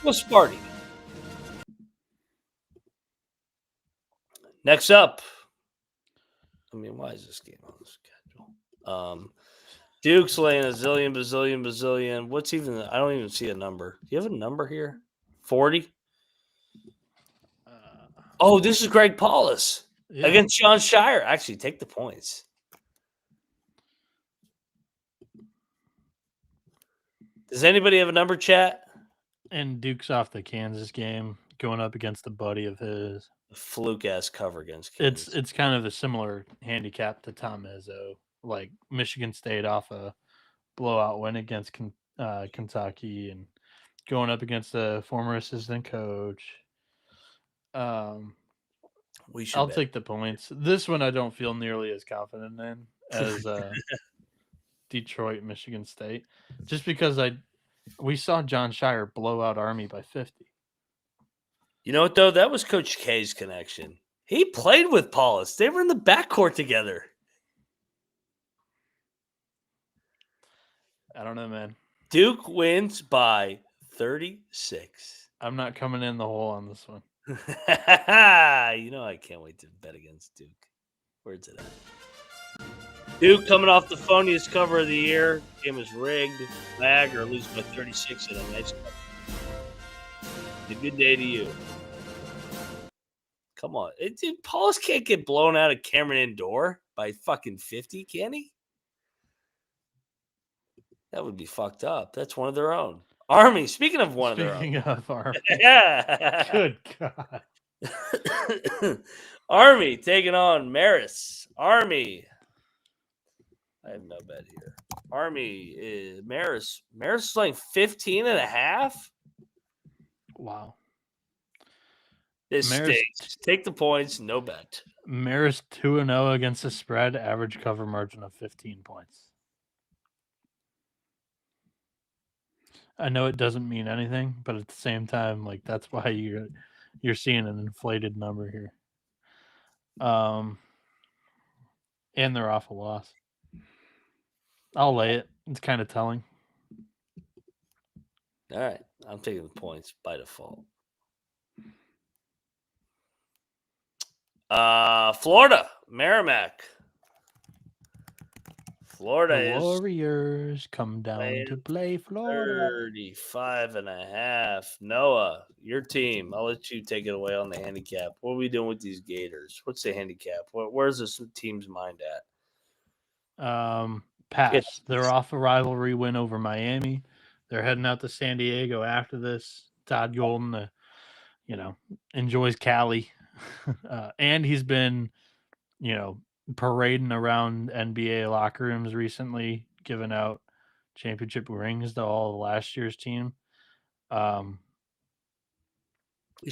What's Sparty? Next up. I mean, why is this game on the schedule? Duke's laying a bazillion. What's even? I don't even see a number. Do you have a number here? 40? Oh, this is Greg Paulus against John Shire. Actually, take the points. Does anybody have a number, chat? And Duke's off the Kansas game, going up against a buddy of his. A fluke-ass cover against Kansas. It's kind of a similar handicap to Tom Izzo. Like Michigan State off a blowout win against Kentucky and going up against a former assistant coach. I'll take the points. This one I don't feel nearly as confident in as Detroit, Michigan State, just because we saw John Shire blow out Army by 50. You know what, though? That was Coach K's connection. He played with Paulus. They were in the backcourt together. I don't know, man. Duke wins by 36. I'm not coming in the hole on this one. You know I can't wait to bet against Duke. Where's it at? Duke coming off the phoniest cover of the year. Game was rigged, lag, or lose by 36 in a nice cover. It's a good day to you. Come on. Dude, Paulus can't get blown out of Cameron Indoor by fucking 50, can he? That would be fucked up. That's one of their own. Army, speaking of one Speaking of their own. of Army. Yeah. Good God. Army taking on Maris. Army. I have no bet here. Army is Maris. Maris is like 15.5. Wow. This Maris- stinks. Take the points, no bet. Maris 2-0 against the spread, average cover margin of 15 points. I know it doesn't mean anything, but at the same time, like that's why you're seeing an inflated number here. And they're off a loss. I'll lay it. It's kind of telling. All right. I'm taking the points by default. Florida, Merrimack. Florida The is Warriors come down playing to play Florida. 35.5. Noah, your team. I'll let you take it away on the handicap. What are we doing with these Gators? What's the handicap? Where's this team's mind at? Pass. They're off a rivalry win over Miami. They're heading out to San Diego after this. Todd Golden, enjoys Cali. And he's been, parading around NBA locker rooms recently, giving out championship rings to all of last year's team. You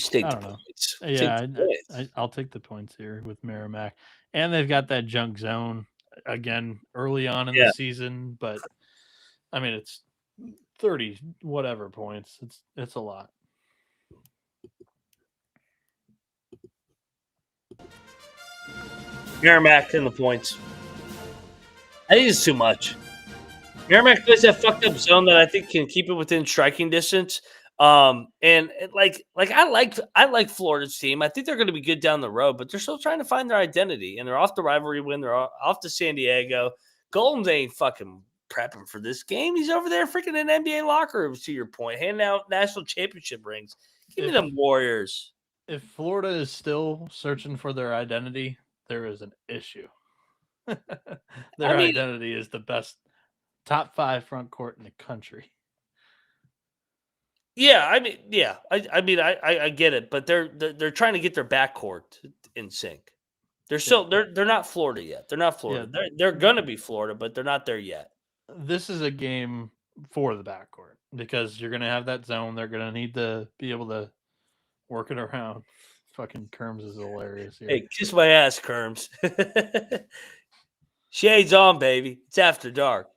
take I the don't know. points. Yeah, I'll take the points here with Merrimack. And they've got that junk zone again early on in the season, but I mean it's 30 whatever points. It's a lot. Merrimack in the points. I think it's too much. Merrimack plays that fucked up zone that I think can keep it within striking distance. I like Florida's team. I think they're going to be good down the road, but they're still trying to find their identity. And they're off the rivalry win. They're off to San Diego. Golden ain't fucking prepping for this game. He's over there freaking in NBA locker rooms. To your point, handing out national championship rings. Give me them Warriors. If Florida is still searching for their identity, there is an issue. Their identity is the best top 5 front court in the country. Yeah, I get it, but they're trying to get their backcourt in sync. They're still they're not Florida yet. They're not Florida. Yeah. They're gonna be Florida, but they're not there yet. This is a game for the backcourt because you're gonna have that zone. They're gonna need to be able to work it around. Fucking Kerms is hilarious here. Hey, kiss my ass, Kerms. Shades on, baby. It's after dark.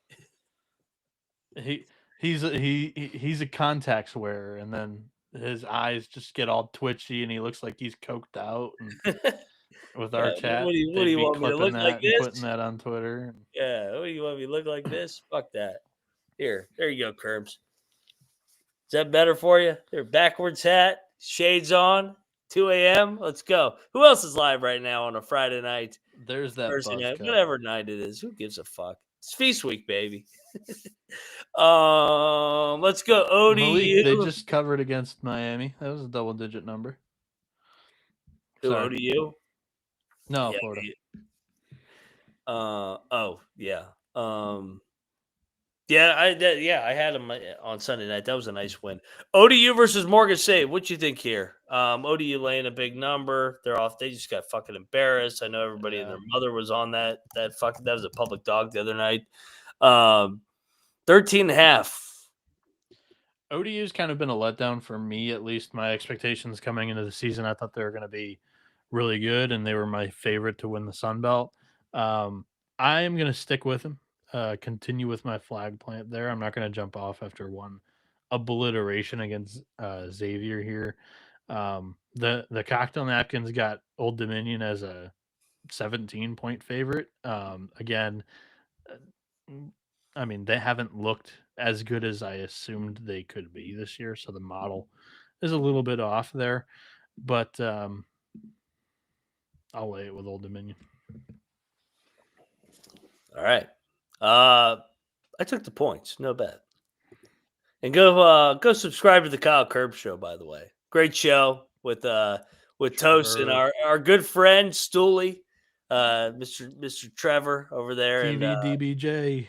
He's a contacts wearer, and then his eyes just get all twitchy, and he looks like he's coked out. And with our chat, what do you want me to look like this? Putting that on Twitter. Yeah, what do you want me to look like this? Fuck that. Here, there you go, Kerms. Is that better for you? There, backwards hat, shades on, 2 a.m. Let's go. Who else is live right now on a Friday night? There's that Thursday buzz night, cut. whatever night it is. Who gives a fuck? It's feast week, baby. Let's go. ODU. Malik, they just covered against Miami. That was a double-digit number. ODU? No, Yeah, Florida. I had them on Sunday night. That was a nice win. ODU versus Morgan State. What you think here? ODU laying a big number. They're off. They just got fucking embarrassed. I know everybody and their mother was on that. That was a public dog the other night. 13.5. ODU's kind of been a letdown for me, at least. My expectations coming into the season, I thought they were going to be really good, and they were my favorite to win the Sun Belt. I am going to stick with them. Continue with my flag plant there. I'm not going to jump off after one obliteration against Xavier here. The cocktail napkins got Old Dominion as a 17-point favorite. Again, I mean, they haven't looked as good as I assumed they could be this year, so the model is a little bit off there. But I'll lay it with Old Dominion. All right. I took the points. No bet. And go subscribe to the Kyle Curb Show, by the way. Great show with Toast and our good friend Stooley, Mr. Trevor over there, TVDBJ.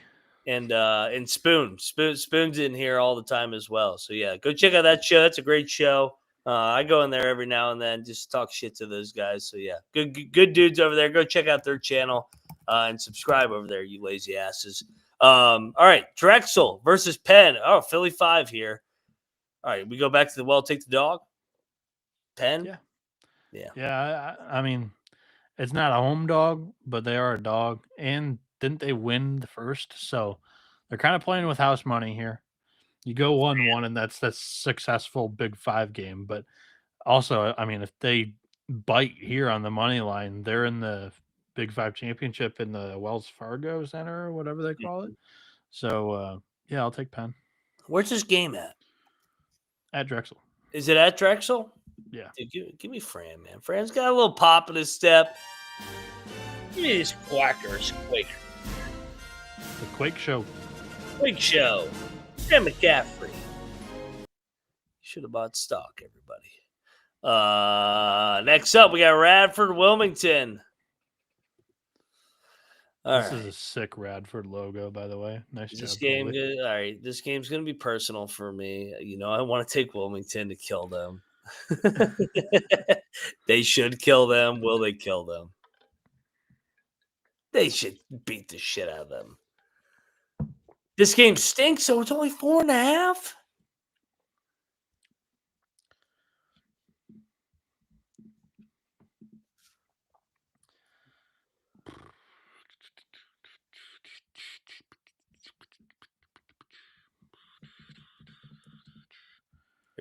and Spoon's in here all the time as well. So yeah, go check out that show. That's a great show. I go in there every now and then, just talk shit to those guys. So yeah, good dudes over there. Go check out their channel and subscribe over there, you lazy asses. All right, Drexel versus Penn. Oh, Philly 5 here. All right, we go back to the take the dog. Penn. Yeah. I mean, it's not a home dog, but they are a dog, and didn't they win the first? So they're kind of playing with house money here. You go 1-1, and that's successful Big 5 game. But also, I mean, if they bite here on the money line, they're in the Big 5 championship in the Wells Fargo Center or whatever they call it. So yeah, I'll take Penn. Where's this game at? At Drexel. Is it at Drexel? Yeah. Dude, give me Fran, man. Fran's got a little pop in his step. Give me this Quackers Quake. The Quake Show. Quake Show. Sam McCaffrey. Should have bought stock, everybody. Next up, we got Radford Wilmington. This is a sick Radford logo, by the way. Nice job. This game, all right. This game's going to be personal for me. I want to take Wilmington to kill them. They should kill them. Will they kill them? They should beat the shit out of them. This game stinks, so it's only 4.5.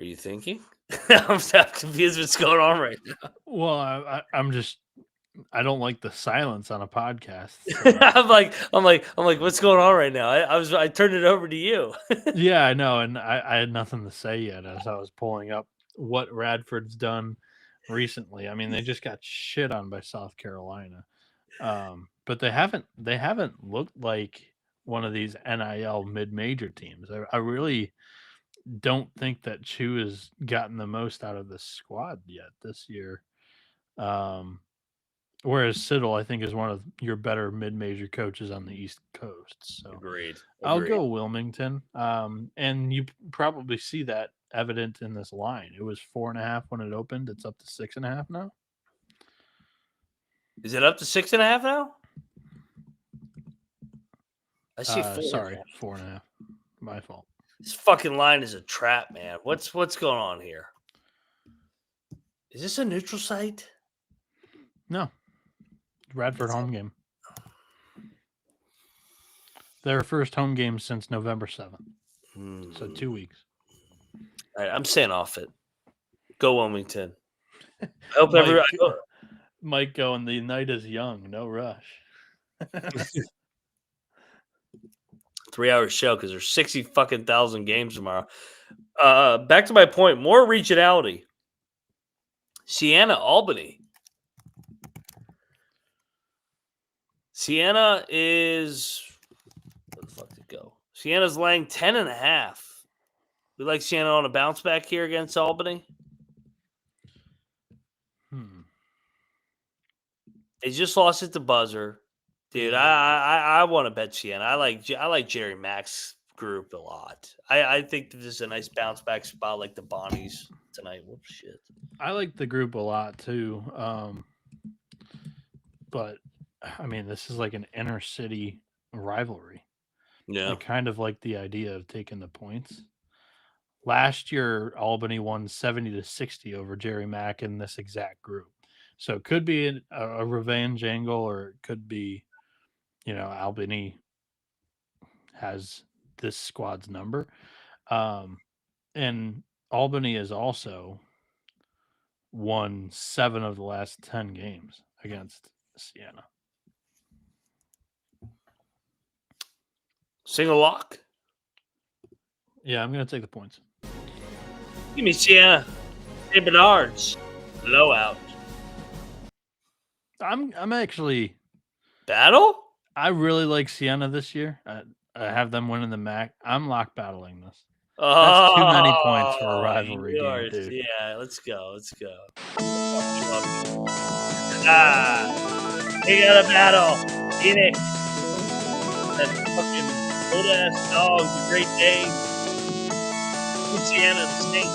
Are you thinking? I'm confused what's going on right now. Well, I don't like the silence on a podcast. So. I'm like, what's going on right now? I turned it over to you. Yeah, I know, and I had nothing to say yet as I was pulling up what Radford's done recently. I mean, they just got shit on by South Carolina, but they haven't looked like one of these NIL mid-major teams. I really don't think that Chu has gotten the most out of the squad yet this year. Whereas Siddle, I think, is one of your better mid-major coaches on the East Coast. So Agreed. I'll go Wilmington. And you probably see that evident in this line. It was 4.5 when it opened. It's up to 6.5 now. Is it up to 6.5 now? I see 4. Sorry, 4.5. My fault. This fucking line is a trap, man. What's going on here? Is this a neutral site? No. Radford home game. Their first home game since November 7th. So 2 weeks. All right, I'm saying off it. Go Wilmington. I hope Mike going, the night is young. No rush. 3-hour show because there's 60,000 games tomorrow. Back to my point, more regionality. Siena, Albany. Siena is where the fuck did it go? Siena's laying 10.5. We like Siena on a bounce back here against Albany. They just lost at the buzzer. Dude, I want to bet Siena. I like Jerry Mack's group a lot. I think this is a nice bounce back spot like the Bonnies tonight. Whoops, shit. I like the group a lot too. But I mean, this is like an inner city rivalry. Yeah. I kind of like the idea of taking the points. Last year, Albany won 70-60 over Jerry Mack in this exact group. So it could be a revenge angle, or it could be, Albany has this squad's number. And Albany is also won 7 of the last 10 games against Siena. Single lock. Yeah, I'm going to take the points. Give me Siena. St. Bernard's. Blowout. I'm actually Battle? I really like Siena this year. I have them winning the MAC. I'm lock battling this. Oh, That's too many points for a rivalry game, dude. Yeah, let's go. We got a battle. Phoenix. That fucking old ass dog, the Great Dane. Louisiana, the State.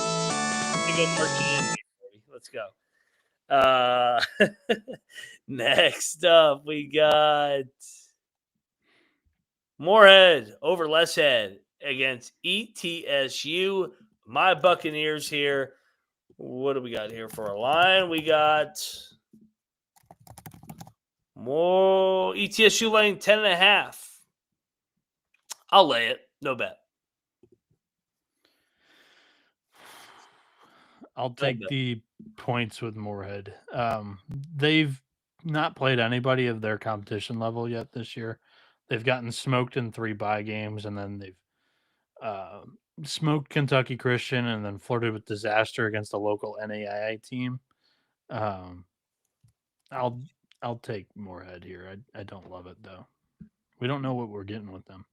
We go marching in. Baby. Let's go. Next up, we got Moorhead over Less Head against ETSU. My Buccaneers here. What do we got here for a line? We got more ETSU laying 10.5. I'll lay it. No bet. I'll take the points with Moorhead. They've not played anybody of their competition level yet this year. They've gotten smoked in 3 bye games, and then they've smoked Kentucky Christian and then flirted with disaster against a local NAIA team. I'll take Moorhead here. I don't love it, though. We don't know what we're getting with them.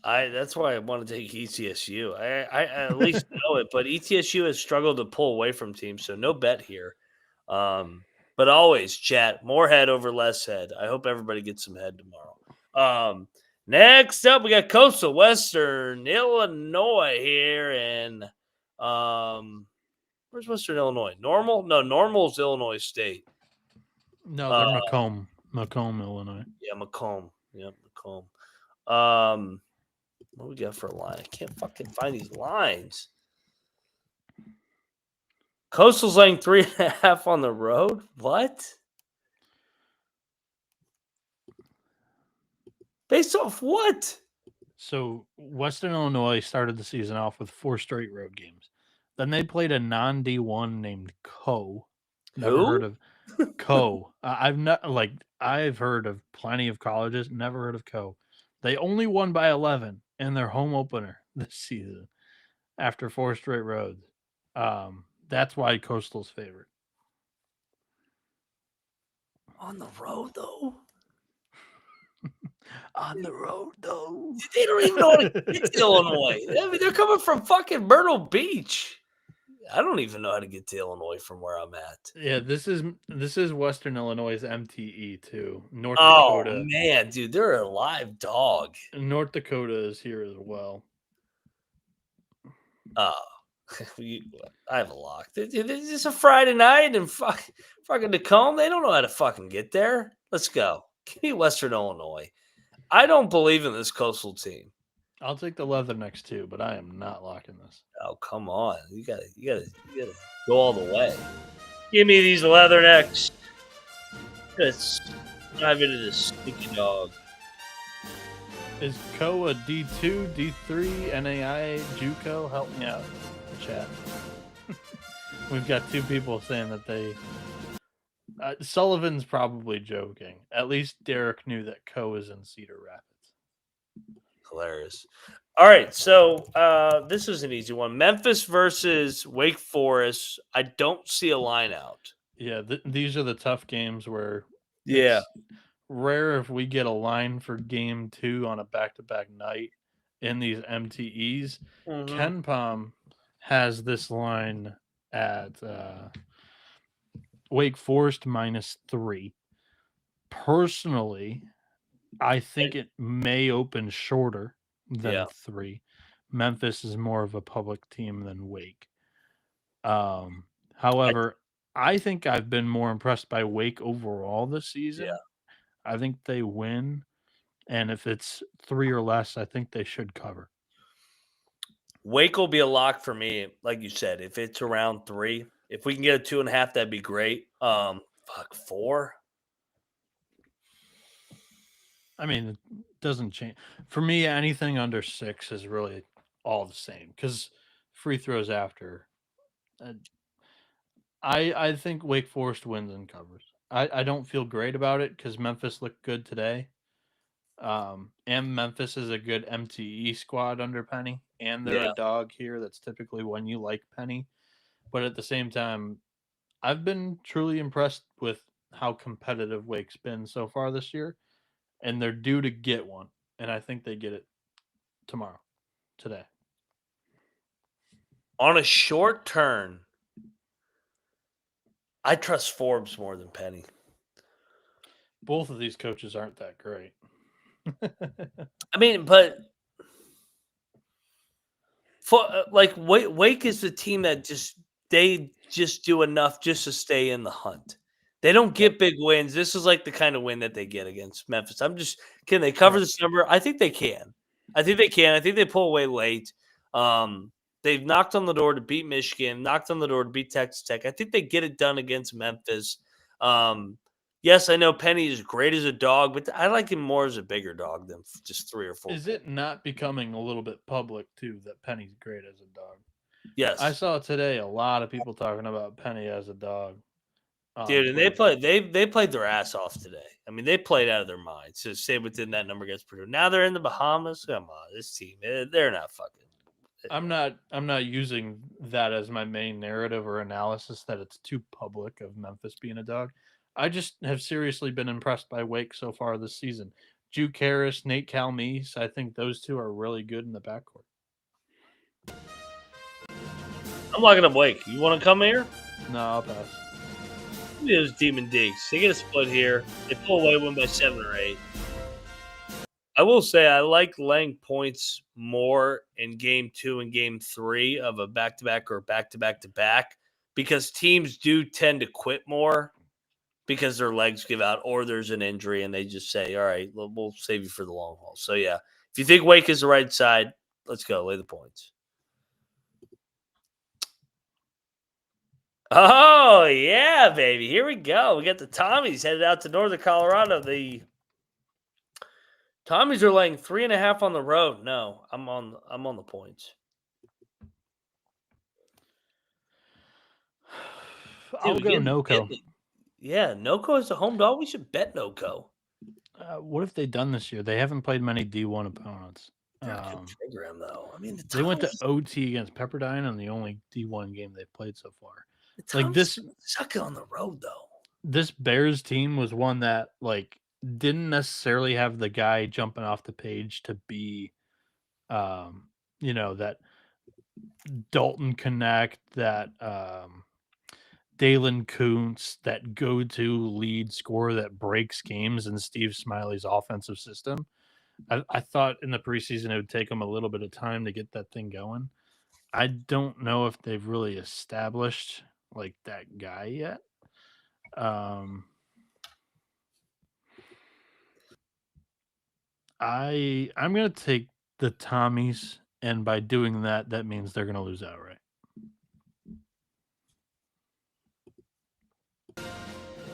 That's why I want to take ETSU. I at least know it, but ETSU has struggled to pull away from teams, so no bet here. But always, chat, Moorhead over Less Head. I hope everybody gets some head tomorrow. Next up, we got Coastal Western Illinois here, and where's Western Illinois? Normal? No, Normal's Illinois State. No, they're Macomb, Illinois. Yeah, Macomb. Yep, Macomb. What do we got for a line? I can't fucking find these lines. Coastal's laying 3.5 on the road. What? Based off what? So Western Illinois started the season off with 4 straight road games. Then they played a non-D1 named Co. Never heard of Co. I've heard of plenty of colleges. Never heard of Co. They only won by 11 in their home opener this season after 4 straight roads. That's why Coastal's favorite. On the road, though? On the road, though. They don't even know how to get to Illinois. I mean, they're coming from fucking Myrtle Beach. I don't even know how to get to Illinois from where I'm at. Yeah, this is Western Illinois' MTE too. North Dakota. Oh man, dude, they're a live dog. North Dakota is here as well. Oh, I have a lock. It's a Friday night and fucking Tacoma. They don't know how to fucking get there. Let's go. Give me Western Illinois. I don't believe in this Coastal team. I'll take the Leathernecks too, but I am not locking this. Oh, come on. You gotta go all the way. Give me these Leathernecks. Let's dive into this sneaky dog. Is Co a D2, D3, NAI, JUCO? Help me out, chat. We've got 2 people saying that they... Sullivan's probably joking. At least Derek knew that Co is in Cedar Rapids. Hilarious. All right, so this is an easy one. Memphis versus Wake Forest. I don't see a line out. Yeah, these are the tough games where it's rare if we get a line for game 2 on a back-to-back night in these MTEs. Mm-hmm. Ken Palm has this line at Wake Forest -3. Personally, I think it may open shorter than 3. Memphis is more of a public team than Wake. However, I think I've been more impressed by Wake overall this season. Yeah. I think they win, and if it's 3 or less, I think they should cover. Wake will be a lock for me, like you said. If it's around 3, if we can get a 2.5, that'd be great. 4. I mean, it doesn't change. For me, anything under 6 is really all the same because free throws after. I think Wake Forest wins and covers. I don't feel great about it because Memphis looked good today. And Memphis is a good MTE squad under Penny, and they're Yeah. a dog here. That's typically when you like Penny. But at the same time, I've been truly impressed with how competitive Wake's been so far this year, and they're due to get one. And I think they get it today. On a short turn, I trust Forbes more than Penny. Both of these coaches aren't that great. I mean, but for Wake is the team that they just do enough just to stay in the hunt. They don't get big wins. This is like the kind of win that they get against Memphis. Can they cover this number? I think they can. I think they pull away late. They've knocked on the door to beat Michigan, knocked on the door to beat Texas Tech. I think they get it done against Memphis. Yes, I know Penny is great as a dog, but I like him more as a bigger dog than just 3 or 4. Is it not becoming a little bit public too that Penny's great as a dog? Yes, I saw today a lot of people talking about Penny as a dog. Dude, and they played their ass off today. I mean, they played out of their minds. So stay within that number against Purdue. Now they're in the Bahamas. Come on, this team, they're not fucking. I'm not using that as my main narrative or analysis that it's too public of Memphis being a dog. I just have seriously been impressed by Wake so far this season. Juke Harris, Nate Calmese, I think those two are really good in the backcourt. I'm locking up Wake. You want to come here? No, I'll pass. Look at those Demon Digs. They get a split here. They pull away, win by 7 or 8. I will say I like laying points more in game 2 and game 3 of a back-to-back or back-to-back-to-back because teams do tend to quit more because their legs give out or there's an injury and they just say, all right, we'll save you for the long haul. So, yeah, if you think Wake is the right side, let's go. Lay the points. Oh, yeah, baby. Here we go. We got the Tommies headed out to Northern Colorado. The Tommies are laying 3.5 on the road. No, I'm on the points. I'll go NoCo. Yeah, NoCo is a home dog. We should bet NoCo. What have they done this year? They haven't played many D1 opponents. They're a good program, though. I mean, they went to OT against Pepperdine on the only D1 game they've played so far. Like this, suck it on the road though. This Bears team was one that didn't necessarily have the guy jumping off the page to be, that Dalton Connect, that Dalen Kuntz, that go-to lead scorer that breaks games in Steve Smiley's offensive system. I thought in the preseason it would take them a little bit of time to get that thing going. I don't know if they've really established that guy yet. I'm going to take the Tommies, and by doing that means they're going to lose outright.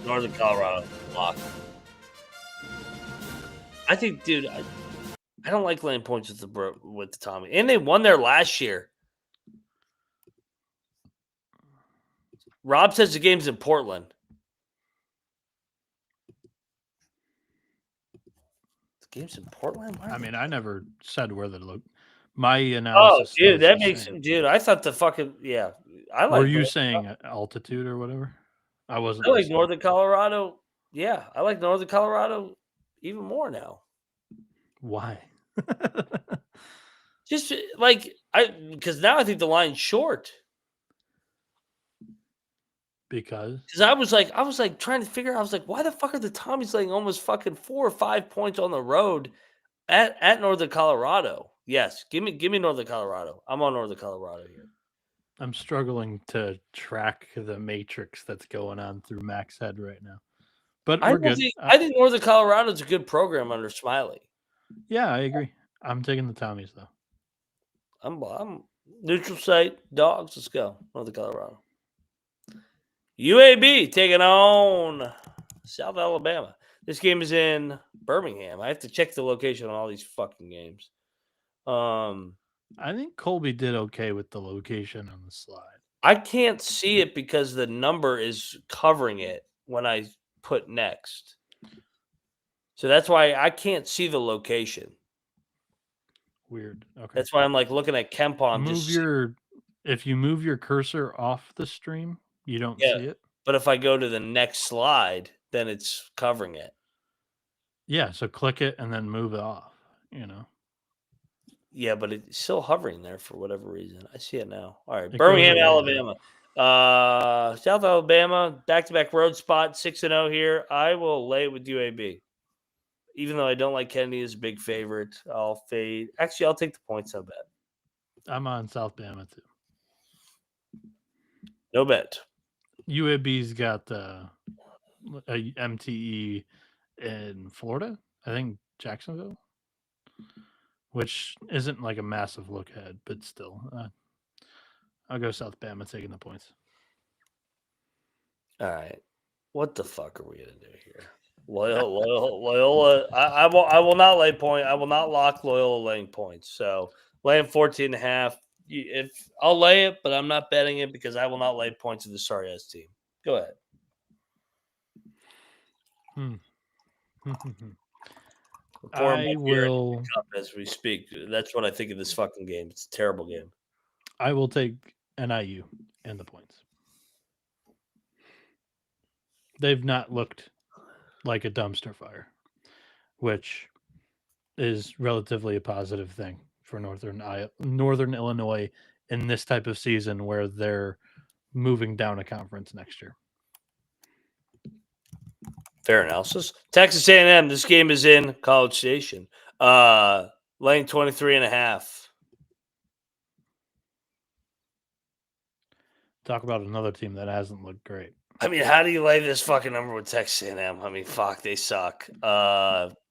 Northern Colorado lock. I think, dude, I don't like laying points with the Tommy, and they won there last year. Rob says the game's in Portland. The game's in Portland? I mean, I never said where they look. My analysis. Oh, dude, that makes dude. I thought the fucking I like. Were you saying altitude or whatever? I wasn't. I like Northern Colorado. Yeah, I like Northern Colorado even more now. Why? Just because now I think the line's short. Because I was trying to figure out. I was like, why the fuck are the Tommies laying almost fucking 4 or 5 points on the road at Northern Colorado? Yes, give me Northern Colorado. I'm on Northern Colorado here. I'm struggling to track the matrix that's going on through Mac's head right now, but we're good. I think Northern Colorado is a good program under Smiley. Yeah, I agree. I'm taking the Tommies though. I'm neutral site dogs. Let's go Northern Colorado. UAB taking on South Alabama. This game is in Birmingham. I have to check the location on all these fucking games. I think Colby did okay with the location on the slide. I can't see it because the number is covering it when I put next. So that's why I can't see the location. Weird. Okay. That's why I'm like looking at KenPom. If you move your cursor off the stream, you don't Yeah. see it. But if I go to the next slide, then it's covering it. Yeah, so click it and then move it off, you know. Yeah, but it's still hovering there for whatever reason. I see it now. All right, It Birmingham, goes away, Alabama. South Alabama, back-to-back road spot, 6-0 here. I will lay it with UAB. Even though I don't like Kennedy as a big favorite, I'll fade. Actually, I'll take the points, no bet. I'm on South Bama too. No bet. UAB's got a MTE in Florida, I think Jacksonville, which isn't like a massive look ahead, but still. I'll go South Bama taking the points. All right. What the fuck are we going to do here? Loyola. I will not lay point. I will not lock Loyola laying points. So laying 14.5. If I'll lay it, but I'm not betting it because I will not lay points of the sorry ass team. Go ahead. I will as we speak. That's what I think of this fucking game. It's a terrible game. I will take NIU and the points. They've not looked like a dumpster fire, which is relatively a positive thing for Northern Illinois in this type of season where they're moving down a conference next year. Fair analysis. Texas A&M. This game is in College Station. Laying 23.5. Talk about another team that hasn't looked great. I mean, how do you lay this fucking number with Texas A&M? I mean, fuck, they suck.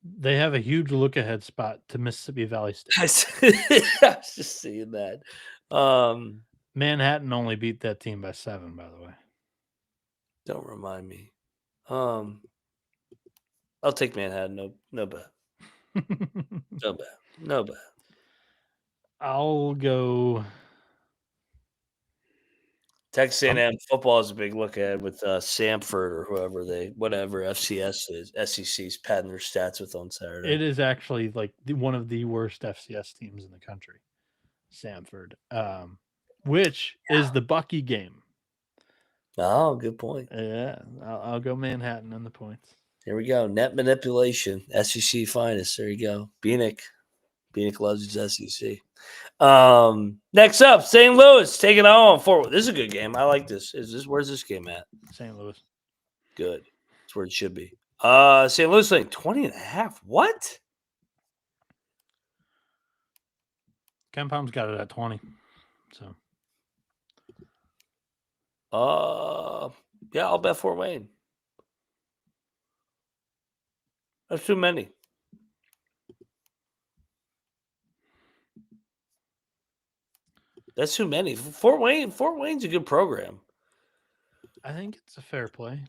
They have a huge look ahead spot to Mississippi Valley State. I was just seeing that. Manhattan only beat that team by 7, by the way. Don't remind me. I'll take Manhattan. No bet. No bet. I'll go. Texas A&M football is a big look ahead with Samford or whatever FCS is. SEC's padding their stats with on Saturday. It is actually like one of the worst FCS teams in the country, Samford, which is the Bucky game. Oh, good point. Yeah, I'll go Manhattan on the points. Here we go. Net manipulation, SEC finest. There you go. Bieniek loves his SEC. Next up, St. Louis taking on Fort. This is a good game. I like this. Where's this game at? St. Louis. Good. That's where it should be. St. Louis laying 20.5. What? KenPom's got it at 20. So. Yeah, I'll bet Fort Wayne. That's too many. That's too many. Fort Wayne's a good program. I think it's a fair play.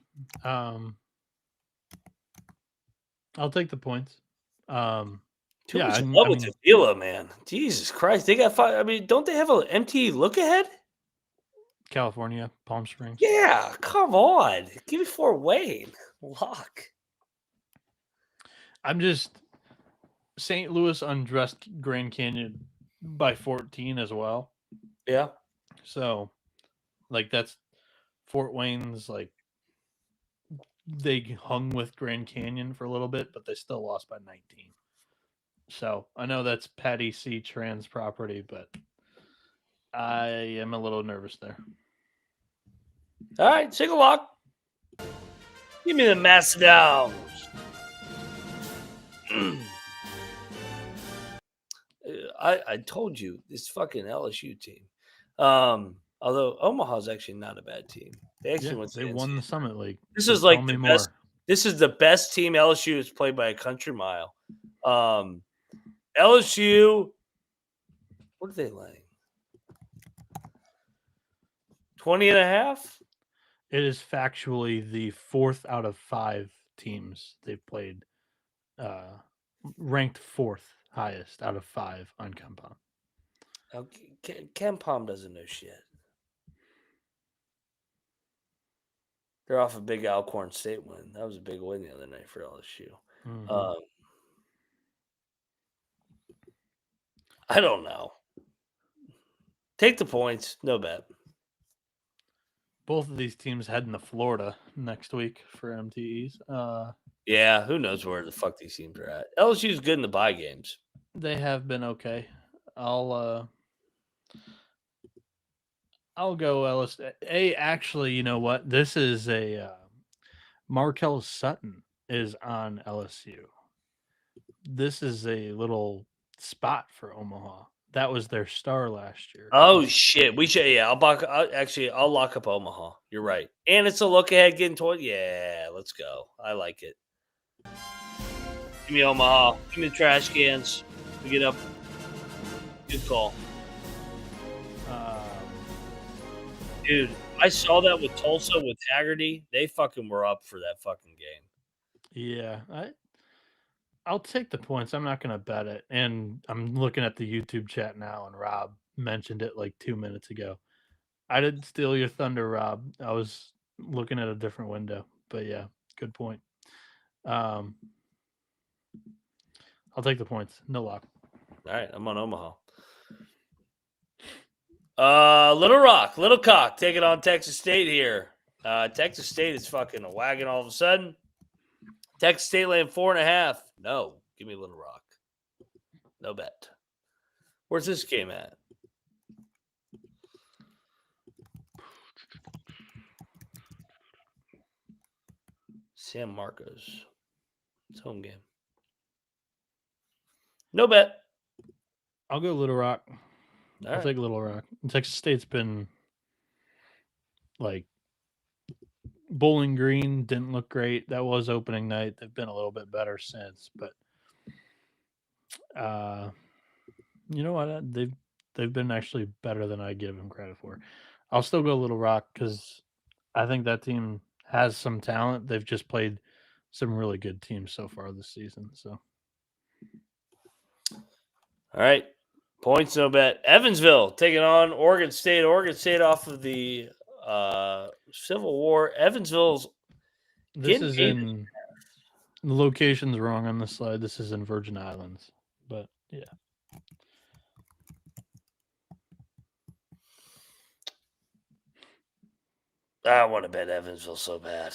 I'll take the points. Too much love with Avila, man. Jesus Christ. They got 5. I mean, don't they have an MT look ahead? California, Palm Springs. Yeah, come on. Give me Fort Wayne. Lock. St. Louis undressed Grand Canyon by 14 as well. Yeah. So, that's Fort Wayne's, they hung with Grand Canyon for a little bit, but they still lost by 19. So, I know that's Patty C. Tran's property, but I am a little nervous there. All right, single lock. Give me the Macedowns. I told you, this fucking LSU team. Although Omaha's actually not a bad team. They actually won the Summit League. This is like the best. This is the best team LSU has played by a country mile. LSU, what are they laying? 20.5? It is factually the 4th out of 5 teams they've played, ranked 4th highest out of 5 on KenPom. KenPom doesn't know shit. They're off a big Alcorn State win. That was a big win the other night for LSU. Mhm. I don't know. Take the points. No bet. Both of these teams heading to Florida next week for MTEs. Yeah, who knows where the fuck these teams are at. LSU's good in the bye games. They have been okay. I'll go LSU. Actually, you know what? This is a Markel Sutton is on LSU. This is a little spot for Omaha. That was their star last year. Oh shit, we should. Yeah, I'll lock up Omaha. You're right, and it's a look ahead getting toward. Yeah, let's go. I like it. Give me Omaha. Give me the trash cans. We get up. Good call, dude. I saw that with Tulsa with Haggerty. They fucking were up for that fucking game. Yeah, I'll take the points. I'm not going to bet it. And I'm looking at the YouTube chat now, and Rob mentioned it like 2 minutes ago. I didn't steal your thunder, Rob. I was looking at a different window. But yeah, good point. I'll take the points. No lock. All right, I'm on Omaha. Little Rock, Little Cock, taking on Texas State here. Texas State is fucking a wagon all of a sudden. Texas State laying 4.5. No, give me Little Rock. No bet. Where's this game at? San Marcos. It's home game. No bet. I'll go Little Rock. All I'll take Little Rock. Texas State's been like Bowling Green didn't look great. That was opening night. They've been a little bit better since, but you know what? They've been actually better than I give them credit for. I'll still go Little Rock because I think that team has some talent. They've just played some really good teams so far this season. So, all right, points no bet. Evansville taking on Oregon State. Oregon State off of the Civil War. Evansville's this is in the location's wrong on the slide. This is in Virgin Islands, but yeah. I want to bet Evansville so bad.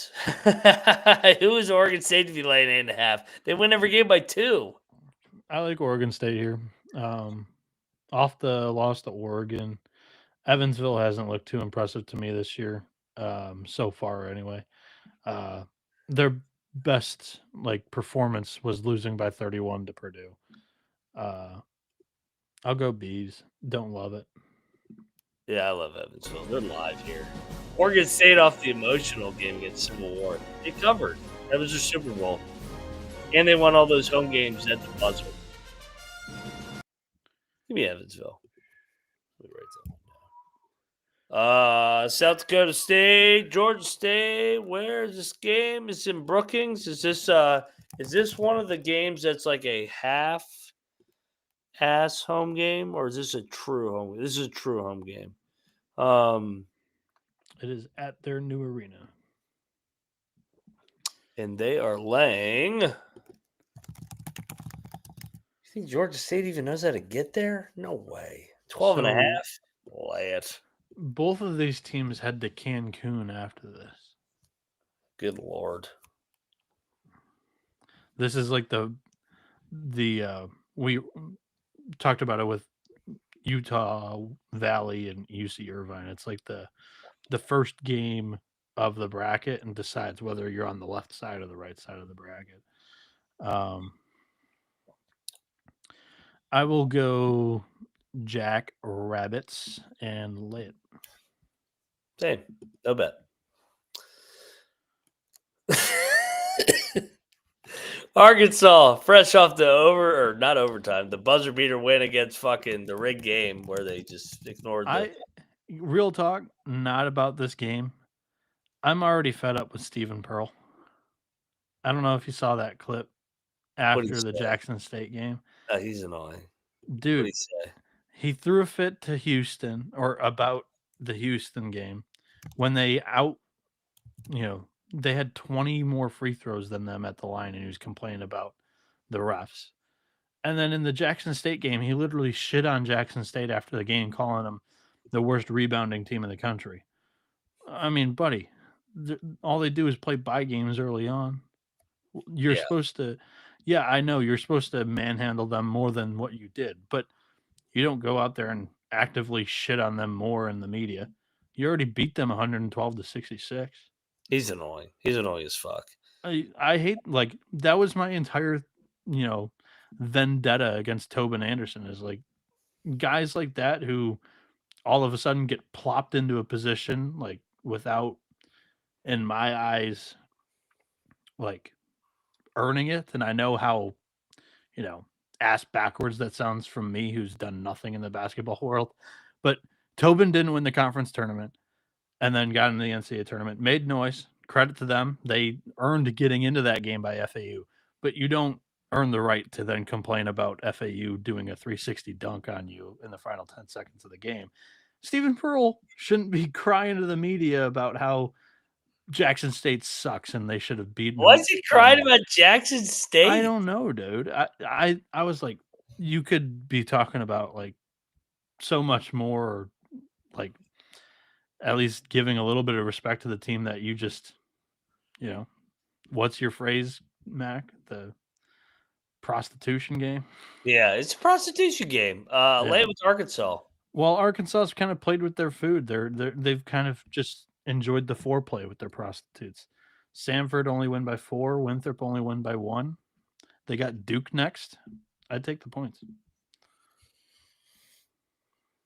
Who is Oregon State to be laying 8.5? They win every game by 2. I like Oregon State here. Off the loss to Oregon, Evansville hasn't looked too impressive to me this year, so far anyway. Their best performance was losing by 31 to Purdue. I'll go Bees. Don't love it. Yeah, I love Evansville. They're live here. Oregon State off the emotional game against Civil War. They covered. That was their Super Bowl. And they won all those home games at the buzzer. Give me Evansville. Let me write that one down. South Dakota State, Georgia State. Where is this game? It's in Brookings. Is this one of the games that's like a half-ass home game, or is this a true home game? This is a true home game. It is at their new arena. And they are laying. You think Georgia State even knows how to get there? No way. 12.5. Lay it. Both of these teams head to Cancun after this. Good Lord. This is like we talked about it with Utah Valley and UC Irvine. It's like the first game of the bracket and decides whether you're on the left side or the right side of the bracket. I will go Jack Rabbits and lay it. Same. No bet. Arkansas, fresh off the not overtime, the buzzer beater win against fucking the rigged game where they just ignored real talk, not about this game. I'm already fed up with Stephen Pearl. I don't know if you saw that clip after the Jackson State game. He's annoying. Dude, what did he say? He threw a fit to Houston or about the Houston game when they they had 20 more free throws than them at the line, and he was complaining about the refs. And then in the Jackson State game, he literally shit on Jackson State after the game, calling them the worst rebounding team in the country. I mean, buddy, all they do is play bye games early on. You're supposed to, I know you're supposed to manhandle them more than what you did, but you don't go out there and actively shit on them more in the media. You already beat them 112-66. He's annoying. He's annoying as fuck. I hate, like, that was my entire, vendetta against Tobin Anderson, is like guys like that who all of a sudden get plopped into a position like without, in my eyes, like earning it. And I know how, ass backwards that sounds from me, who's done nothing in the basketball world. But Tobin didn't win the conference tournament and then got in the NCAA tournament, made noise. Credit to them. They earned getting into that game by FAU. But you don't earn the right to then complain about FAU doing a 360 dunk on you in the final 10 seconds of the game. Stephen Pearl shouldn't be crying to the media about how Jackson State sucks and they should have beaten. Why is he crying about Jackson State? I don't know, dude. I was like, you could be talking about like so much more, like at least giving a little bit of respect to the team that you just, what's your phrase, Mac? The prostitution game? Yeah, it's a prostitution game. Lay it with Arkansas. Well, Arkansas's kind of played with their food. They've kind of just enjoyed the foreplay with their prostitutes. Samford only win by 4. Winthrop only win by 1. They got Duke next. I'd take the points.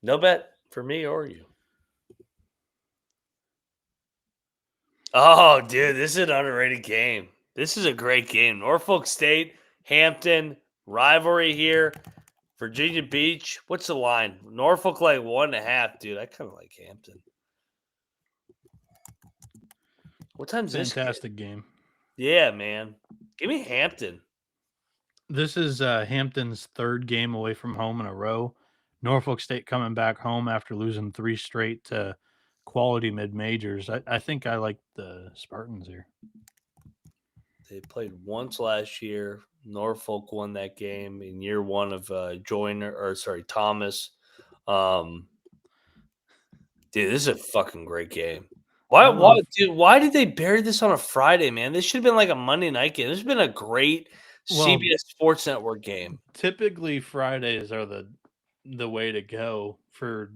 No bet for me or you. Oh, dude, this is an underrated game. This is a great game. Norfolk State, Hampton, rivalry here. Virginia Beach. What's the line? Norfolk like 1.5, dude. I kind of like Hampton. What time's this? Fantastic game. Yeah, man. Give me Hampton. This is Hampton's 3rd game away from home in a row. Norfolk State coming back home after losing 3 straight to quality mid-majors. I think I like the Spartans here. They played once last year. Norfolk won that game in year 1 of Thomas. Dude, this is a fucking great game. Why did they bury this on a Friday, man? This should have been like a Monday night game. This has been a great CBS Sports Network game. Typically, Fridays are the way to go for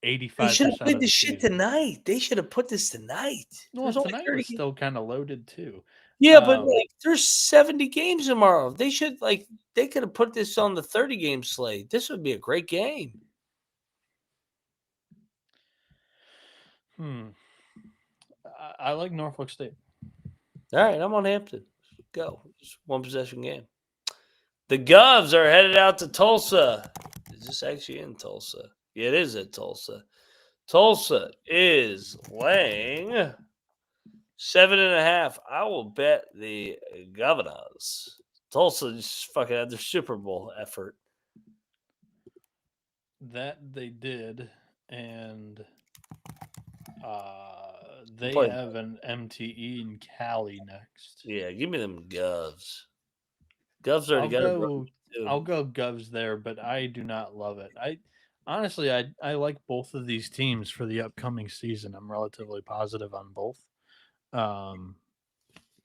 85%. They should have played this shit tonight. They should have put this tonight. Well, tonight was still kind of loaded too. Yeah, but like there's 70 games tomorrow. They could have put this on the 30 game slate. This would be a great game. I like Norfolk State. All right, I'm on Hampton. Go. It's 1 possession game. The Govs are headed out to Tulsa. Is this actually in Tulsa? Yeah, it is at Tulsa. Tulsa is laying 7.5. I will bet the Governors. Tulsa just fucking had their Super Bowl effort. That they did, and they have an MTE in Cali next. Yeah, give me them Govs. Govs already got it. I'll go Govs there, but I do not love it. Honestly, I like both of these teams for the upcoming season. I'm relatively positive on both.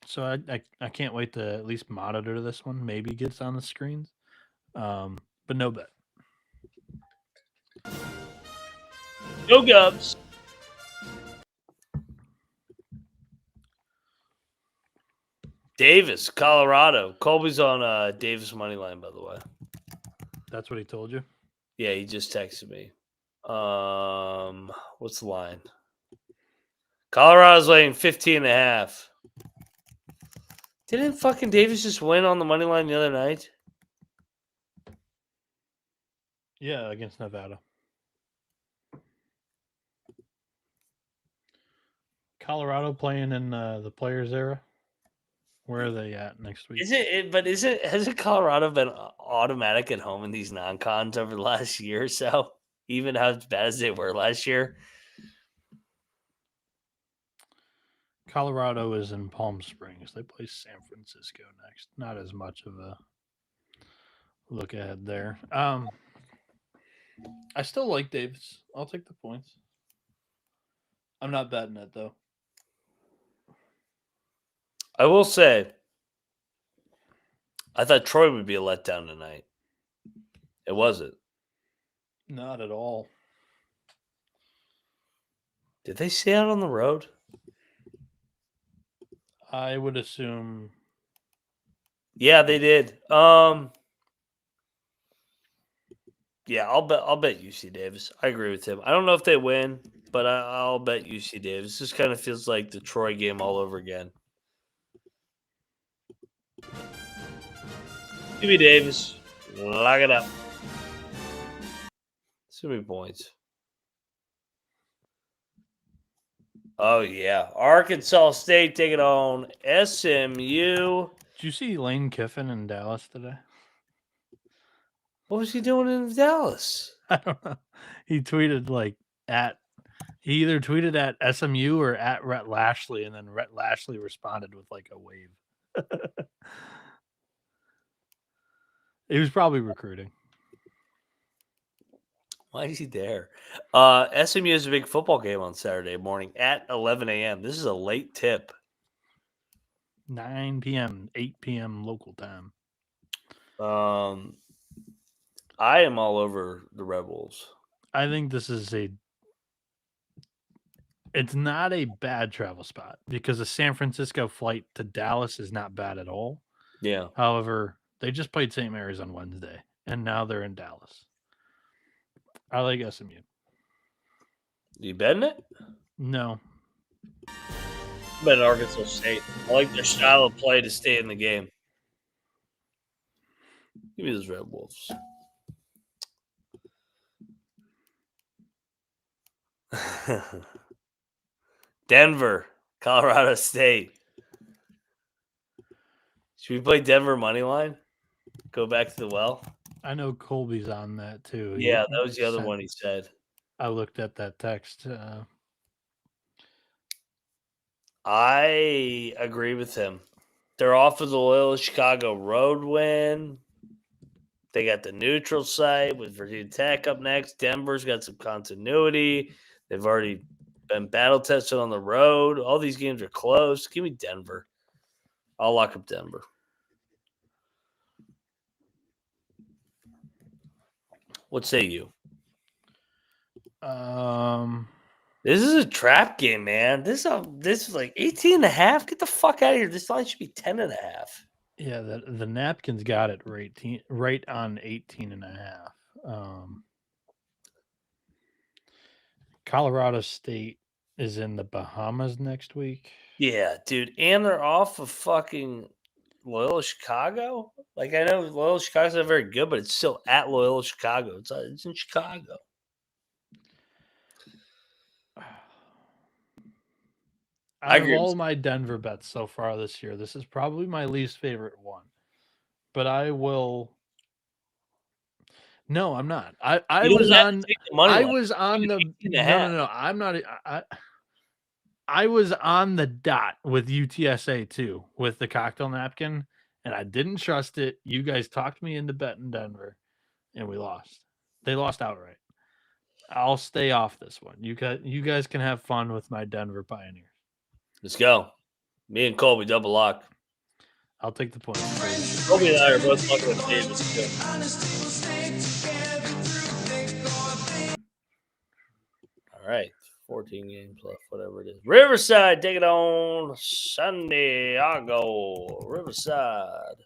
So I can't wait to at least monitor this one. Maybe gets on the screens, but no bet. Go Govs. Davis, Colorado. Colby's on Davis money line, by the way. That's what he told you? Yeah, he just texted me. What's the line? Colorado's laying 15.5. Didn't fucking Davis just win on the money line the other night? Yeah, against Nevada. Colorado playing in the Players era. Where are they at next week? Hasn't Colorado been automatic at home in these non-cons over the last year or so? Even as bad as they were last year? Colorado is in Palm Springs. They play San Francisco next. Not as much of a look ahead there. I still like Davis. I'll take the points. I'm not betting it though. I will say, I thought Troy would be a letdown tonight. It wasn't. Not at all. Did they stay out on the road? I would assume. Yeah, they did. Yeah, I'll bet UC Davis. I agree with him. I don't know if they win, but I'll bet UC Davis. This kind of feels like the Troy game all over again. Give me Davis. Lock it up. Too many points. Oh, yeah. Arkansas State taking on SMU. Did you see Lane Kiffin in Dallas today? What was he doing in Dallas? I don't know. He tweeted he either tweeted at SMU or at Rhett Lashley, and then Rhett Lashley responded with like a wave. He was probably recruiting. Why is he there? SMU has a big football game on Saturday morning at 11 a.m. This is a late tip. 9 p.m., 8 p.m. local time. I am all over the Red Wolves. I think this is it's not a bad travel spot because a San Francisco flight to Dallas is not bad at all. Yeah. However, they just played St. Mary's on Wednesday, and now they're in Dallas. I like SMU. You betting it? No. I'm betting Arkansas State. I like their style of play to stay in the game. Give me those Red Wolves. Denver, Colorado State. Should we play Denver money line? Go back to the well? I know Colby's on that too. Yeah, that was the other one he said. I looked at that text. I agree with him. They're off of the Loyola Chicago road win. They got the neutral site with Virginia Tech up next. Denver's got some continuity. They've already been battle tested on the road. All these games are close. Give me Denver. I'll lock up Denver. What say you? This is a trap game, man. This is like 18.5. Get the fuck out of here. This line should be 10.5. Yeah, the napkins got it right on 18.5. Colorado State is in the Bahamas next week. Yeah, dude. And they're off of fucking Loyola Chicago. Like, I know Loyola Chicago's not very good, but it's still at Loyola Chicago. It's in Chicago. Out of all my Denver bets so far this year, this is probably my least favorite one. But I will. No, I'm not. I was on the. No. I'm not. I was on the dot with UTSA too, with the cocktail napkin, and I didn't trust it. You guys talked me into betting Denver, and we lost. They lost outright. I'll stay off this one. You guys can have fun with my Denver Pioneers. Let's go. Me and Colby double lock. I'll take the point. Colby and I are both locking with Davis. All right. 14 games left, whatever it is. Riverside, take it on Santiago. Riverside.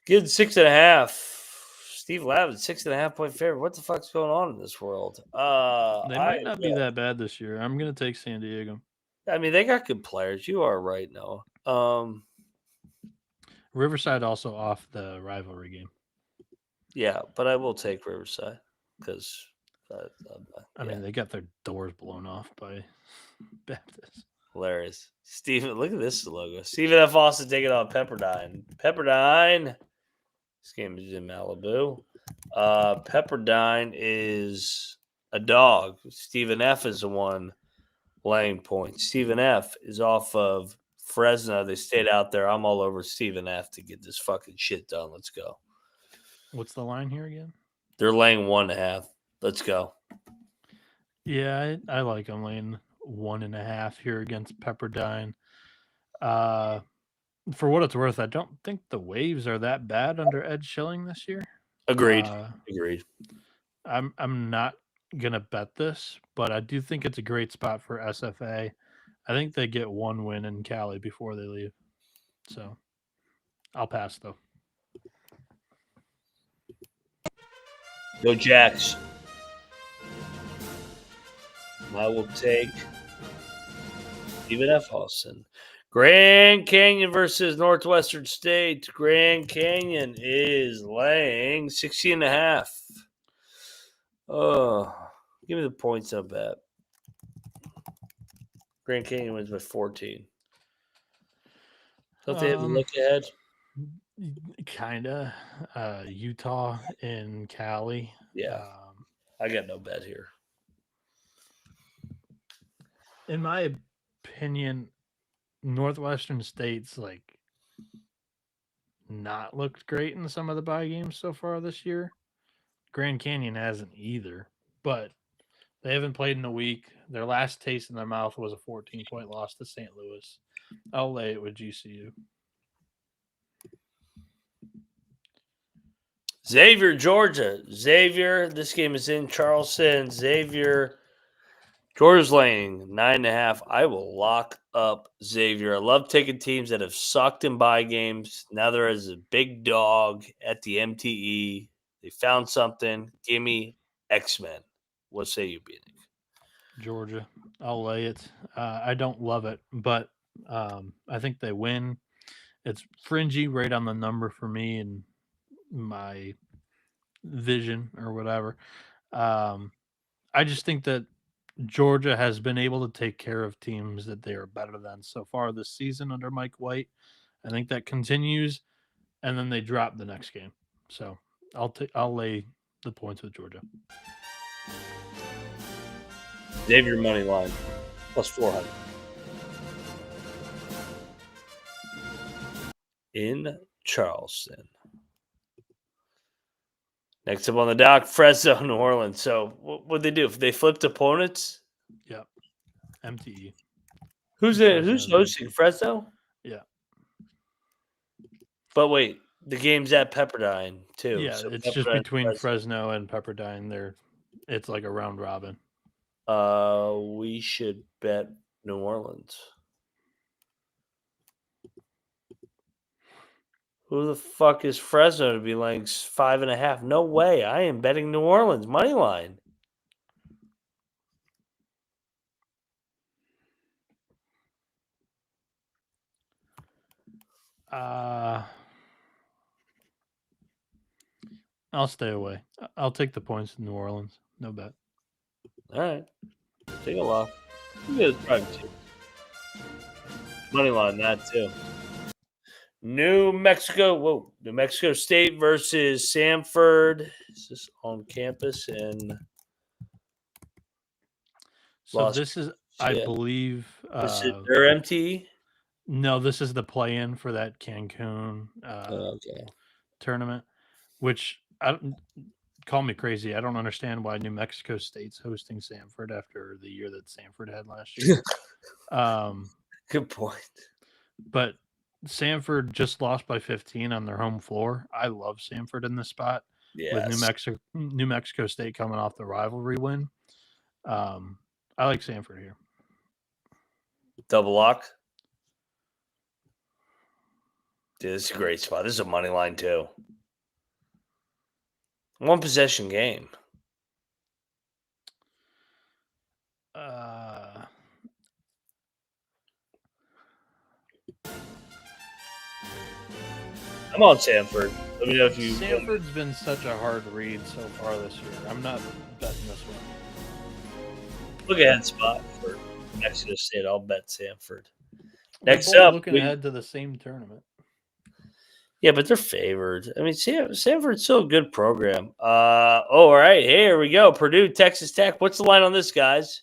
Good 6.5. Steve Lavin, 6.5 point favorite. What the fuck's going on in this world? They might not be that bad this year. I'm going to take San Diego. I mean, they got good players. You are right, Noah. Riverside also off the rivalry game. Yeah, but I will take Riverside because I mean, they got their doors blown off by Baptist. Hilarious. Steven, look at this logo. Stephen F. Austin taking on Pepperdine. Pepperdine. This game is in Malibu. Pepperdine is a dog. Stephen F. is the one laying points. Stephen F. is off of Fresno. They stayed out there. I'm all over Stephen F. to get this fucking shit done. Let's go. What's the line here again? They're laying 1.5. Let's go. Yeah, I like them laying 1.5 here against Pepperdine. For what it's worth, I don't think the Waves are that bad under Ed Schilling this year. Agreed. I'm not gonna bet this, but I do think it's a great spot for SFA. I think they get one win in Cali before they leave. So I'll pass though. Go Jacks. I will take Stephen F. Austin. Grand Canyon versus Northwestern State. Grand Canyon is laying 60.5. Oh, give me the points on bet. Grand Canyon wins by 14. Don't they have a look ahead? Kinda. Utah and Cali. Yeah. I got no bet here. In my opinion, Northwestern State's like not looked great in some of the bye games so far this year. Grand Canyon hasn't either, but they haven't played in a week. Their last taste in their mouth was a 14-point loss to St. Louis. I'll lay it with GCU. Xavier, Georgia. Xavier, this game is in Charleston. Xavier, Georgia's laying 9.5. I will lock up Xavier. I love taking teams that have sucked in bye games. Now there is a big dog at the MTE. They found something. Give me X-Men. What say you, Bieniek? Georgia. I'll lay it. I don't love it, but I think they win. It's fringy right on the number for me and my vision or whatever. I just think that Georgia has been able to take care of teams that they are better than so far this season under Mike White. I think that continues, and then they drop the next game. So I'll lay the points with Georgia. Xavier money line plus 400 in Charleston. Next up on the dock, Fresno, New Orleans. So what they do? If they flipped opponents? Yeah. MTE. Who's hosting? Fresno? Yeah. But wait, the game's at Pepperdine too. Yeah, so it's just between Fresno and Pepperdine. It's like a round robin. We should bet New Orleans. Who the fuck is Fresno to be like 5.5? No way. I am betting New Orleans money line. I'll stay away. I'll take the points in New Orleans. No bet. All right. Take a loss. You guys probably too. Money line that too. New Mexico State versus Samford. Is this on campus in this is, I believe, this is their MT? No, this is the play-in for that Cancun tournament, which call me crazy. I don't understand why New Mexico State's hosting Samford after the year that Samford had last year. Good point. But Samford just lost by 15 on their home floor. I love Samford in this spot. Yes. With New Mexico State coming off the rivalry win. I like Samford here. Double lock. Dude, this is a great spot. This is a money line too. One possession game. I'm on Samford. Let me know if you. Samford's been such a hard read so far this year. I'm not betting this one. Look ahead spot for Mexico State. I'll bet Samford. Next up, looking ahead to the same tournament. Yeah, but they're favored. I mean, Samford's still a good program. All right, here we go. Purdue, Texas Tech. What's the line on this, guys?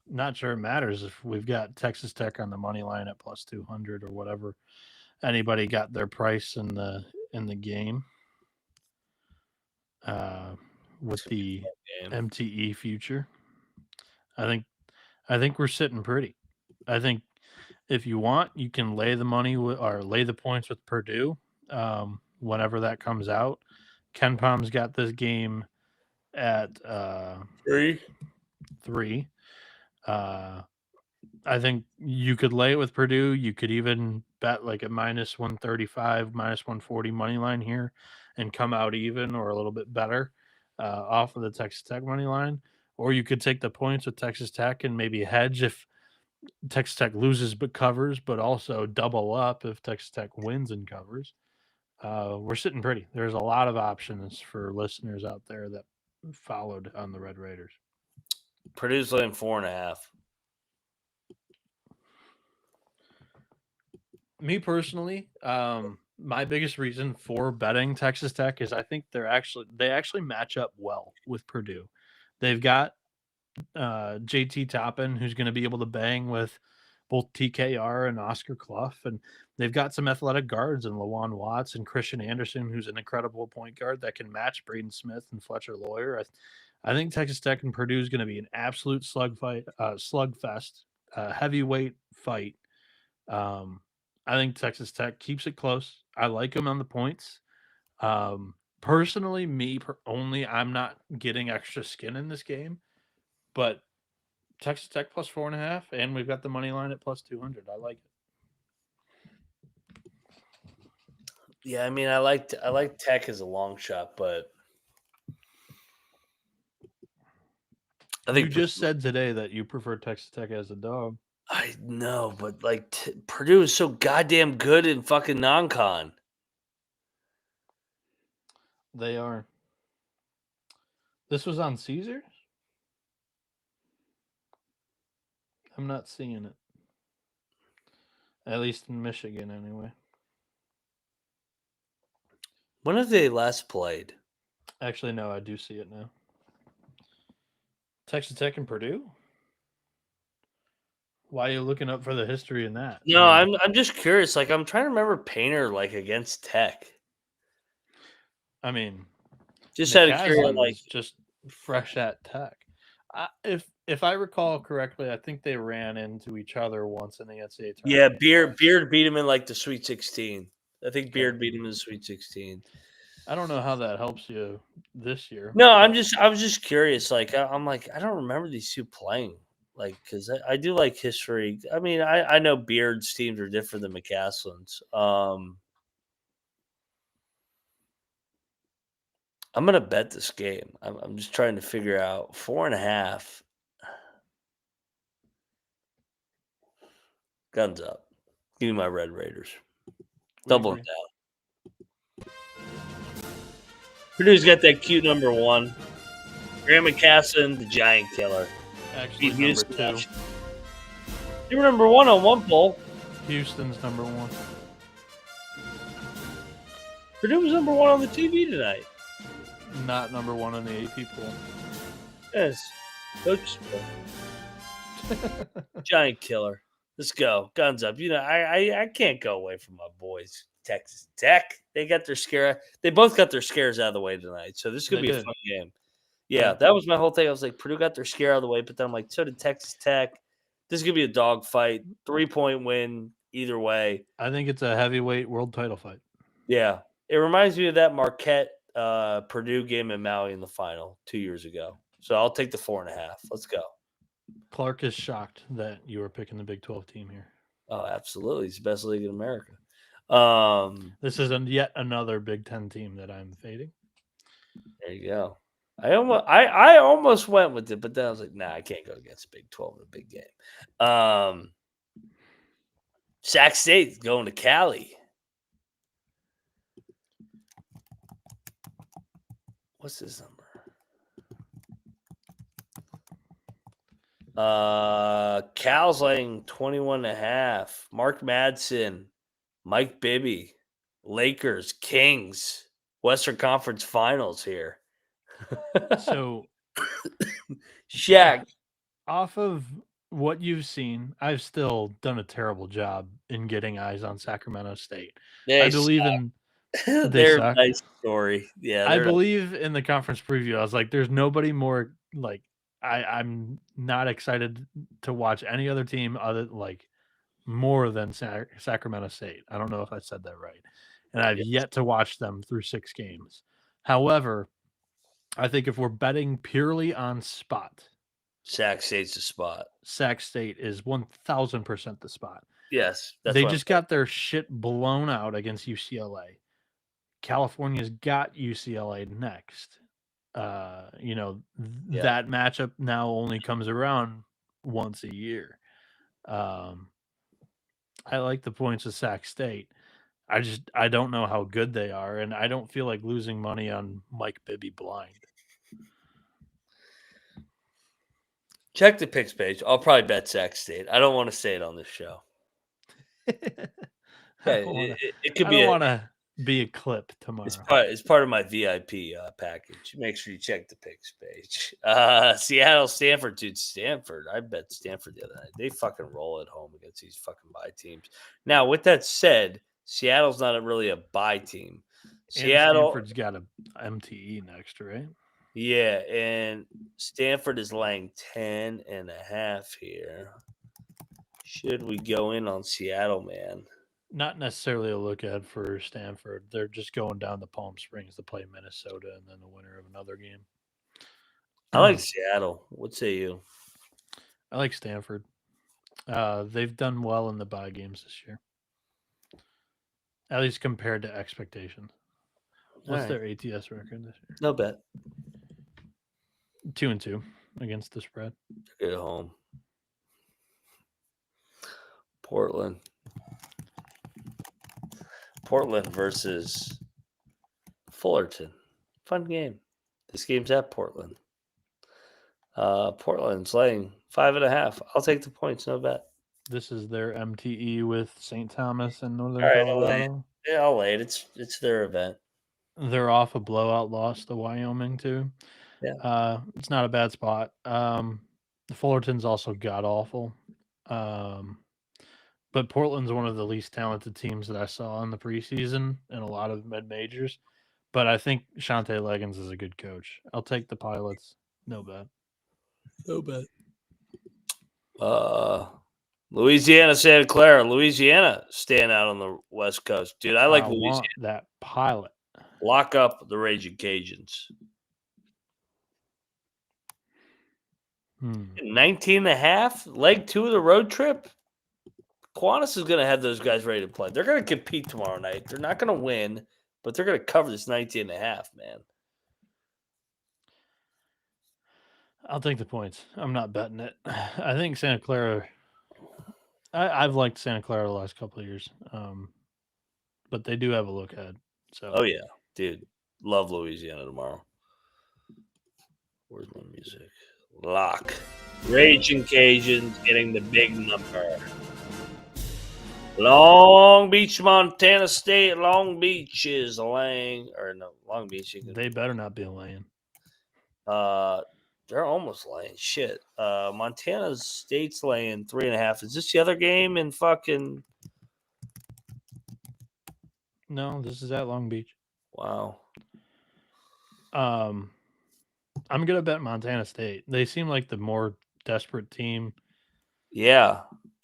not sure it matters if we've got Texas Tech on the money line at plus 200 or whatever. Anybody got their price in the game with the MTE future? I think we're sitting pretty. I think if you want, you can lay the money or lay the points with Purdue whenever that comes out. Ken Palm's got this game at 3. I think you could lay it with Purdue. You could even bet like a minus 135, minus 140 money line here and come out even or a little bit better off of the Texas Tech money line. Or you could take the points with Texas Tech and maybe hedge if Texas Tech loses but covers, but also double up if Texas Tech wins and covers. We're sitting pretty. There's a lot of options for listeners out there that followed on the Red Raiders. Purdue's laying 4.5. Me personally, my biggest reason for betting Texas Tech is I think they actually match up well with Purdue. They've got JT Toppin, who's going to be able to bang with both TKR and Oscar Clough, and they've got some athletic guards in Lawan Watts and Christian Anderson, who's an incredible point guard that can match Braden Smith and Fletcher Lawyer. I think Texas Tech and Purdue is going to be an absolute slugfest, heavyweight fight. I think Texas Tech keeps it close. I like them on the points. Personally, I'm not getting extra skin in this game, but Texas Tech plus 4.5, and we've got the money line at plus 200. I like it. Yeah, I mean, I like Tech as a long shot, but I think you just said today that you prefer Texas Tech as a dog. I know, but like Purdue is so goddamn good in fucking non-con. They are. This was on Caesars? I'm not seeing it. At least in Michigan, anyway. When have they last played? Actually, no, I do see it now. Texas Tech and Purdue? Why are you looking up for the history in that? No, I'm just curious. Like, I'm trying to remember Painter like against Tech. I mean, just out of curiosity, like just fresh at Tech. If I recall correctly, I think they ran into each other once in the NCAA tournament. Yeah, Beard beat him in like the Sweet 16. I think Beard beat him in the Sweet 16. I don't know how that helps you this year. No, I was just curious. Like, I'm like, I don't remember these two playing. Like, because I do like history. I mean, I know Beard's teams are different than McCaslin's. I'm going to bet this game. I'm just trying to figure out 4.5. Guns up. Give me my Red Raiders. Double it down. Purdue's got that cute number 1. Graham McCassin, the Giant Killer. Actually, number 2. You were number 1 on one poll. Houston's number 1. Purdue was number 1 on the TV tonight. Not number 1 on the AP poll. Yes. Coach Giant Killer. Let's go. Guns up. You know, I can't go away from my boys. Texas Tech. They both got their scares out of the way tonight. So this is going to be a fun game. Yeah, that was my whole thing. I was like, Purdue got their scare out of the way, but then I'm like, so did Texas Tech. This is going to be a dog fight. 3-point win either way. I think it's a heavyweight world title fight. Yeah. It reminds me of that Marquette Purdue game in Maui in the final 2 years ago. So I'll take the 4.5. Let's go. Clark is shocked that you were picking the Big 12 team here. Oh, absolutely. It's the best league in America. This is yet another Big 10 team that I'm fading. There you go. I almost went with it, but then I was like, nah, I can't go against Big 12 in a big game. Sac State going to Cali. What's his number? Cal's laying 21.5. Mark Madsen, Mike Bibby, Lakers, Kings, Western Conference Finals here. So, Shaq. Off of what you've seen, I've still done a terrible job in getting eyes on Sacramento State. I believe in they They're suck. nice story. Yeah, I believe in the conference preview. I was like, there's nobody more like I'm not excited to watch any other team other more than Sacramento State. I don't know if I said that right. And I've yet to watch them through 6 games. However, I think if we're betting purely on spot, Sac State's the spot. Sac State is 1000% the spot. Yes, they just got their shit blown out against UCLA. California's got UCLA next. That matchup now only comes around once a year. I like the points of Sac State. I don't know how good they are, and I don't feel like losing money on Mike Bibby blind. Check the picks page. I'll probably bet Sac State. I don't want to say it on this show. It could be. I don't want to be a clip tomorrow. It's part of my VIP package. Make sure you check the picks page. Seattle, Stanford, dude. Stanford. I bet Stanford the other night. They fucking roll at home against these fucking bye teams. Now, with that said, Seattle's not really a bye team. Stanford's got a MTE next, right? Yeah, and Stanford is laying 10.5 here. Should we go in on Seattle, man? Not necessarily a look at for Stanford. They're just going down to Palm Springs to play Minnesota and then the winner of another game. I like Seattle. What say you? I like Stanford. They've done well in the bye games this year. At least compared to expectations. What's their ATS record this year? No bet. 2-2 against the spread. Get home. Portland versus Fullerton. Fun game. This game's at Portland. Portland's laying 5.5. I'll take the points. No bet. This is their MTE with St. Thomas and Northern Colorado. I'll lay it. It's their event. They're off a blowout loss to Wyoming too. Yeah. It's not a bad spot. Fullerton's also god awful. But Portland's one of the least talented teams that I saw in the preseason and a lot of mid-majors. But I think Shante Leggins is a good coach. I'll take the Pilots. No bet. Louisiana, Santa Clara. Louisiana staying out on the West Coast. Dude, I like Louisiana. Want that Pilot. Lock up the Raging Cajuns. 19.5? Leg 2 of the road trip? Qantas is going to have those guys ready to play. They're going to compete tomorrow night. They're not going to win, but they're going to cover this 19.5, man. I'll take the points. I'm not betting it. I think Santa Clara. I've liked Santa Clara the last couple of years, but they do have a look ahead. So. Oh yeah, dude, love Louisiana tomorrow. Where's my music? Lock. Raging Cajuns getting the big number. Long Beach, Montana State. Long Beach is laying, or no, Long Beach. They better not be laying. They're almost laying. Shit. Montana State's laying 3.5. Is this the other game in fucking? No, this is at Long Beach. Wow. I'm gonna bet Montana State. They seem like the more desperate team. Yeah.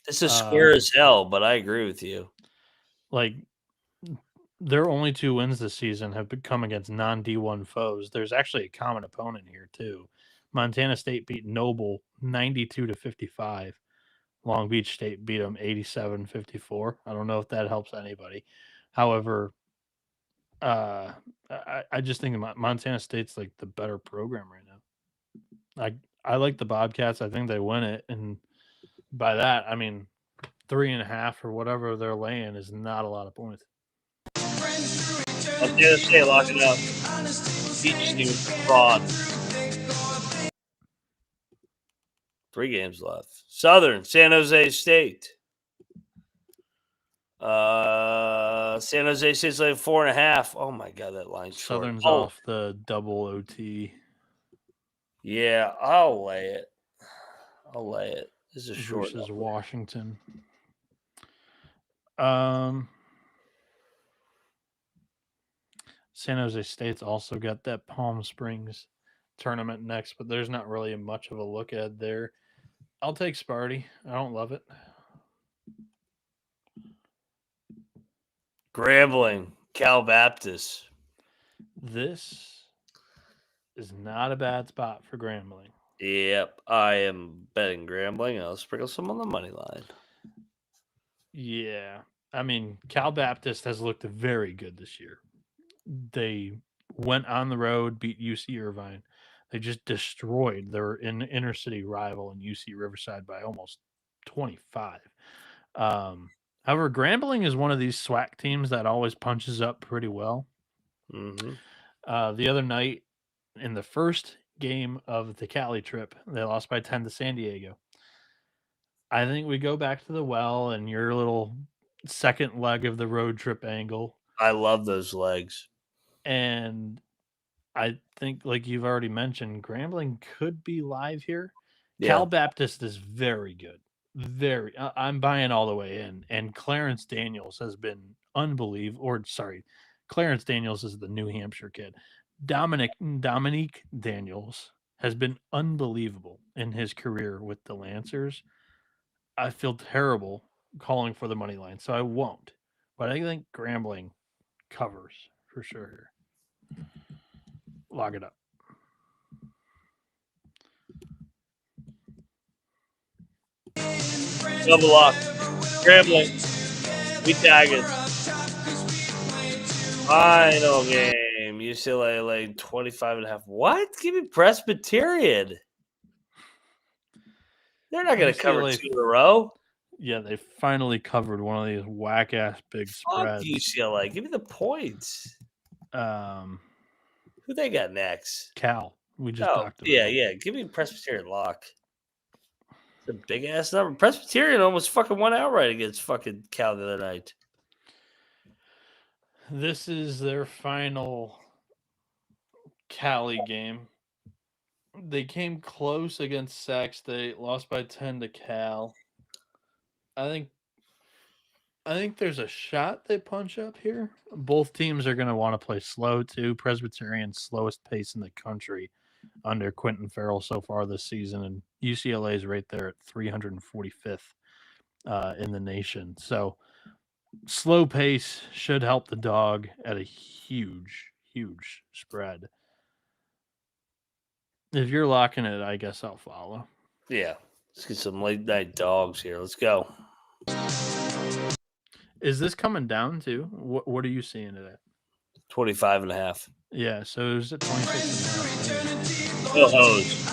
This is square as hell, but I agree with you. Like, their only 2 wins this season have come against non-D1 foes. There's actually a common opponent here, too. Montana State beat Noble 92-55. Long Beach State beat them 87-54. I don't know if that helps anybody. However, I just think Montana State's like the better program right now. I like the Bobcats. I think they win it, and by that I mean 3.5 or whatever they're laying is not a lot of points. Montana State locking up. Beach team fraud. 3 games left. Southern, San Jose State. San Jose State's like 4.5. Oh my god, that line's short. Southern's off the double OT. Yeah, I'll lay it. This is a short versus number. Washington. San Jose State's also got that Palm Springs tournament next, but there's not really much of a look at there. I'll take Sparty. I don't love it. Grambling, Cal Baptist. This is not a bad spot for Grambling. Yep, I am betting Grambling. I'll sprinkle some on the money line. Yeah. I mean, Cal Baptist has looked very good this year. They went on the road, beat UC Irvine. They just destroyed their inner city rival in UC Riverside by almost 25. However, Grambling is one of these SWAC teams that always punches up pretty well. Mm-hmm. The other night, in the first game of the Cali trip, they lost by 10 to San Diego. I think we go back to the well and your little second leg of the road trip angle. I love those legs. And I think, like you've already mentioned, Grambling could be live here. Yeah. Cal Baptist is very good. I'm buying all the way in. And Clarence Daniels has been unbelievable. Clarence Daniels is the New Hampshire kid. Dominique Daniels has been unbelievable in his career with the Lancers. I feel terrible calling for the money line, so I won't. But I think Grambling covers for sure. Log it up. Double lock. Grambling. We tag it. Final game. UCLA laying 25.5. What? Give me Presbyterian. They're not going to cover UCLA 2 in a row. Yeah, they finally covered one of these whack ass big Fuck spreads. UCLA. Give me the points. Who they got next? Cal. We just talked about. Yeah. Give me Presbyterian lock. It's a big ass number. Presbyterian almost fucking won outright against fucking Cal the other night. This is their final Cali game. They came close against Sac State, lost by 10 to Cal. I think there's a shot they punch up here. Both teams are going to want to play slow too. Presbyterian's slowest pace in the country under Quentin Farrell so far this season, and UCLA is right there at 345th in the nation. So slow pace should help the dog at a huge spread. If you're locking it, I guess I'll follow. Yeah. Let's get some late night dogs here. Let's go. Is this coming down to what are you seeing it at? 25.5. Yeah, so it was at 26.5. Bill Hose.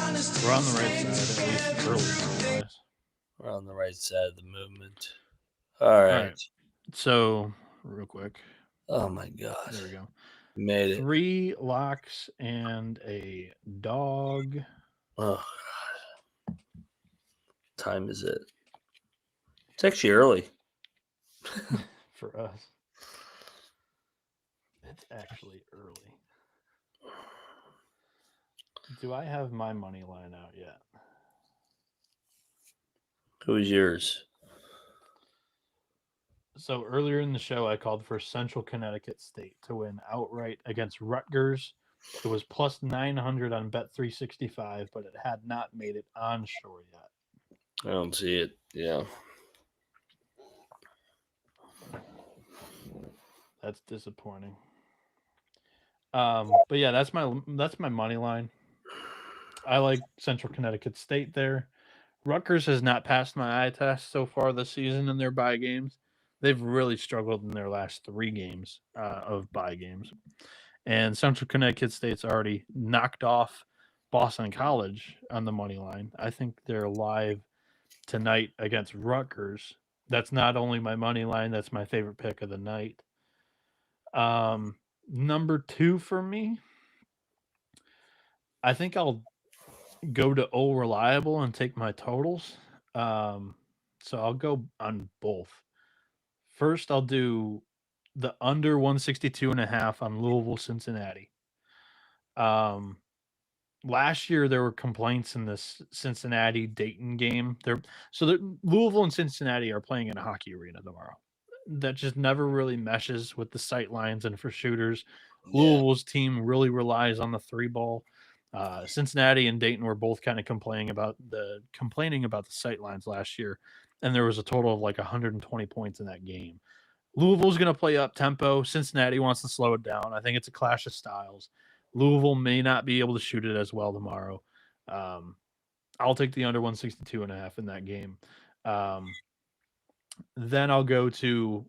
We're on the right side, at least early. We're on the right side of the movement. All right. So, real quick. Oh my God. There we go. Made it. 3 locks and a dog. Oh God. Time is it? It's actually early. For us. It's actually early. Do I have my money line out yet? Who's yours? So earlier in the show, I called for Central Connecticut State to win outright against Rutgers. It was plus 900 on Bet365, but it had not made it onshore yet. I don't see it. Yeah. That's disappointing. But yeah, that's my money line. I like Central Connecticut State there. Rutgers has not passed my eye test so far this season in their bye games. They've really struggled in their last 3 games of bye games. And Central Connecticut State's already knocked off Boston College on the money line. I think they're live tonight against Rutgers. That's not only my money line, that's my favorite pick of the night. Number 2 for me, I think I'll go to O Reliable and take my totals. So I'll go on both. First, I'll do the under 162.5 on Louisville, Cincinnati. last year there were complaints in this Cincinnati Dayton game. Louisville and Cincinnati are playing in a hockey arena tomorrow. That just never really meshes with the sight lines and for shooters. Yeah. Louisville's team really relies on the 3-ball. Cincinnati and Dayton were both kind of complaining about the sight lines last year, and there was a total of like 120 points in that game. Louisville's going to play up tempo. Cincinnati wants to slow it down. I think it's a clash of styles. Louisville may not be able to shoot it as well tomorrow. I'll take the under 162.5 in that game. Then I'll go to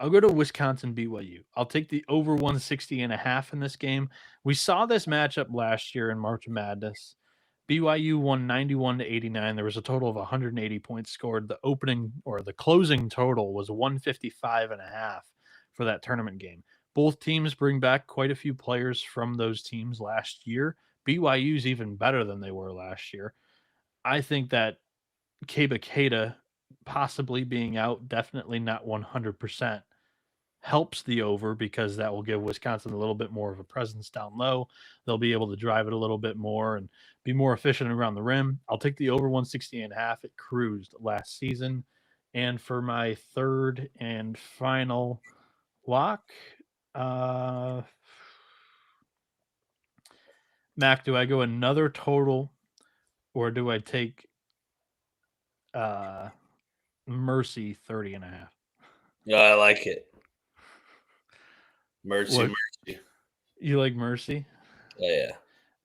Wisconsin BYU. I'll take the over 160.5 in this game. We saw this matchup last year in March Madness. BYU won 91-89. There was a total of 180 points scored. The closing total was 155.5 for that tournament game. Both teams bring back quite a few players from those teams last year. BYU's even better than they were last year. I think that Keba Keita possibly being out, definitely not 100%, helps the over because that will give Wisconsin a little bit more of a presence down low. They'll be able to drive it a little bit more and be more efficient around the rim. I'll take the over 160.5. It cruised last season. And for my third and final lock, Mac, do I go another total or do I take Mercy 30.5? Yeah, I like it. Mercy. You like Mercy? Yeah.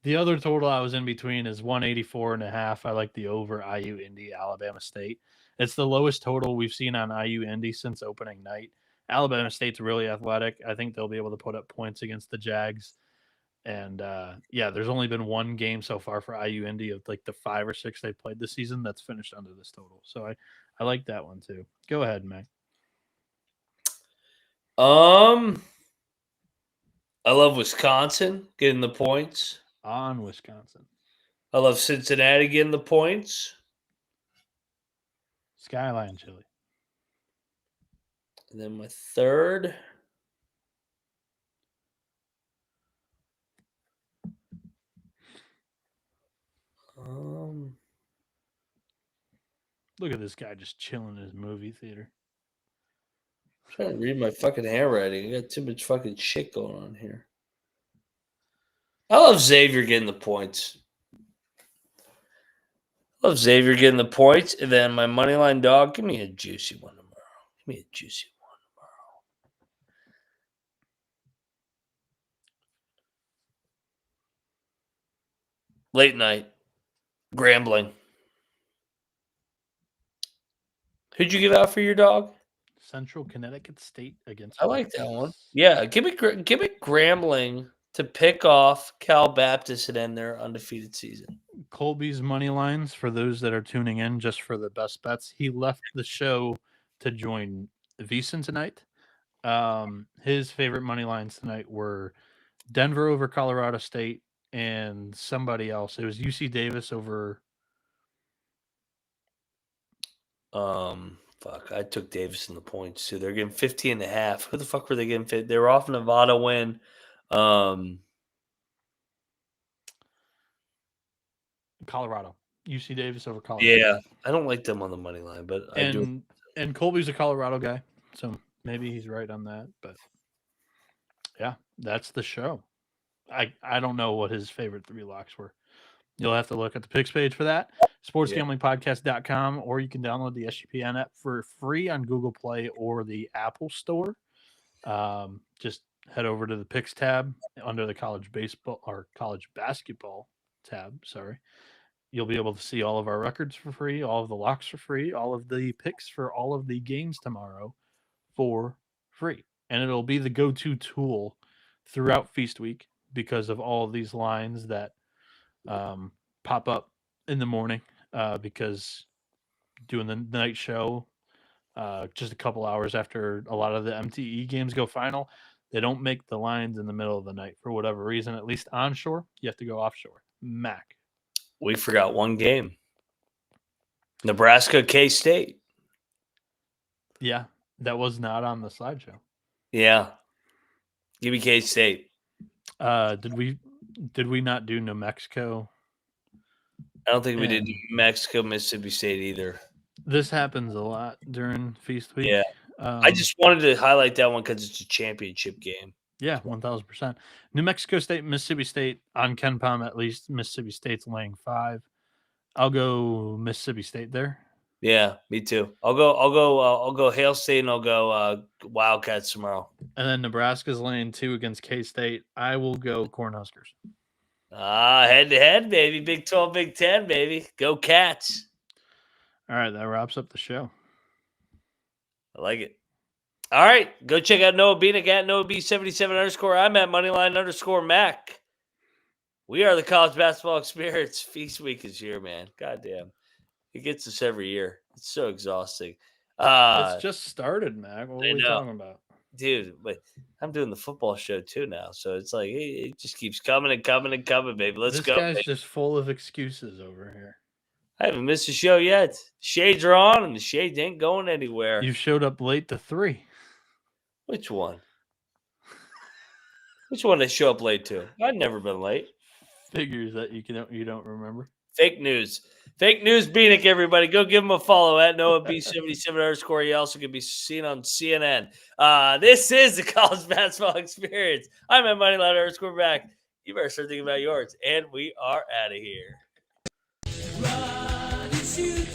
The other total I was in between is 184.5. I like the over IU Indy Alabama State. It's the lowest total we've seen on IU Indy since opening night. Alabama State's really athletic. I think they'll be able to put up points against the Jags. And there's only been one game so far for IU Indy of like the 5 or 6 they played this season that's finished under this total. So I like that one too. Go ahead, Meg. I love Wisconsin getting the points. On Wisconsin. I love Cincinnati getting the points. Skyline Chili. And then my third. Look at this guy just chilling in his movie theater. I'm trying to read my fucking handwriting. I got too much fucking shit going on here. I love Xavier getting the points. And then my money line dog, give me a juicy one tomorrow. Late night. Grambling. Who'd you give out for your dog? Central Connecticut State against. I like that one. Yeah, give me Grambling to pick off Cal Baptist and end their undefeated season. Colby's money lines, for those that are tuning in just for the best bets, he left the show to join VSiN tonight. His favorite money lines tonight were Denver over Colorado State and somebody else. It was UC Davis over. I took Davis in the points too. They're getting 50.5. Who the fuck were they getting? They were off Nevada win. Colorado. UC Davis over Colorado. Yeah, I don't like them on the money line, but I do. And Colby's a Colorado guy, so maybe he's right on that. But yeah, that's the show. I don't know what his favorite 3 locks were. You'll have to look at the picks page for that. SportsGamblingPodcast.com, or you can download the SGPN app for free on Google Play or the Apple Store. Just head over to the picks tab under the college baseball or college basketball tab. Sorry. You'll be able to see all of our records for free, all of the locks for free, all of the picks for all of the games tomorrow for free. And it'll be the go-to tool throughout Feast Week because of all of these lines that pop up in the morning because doing the night show just a couple hours after a lot of the MTE games go final, they don't make the lines in the middle of the night for whatever reason, at least onshore. You have to go offshore. Mac. We forgot one game. Nebraska K-State. Yeah, that was not on the slideshow. Yeah. Give me K-State. Did we Did we not do New Mexico? I don't think we did New Mexico, Mississippi State either. This happens a lot during Feast Week. Yeah. I just wanted to highlight that one because it's a championship game. Yeah, 1,000%. New Mexico State, Mississippi State on Ken Palm, at least. Mississippi State's laying 5. I'll go Mississippi State there. Yeah, me too. I'll go Hail State and I'll go Wildcats tomorrow. And then Nebraska's laying 2 against K-State. I will go Cornhuskers. Head to head, baby. Big 12, Big 10, baby. Go Cats. All right, that wraps up the show. I like it. All right, go check out Noah Bieniek at NoahB77_. I'm at Moneyline_Mac. We are the college basketball experience. Feast Week is here, man. Goddamn. It gets us every year. It's so exhausting. It's just started, Mac. What are we talking about? Dude, but I'm doing the football show too now. So it's like it just keeps coming and coming and coming, baby. Let's go. This guy's baby. just full of excuses over here. I haven't missed a show yet. Shades are on and the shades ain't going anywhere. You showed up late to 3. Which one? Which one did I show up late to? I've never been late. Figures that you don't remember. Fake news. Fake news, Bieniek, everybody. Go give him a follow at NoahB77_. You also can be seen on CNN. This is the college basketball experience. I'm at Moneyline_Mac. You better start thinking about yours. And we are out of here. Run and shoot.